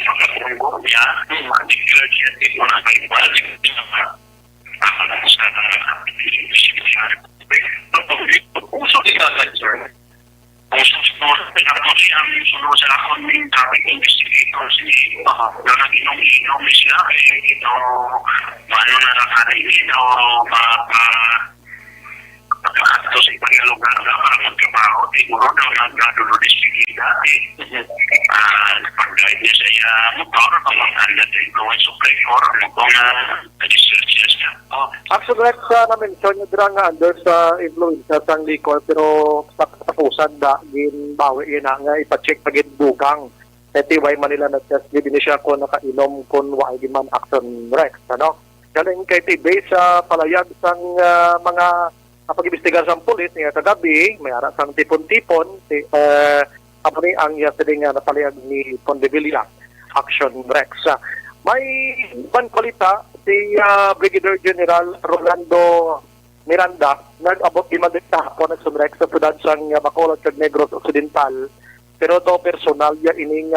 pagkakulong niya particular siya dito na kaibalik sa uso ikagat sir uso pinapakiyang sunod sa akong main traffic investigator na nag-inom-inom sila ito paano na nakarin ito pagkakato sa ibang lugar na para magtrabaho siguro na nag-investigator pag-guide niya sa iya motor pag-guide na influence of pressure kung na-distress siya. Actually, na-mention nyo dira nga under sa influencer sang liquor pero sa katapusan da ginbawi yun nga ipacheck pagin bugang. Way Manila na-test din siya kung nakainom kung why di man action Rex. Ano? Galing kay Tibay sa palayag sang mga pag-imbestigar sa pulis nga kagabi, may ara sang tipon-tipon ni ang yasading napalayag ni Condevilla Action Rex. May balita si Brigadier General Rolando Miranda nag-abot imadita po nagsumrek sa sudad sang Bacolod kag Negros Occidental pero to personal ya ining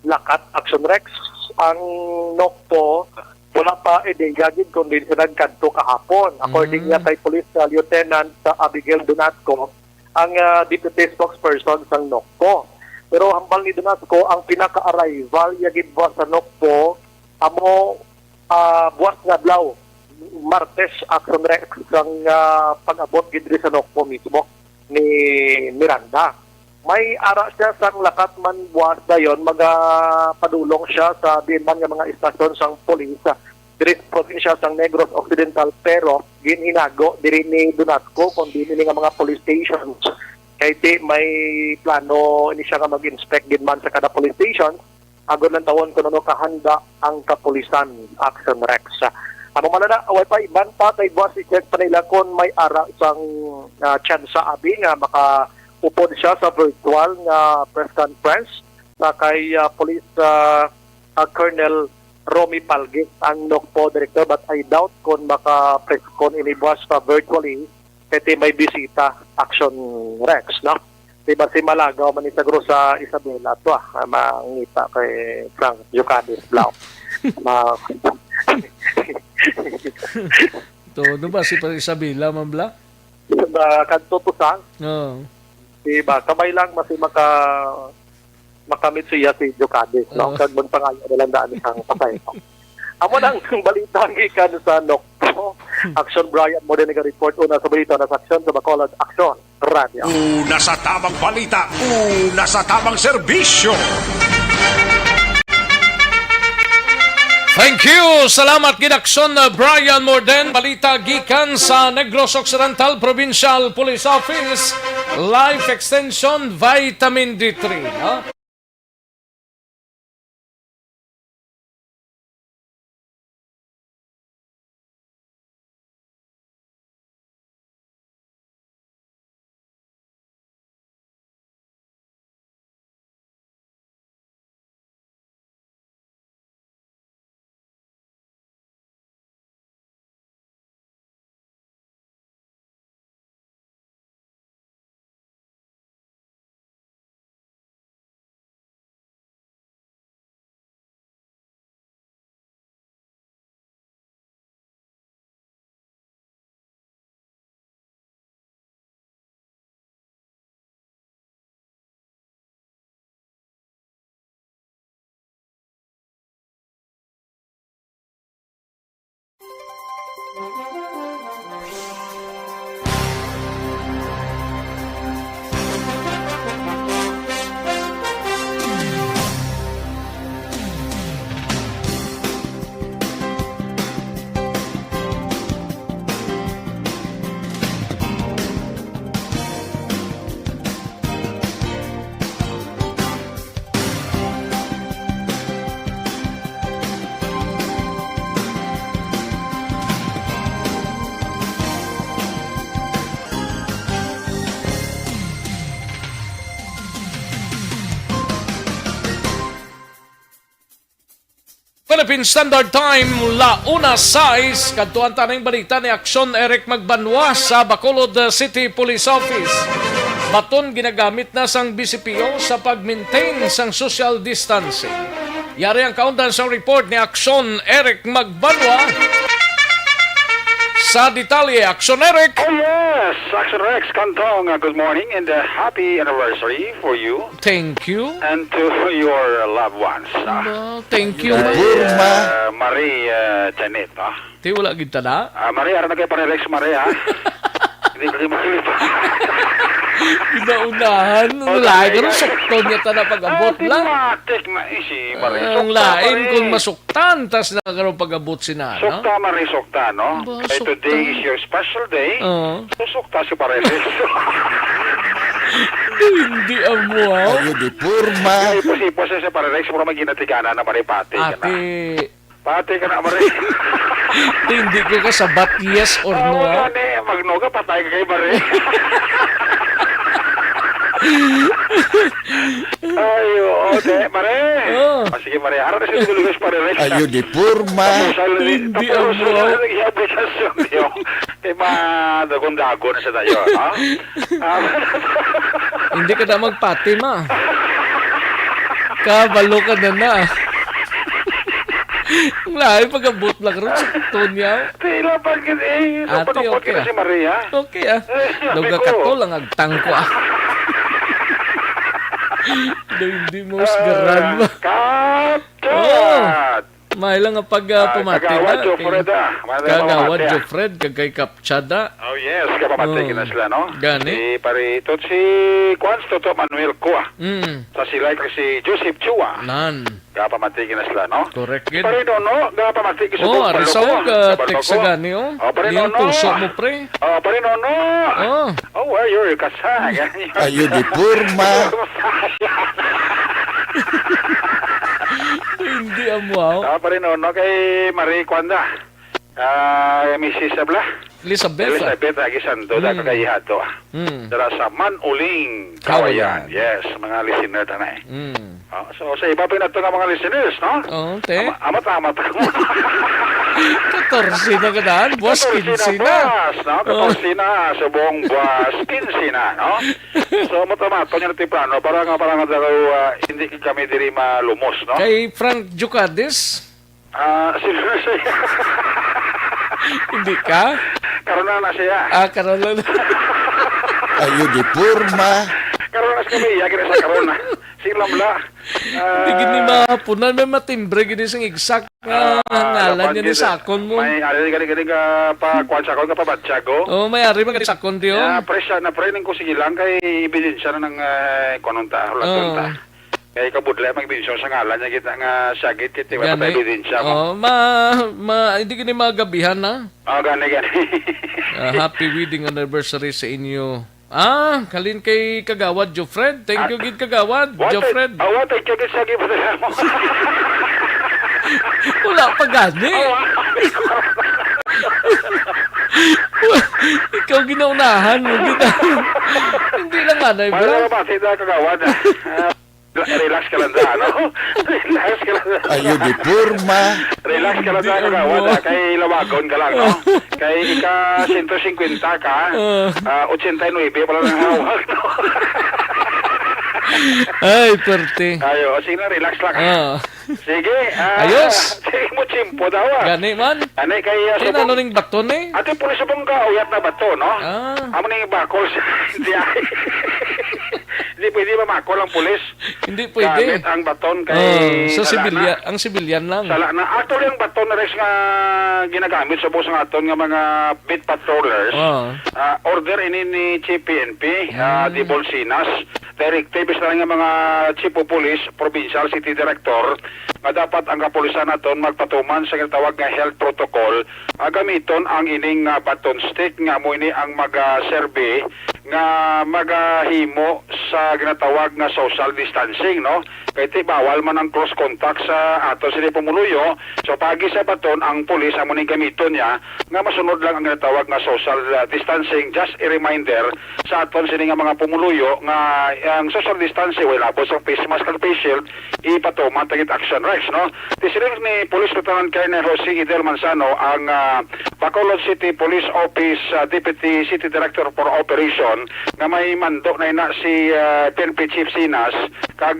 lakat Action Rex ang nokpo wala pa ideyagid kundi sa nagkanto kahapon. According niya kay Police Lieutenant Abigail Donatco, ang deputy spokesperson sa NOCPO. Pero hambal ni Donatco, ang pinaka-arrival yagid buwas sa NOCPO, amo buwas nga blaw, Martes Action Rex ang pag-abot gidri sa NOCPO mismo ni Miranda. May ara siya sang lakat man buwas dayon magapadulong siya sa dinman nga mga istasyon sang pulis diri sa probinsya sang Negros Occidental pero ginhinago diri ni Donatco kundi ni nga mga police stations kay may plano ini siya nga mag-inspect dinman sa kada police station agon lang tawon kuno kahanda ang kapulisan Action Rex. Amo man na away pa iban pa kay buwas i-check pa nila kung may ara sang chance abi nga maka upod siya sa virtual nga press conference na kay Police Colonel Romy Palgis ang NOCPO director but I doubt kung maka-press con inibuas sa virtually kasi may bisita Action Rex, no? Diba si Malagaw manisagro sa Isabela to mangita kay Frank Yucades Blau. Todo ba si Isabela man bla? Kanto to sang? Oo. Diba, kamay lang mas makamit siya si Jocades, no? Kag magpangayo na lang daan isang patay. Amo nang balita gikan sa NOCPO. Action Brian mo din nag-report una sa balita na sa action sa Bacolod Action Radio. Una sa tamang balita, una sa tamang serbisyo. Thank you! Salamat Gidakson Brian Morden. Balita gikan sa Negros Occidental Provincial Police Office. Life Extension Vitamin D3. Ha? Philippine Standard Time, launa 6, kadtuan tanang balita ni Aksyon Eric Magbanwa sa Bacolod City Police Office. Baton ginagamit na sang BCPO sa pag-maintain sang social distancing. Yari ang kaundan sa report ni Aksyon Eric Magbanwa. Sa detalye, Aksyon Eric! Oh yes, Action Rex Kantong, good morning and happy anniversary for you. Thank you. And to your loved ones. Thank you. Marie Janet. Di wala kita na? Marie, ano na kayo pa-relax, Marie, ha? Hindi ko rin makilip. Pinaunahan. Lain ka rin sukton niya ta na pag-abot lang. Matik maisi, Marie. Ang lain kung masuktan, tas nakakaroon pag-abot si Nana. Sukta, Marie, sukta, no? Kaya today is your special day. Susukta si Pareles. Hindi amuaw. Ayo di purma. Ipos-ipos sa Pareles, mura maginatigana na Marie Pati ka na. Pati ka na, Marie. Hindi ko kasabat yes or no. Magnoga, patay ka kay Marie. Ayo, okay, Mare. Sige, Mare. Harap na siya tulugas pa rin. Ayo di purma. Hindi ang buhaw. Eh, dagon-dago na siya tayo, no? Hindi ka na magpati, ma. Kabalo ka na. Ang lahi, pag-abot lang rin sa Tonya. Tila, bakit eh? Ate, okay na si Maria. Okay Luga ka to lang agtang ko hindi mo garan ba? Kapchad! May lang ang pag-pamati Kagawad Jofred, Kagawad Jofred, kagay Kapchada. Oh yes, kapamati na sila, no? Gani? Ito si Quans Toto Manuel Kua. Sa sila si Joseph Chua. Nan. Kapamati na sila, no? Correct yun. Pari no, kapamati sa Oh, arisaw ka teksa gani, oh. Pari Yung puso mo, pre. Pari no. Oh, where you're kasag. Ayo di purma. Hindi amuaw. Pari no, kay Marie Kwanda. Mrs. Abla. Elizabeth, Agi Santo, da kagayihato. Dara sa Manuling Kawayan. Yes, mga listener na eh. So, sa iba pa na ito nga mga listeners, no? Oo, te. Amat-amat ako. 14 na ka daan, buwas 15 na. 14 na, sa buong buwas 15 na, no? So, amat-amat, niya na timplano, para nga hindi kami diri malumos, no? Kay Frank Jucades? Sino siya? Hindi ka? Karoon na siya. Karoon lang. Ayo di purma. Karoon na siya kami, kira sa karoon na. Silam la. Hindi gini mapunan, may matimbre gini sang exact ngalan niya ni sakon mo. May ari gani ka pa kwan sakon ka pa batsago. Oh, may ari man sakon diyo. Presya na prening ko sige lang kay ebidensya na ng kononta, hulat kay kabudlay magbidensya sa ngalan niya kita nga sagit kiti wala pa ebidensya mo. Hindi gini magabihan na. Gani. Happy wedding anniversary sa inyo. Kalin kay Kagawad Jofred. Thank you, gid Kagawad Jofred. Thank you, gid sagi pa mo. Wala pa gani. Ikaw ginaunahan mo. Hindi lang nga, bro. Wala ba, sida Kagawad. Relax ka lang da, no? Relax ka lang da. Ayo di purma. Relax ka lang da, Kagawad. Kay lawagon ka lang, no? Kay ika 150 ka, 89 pala ng hawak, no? Ay, perte. Ayo, sige na, relax lang. Sige. Ayos. Sige mo, chimpo daw. Gani man. Ano kay... Kinano ning baton eh? Ate, pulis sa bang kauyat na bato, no? Amo ning bakol. Hindi pwede mamakol ang pulis. Hindi pwede. Gamit ang baton kay sa sala sibilyan, na. ang sibilyan lang. Sala na. Actually, ang baton na Rex nga ginagamit sa buong aton nga mga beat patrollers. Order ini ni Chief PNP, di Bolsinas. Directives na nga mga Chief of Police, Provincial City Director, nga dapat ang kapulisan naton magpatuman sa ginatawag nga health protocol, gamiton ang ining baton stick nga mo ini ang mag-survey nga magahimo sa ginatawag nga social distancing, no? Kaya bawal man ang close contact sa ato sila pumuluyo. So pagi sa baton ang pulis amo ni gamiton niya nga masunod lang ang ginatawag nga social distancing. Just a reminder sa aton sila nga mga pumuluyo nga ang social distancing wala po sa face mask at face shield ipatuman tagit action Rex, no? Tisiling ni Police Lieutenant Colonel Jose Idel Manzano ang Bacolod City Police Office Deputy City Director for Operation nga may mando na si PNP Chief Sinas kag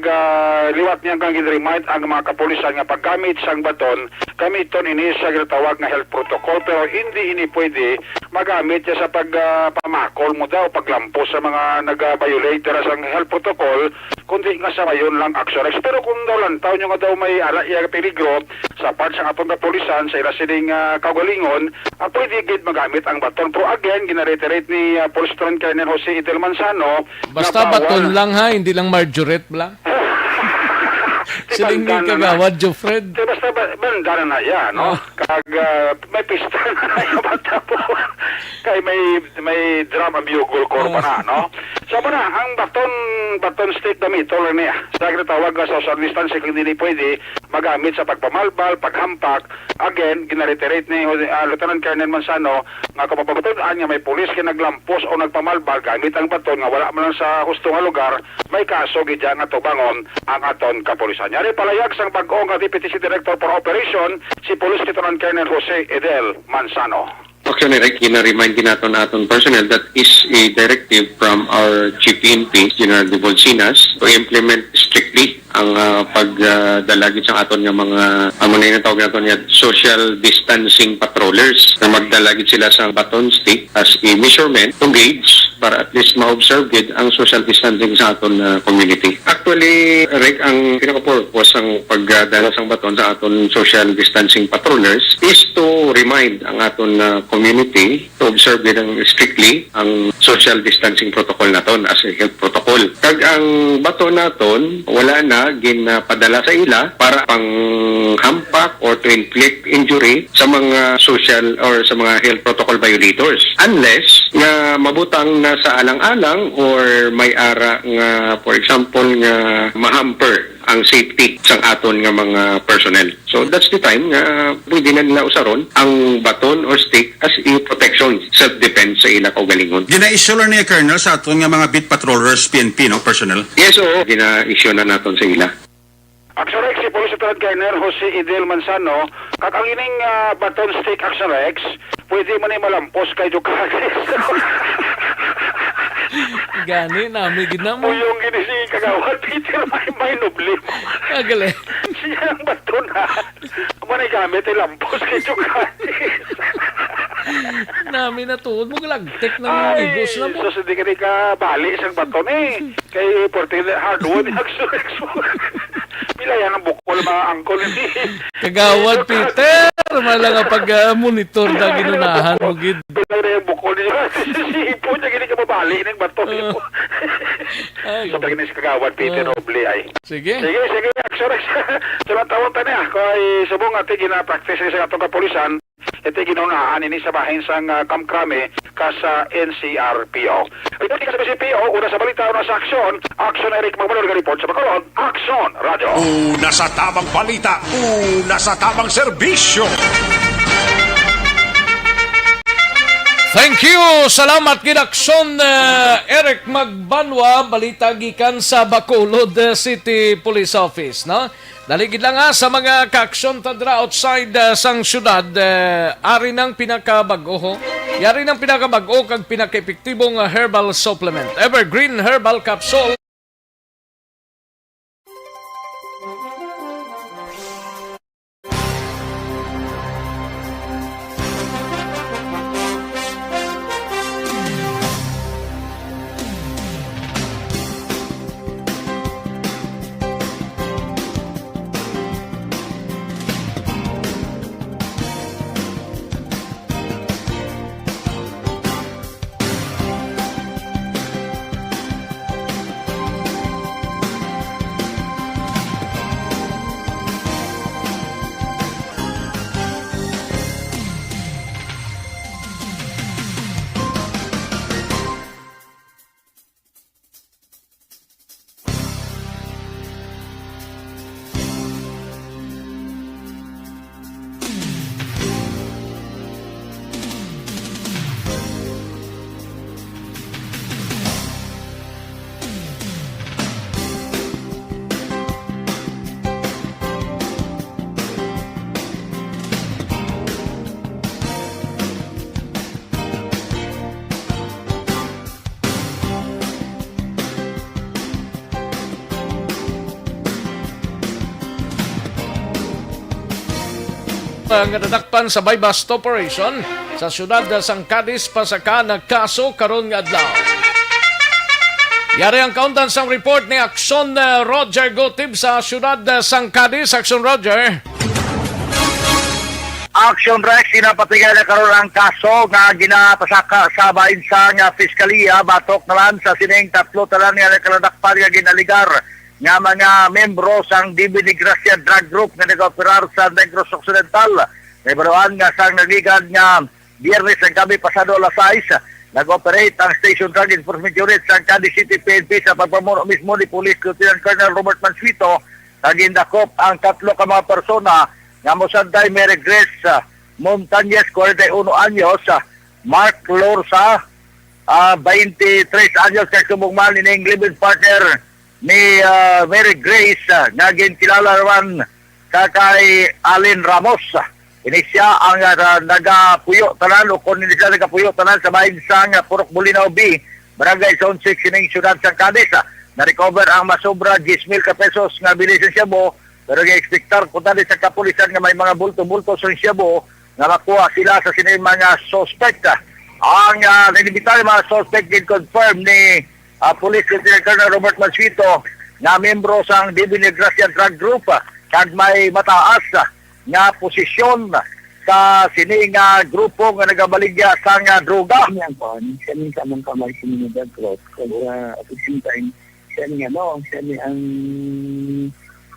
liwat niya kang gid-remind ang mga kapulisan nga paggamit sang baton gamiton ini sa ginatawag nga health protocol pero hindi ini pwede magamit siya sa pagpamakol mo daw paglampo sa mga nag-violate sa health protocol kundi nga sa mayon lang action. Pero kung daw lantaw nyo nga daw may alaya peligro sa part sa atong kapulisan sa ila siling kaugalingon pwede gid magamit ang baton. Pero again ginareiterate ni Police Lieutenant Colonel Jose Idel Manzano basta baton lang ha, hindi lang marjorette lang. Siling ni kagawad, Jofred. Basta banda na yan, no? Kag may pista na yung bata po. Kay may drum and bugle corps pa na, no? So na, ang baton stick damit, tol niya. Sa tawag sa social distancing, hindi pwede magamit sa pagpamalbal, paghampak. Again, ginareiterate ni Lieutenant Colonel Manzano nga kung mapapatunan niya may pulis kaya naglampos o nagpamalbal gamit ang baton nga wala man lang sa husto nga lugar, may kaso gidya nga tubangon ang aton kapulisan. Yari palayag sang bag-o nga Deputy City Director for Operation si Police Lieutenant Colonel Jose Idel Manzano. Actually, Rick, gina-remind din natin aton personnel that is a directive from our Chief PNP, General de Bolsinas, to implement strictly ang pagdalagit sa aton nga mga amo na tawag naton nga social distancing patrollers na magdalagit sila sa baton stick as a measurement to gauge para at least ma-observe gid ang social distancing sa aton community. Actually, Rick, ang pinaka-purpose ang pagdala sa baton sa aton social distancing patrollers is to remind ang aton community to observe gid ang strictly ang social distancing protocol naton as a health protocol. Kag ang baton naton wala na ginapadala sa ila para pang hampak or to inflict injury sa mga social or sa mga health protocol violators unless nga mabutang na sa alang-alang or may ara nga for example nga mahamper ang safety sang aton nga mga personnel. So that's the time nga pwede na nila usaron ang baton or stick as a protection, self-defense sa ila kaugalingon. Gina-issue lang niya, Colonel, sa aton nga mga beat patrollers, PNP, no, personnel? Yes, oo. Gina-issue na naton sa ila. Action Rex, si Police Lieutenant Colonel Jose Idel Manzano, ang ining baton stick Action Rex, pwede mo na malampos kay Ducatis. Gani, nami ginamo. Yung ginisi kagawad, Peter, may nubli mo. Agale. Siya ang baton na. Amo na gamit ay lampos kay Ducatis. Nami na tuod mo galagtek na mga igos na mo. So, hindi ka rin ka bali isang baton eh. Kay Porting Hardwood, Action Rex mo. Pilayan ang bukol mga angkol hindi. Kagawad, Peter. Malang pag-monitor na ginunahan mo gid. Pilayan ang bukol niya. Sipo niya, gini ka mabali ng baton niyo. So, pag si kagawad, Peter Roble ay. Sige. Sige, Action Rex. Salang tawon tanya. Kaya subong ati gina-practice sa atong kapulisan. Ito ginunaan ini sa bahin sang Kamkrame sa NCRPO. Ito ka sa CPO, una sa balita, una sa aksyon. Aksyon Eric Magbalor report sa Bacolod. Aksyon Radio. Una sa tamang balita, una sa tamang serbisyo. Thank you! Salamat Ginaksyon Eric Magbanwa, balita gikan sa Bacolod City Police Office, no? Daligid lang sa mga kaaksyon tadra outside sang syudad, ari ng pinakabag-o. Yari ng pinakabag-o kag pinaka-epektibong herbal supplement. Evergreen Herbal Capsule. nga nadakpan sa bypass operation sa syudad sang Cadiz pasaka nagkaso karon nga adlaw. Yari ang kauntan sang report ni Action Roger Gotib sa syudad sang Cadiz. Action Roger. Action Rex, sinapatigay na karon ang kaso nga ginapasaka sa bainsang Piskalya, batok na lang sa sining tatlo talan nga nakaladakpan nga ginaligar nga mga membro sang DB ni Gracia Drug Group nga nag-operar sa Negros Occidental. May baruan nga sang nagligad nga Biyernes ang gabi pasado alas 6, nag-operate ang Station Drug Enforcement Unit sa Cadiz City PNP sa pagpamuno mismo ni Police Lieutenant Colonel Robert Mansuito. Nagindakop ang tatlo ka mga persona nga mosanday Mary Grace Montañez, 41 anyos, Mark Lorsa, 23 anyos, kay sumugmal ni ning living partner ni Mary Grace, nga ginkilala naman sa kay Alin Ramos. Ini siya ang nagapuyo tanan o kung hindi siya nagapuyo tanan sa bahin sang Purok Bulinaw B, Barangay Zone 6, sining syudad sa Cadiz. Na-recover ang masobra 10,000 ka pesos nga bilisan siya mo. Pero ga-expectar kung tali sa kapulisan nga may mga bulto-bulto sa Siabo na makuha sila sa sining mga suspect. Ang nilimitan ng mga suspect din confirm ni Police Lieutenant Colonel Robert Mansuito na membro sa DB ni Gracia Drug Group kag may mataas nga posisyon sa sining grupo nga nagabaligya sa droga. Yan po, siya ni sa mga kamay sininidad cross. Kaya at the same time, siya ni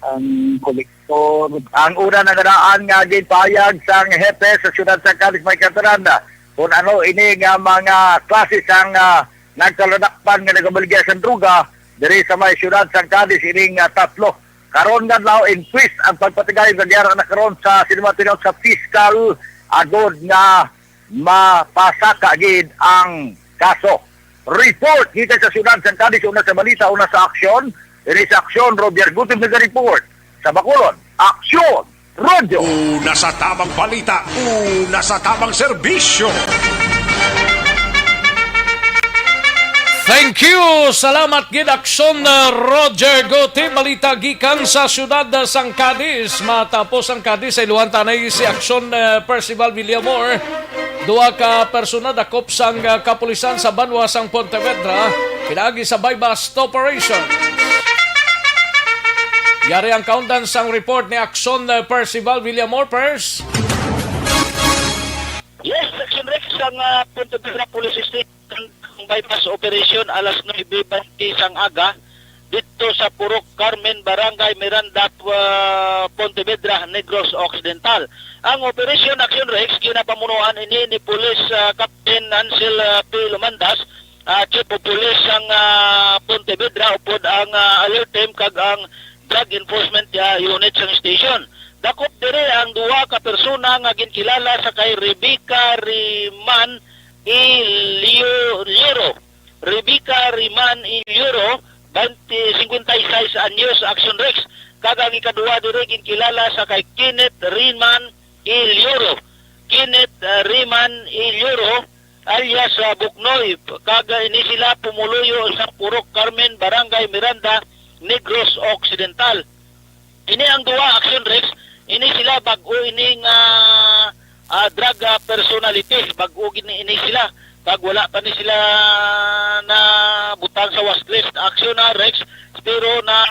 ang kolektor. Ang una na naraan nga ginpahayag sa hepe sa syudad sa Cadiz may Cataranda kung ano ini nga mga klase sang nagkaladakpan nga nagabaligya sa droga diri sa may syudad sa Cadiz ining tatlo. Karon nga daw increase ang pagpatigay nga gyara na karon sa sinimatinog sa fiscal agod nga mapasaka gid ang kaso. Report kita sa syudad sa Cadiz, una sa balita, una sa aksyon. Diri sa aksyon, Roger Gutib nag-report. Sa Bacolod, Aksyon Radio. Una sa tamang balita, una sa tamang serbisyo. Thank you! Salamat gid Aksyon Roger Gotib. Balita gikan sa syudad sang Cadiz. Matapos ang Cadiz ay luwan tanay si Aksyon Percival Villamor. Duha ka persona dakop sang kapulisan sa Banwa sang Pontevedra pinagi sa bypass operation. Yari ang countdown sang report ni Aksyon Percival Villamor. Pers. Yes, Action Rex sang Pontevedra Police Station bypass operation alas 9:20 sang aga dito sa Purok Carmen, Barangay Miranda, Pontevedra, Negros Occidental. Ang operation Action Rex ginapamunuan ini ni Police Captain Ansel P. Lumandas, Chief of Police sang Pontevedra, upod ang alert team kag ang Drug Enforcement Unit sang station. Dakop dire ang duha ka persona nga ginkilala sa kay Rebecca Riman Iliero. Rebecca Riman Iliero, 56 anyos, Action Rex. Kag ang ikaduha dire ginkilala sa kay Kenneth Riman Iliero. Kenneth Riman Iliero alias Buknoy. Kag ini sila pumuluyo sa Purok Carmen, Barangay Miranda, Negros Occidental. Ini ang duha, Action Rex. Ini sila bago ining drug personality. Bago ini sila. Pag wala pa ni sila na butang sa watchlist, Action Rex. Pero na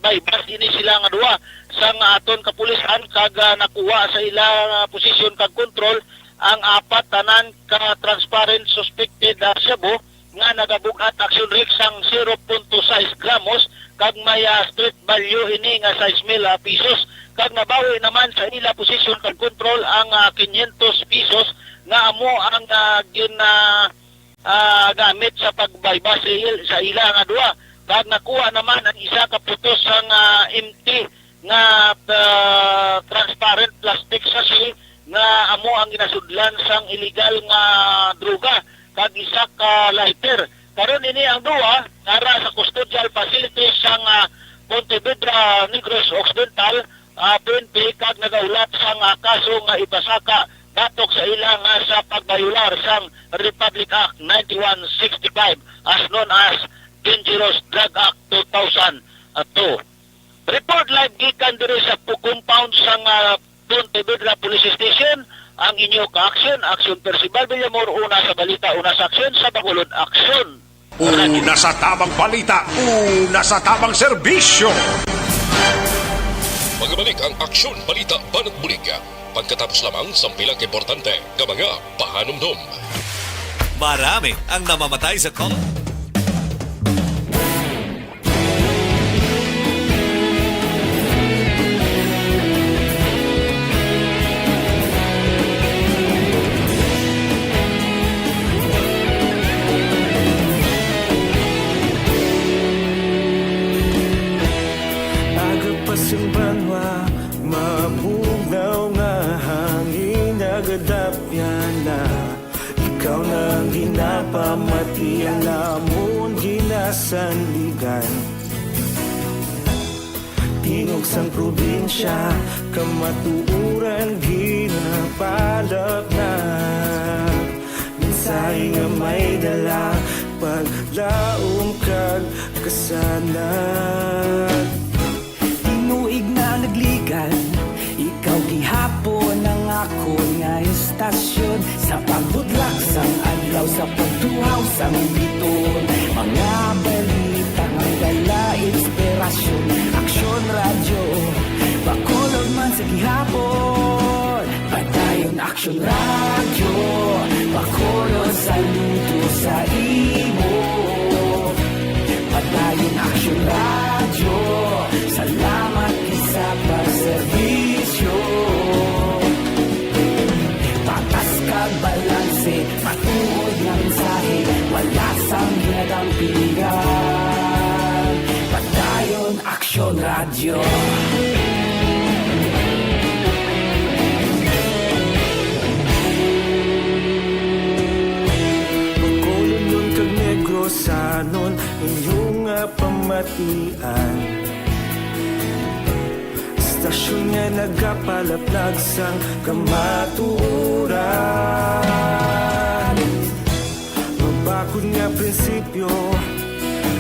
bypass ini sila nga duha. Sa aton kapulisan kag nakuha sa ilang posisyon kag control ang apat tanan ka transparent suspected Cebu nga nagabugat Action Rex ang 0.6 gramos kag may street value ini nga 6,000 pesos. Kag nabawi naman sa ila posisyon kag control ang 500 pesos nga amo ang gamit sa pagbaybas sa ila nga duha. Kag nakuha naman ang isa ka putos sang empty nga transparent plastic sachet nga amo ang ginasudlan sang illegal nga droga. Kag isa ka lighter. Karon ini ang duha nara sa custodial facility sang Pontevedra, Negros Occidental, PNP kag nagaulat sang kaso nga ipasaka batok sa ilang sa pagbayular sang Republic Act 9165 as known as Dangerous Drug Act 2002. Report live gikan diri sa compound sang Pontevedra Police Station, ang inyo ka-aksyon, Aksyon Percival Villamor, una sa balita, una sa aksyon, sa Bacolod Aksyon. Una sa tamang balita, una sa tamang serbisyo. Magbalik ang Aksyon Balita Banat Bulig. Pagkatapos lamang sa pilang importante ng mga pahanumdum. Marami ang namamatay sa COVID. Agapasang banwa, mabugnaw nga hangin agadapyan na. Ikaw na ang ginapamatian namon ginasandigan. Tingog sang probinsya, kamatuuran ginapalap na. Minsay nga may dala, paglaom kag kasanan. Tinuig na nagligan, ikaw gihapon ang ako nga istasyon. Sa pagbudlak sang adlaw, sa pagtuhaw sang biton. Mga balita nga dala inspirasyon. Aksyon radyo, Bacolod man sa gihapon. Padayon Aksyon radyo, Bacolod saludo sa imo. Padayon Aksyon radyo, salamat sa pagserbisyo. Patas kag balanse, matuod ng mensahe, wala sang ginadampigan. Padayon Aksyon radyo. Bacolod nun kag Negros sanon, inyong pamatian. Istasyon nga nagapalaplag sang kamaturan. Mabakod nga prinsipyo,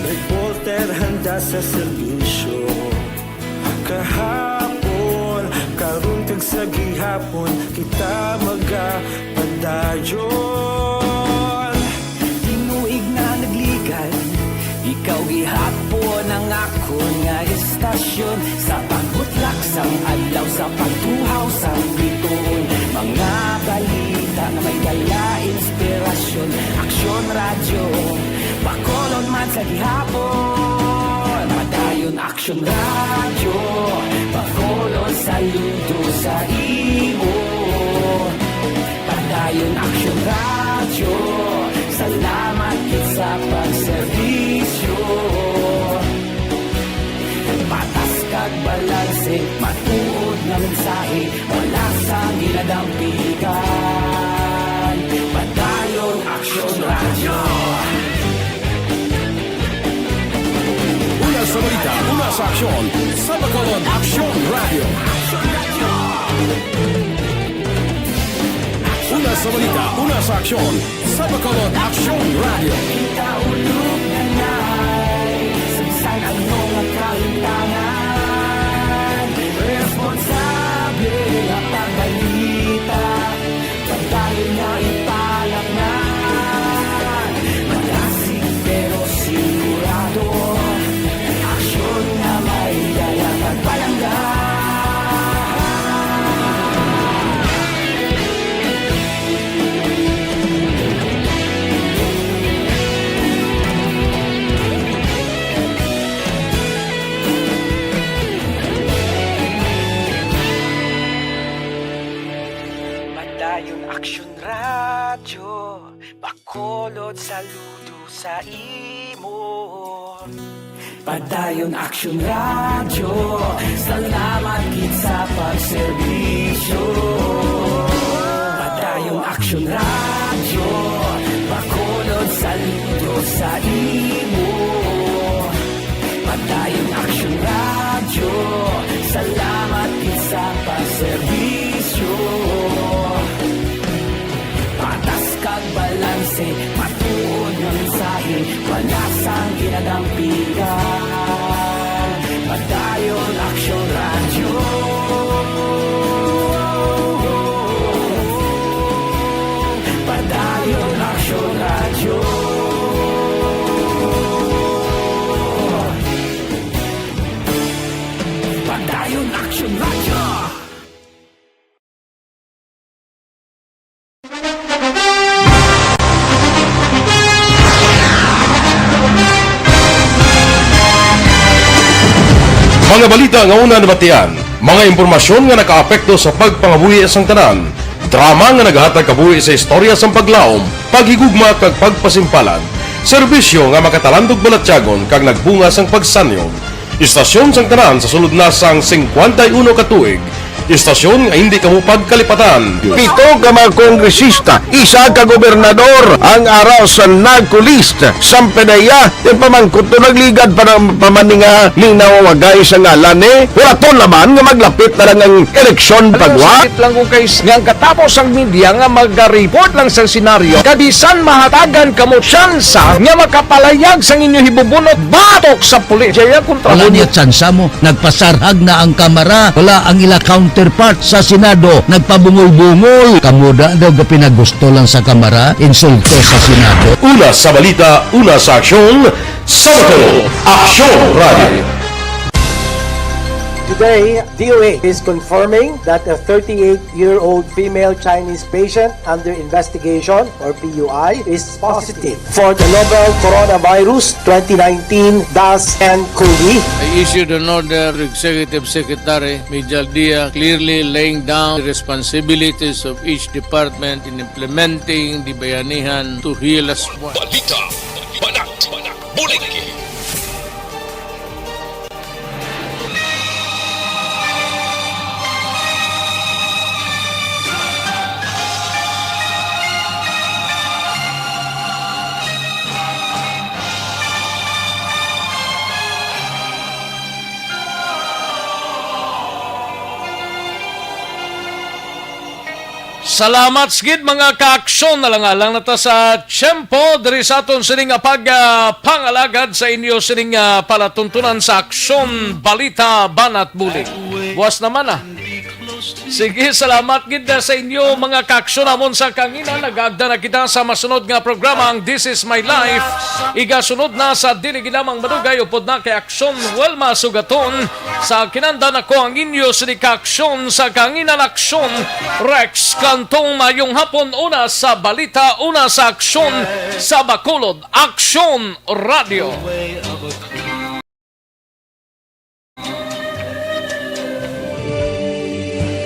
reporter handa sa serbisyo. Kahapon, karun kag sa gihapon, kita magapadayon. Tinuig na nagligan, ikaw gihapon ang ako nga istasyon. Sa pagbutlak sang adlaw, sa pagtuhaw sang biton. Mga balita na may dala inspirasyon. Aksyon radyo, Bacolod man sa gihapon. Padayon Aksyon radyo, Bacolod saludo sa imo. Padayon Aksyon radyo, salamat kit sa pagserbisyo. Patas kag balanse, matuod nga mensahe, wala sang ginadampigan. Padayon Aksyon radyo. Una sa balita, una sa aksyon, sa Bacolod Aksyon Radio. Una sa balita, una sa aksyon, sa Bacolod Aksyon Radio. Kita ulog na na'y sabisan ang mga kahintangan. Responsable ang pagbalita, pagdayo na ipalak na. Malasig pero sigurado, aksyon na may dalang pagpalangga. Padayon Aksyon radyo, Bacolod saludo sa imo. Padayon Aksyon radyo, salamat kit sa pagserbisyo. Padayon Aksyon radyo, Bacolod saludo sa imo. Padayon Aksyon radyo, salamat kit sa pagserbisyo. Patas kag balanse, matuod nga mensahe, wala sang ginadampigan. Padayon Aksyon radyo. Action Radio. Mga balita nga una nabatian, mga impormasyon nga nakaapekto sa pagpangabuhi sang tanan, drama nga naghatag kabuhi sa istorya sang paglaom, paghigugma kag pagpasimpalan, serbisyo nga makatalandog balatyagon kag nagbunga sang pagsanyog, istasyon sang tanan sa sulod na sang 51 katuig, istasyon nga hindi kamupag kalipatan. 7 ka mga kongresista, 1 ka gobernador ang araw sa nagkulist sa pedaya yung pamangkot to nagligad para pamaninga linaw wagay sa ngalan wala to naman nga maglapit na lang ang eleksyon pagwa. Sakit lang kung kays nga katapos ang media nga mag-report lang sa senaryo kadisan mahatagan kamo tsansa nga makapalayag sa inyo hibubunot batok sa pulis. Jaya kontra wala niya tsansa mo, nagpasarhag na ang kamera, wala ang ila counterpart sa Senado, nagpabungol-bungol. Kamuda daw ga pinagusto lang sa kamera, insulto sa Senado. Una sa balita, una sa aksyon, Sabado, Aksyon Radio. Today, DOA is confirming that a 38-year-old female Chinese patient under investigation, or PUI, is positive for the novel coronavirus 2019-10-CoV. I issued an order to Executive Secretary Mijal Dia clearly laying down the responsibilities of each department in implementing the bayanihan to heal as one. Balita, banat, bulig. Salamat sigid mga kaaksyon na lang nata sa tiyempo diri sa aton sining pangalagad sa inyo sining palatuntunan sa aksyon balita banat bulig. Buwas naman Sige, salamat gid sa inyo mga kaaksyon amon sa kangina. Nagagda na kita sa masunod nga programa ang This Is My Life. Igasunod na sa dili ginamang madugay upod na kay aksyon Welma Sugaton. Sa kinanda na ko ang inyo sining kaaksyon sa kanginan aksyon Rex Kantong mayong hapon una sa balita, una sa aksyon sa Bacolod, Aksyon Radio.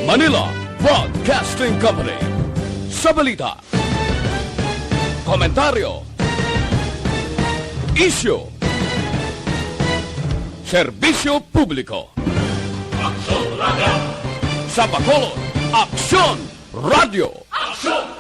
Manila Broadcasting Company. Sa balita, komentaryo, isyu, serbisyo publiko. Aksyon Radio. Sa Bacolod, Aksyon Radio. Aksyon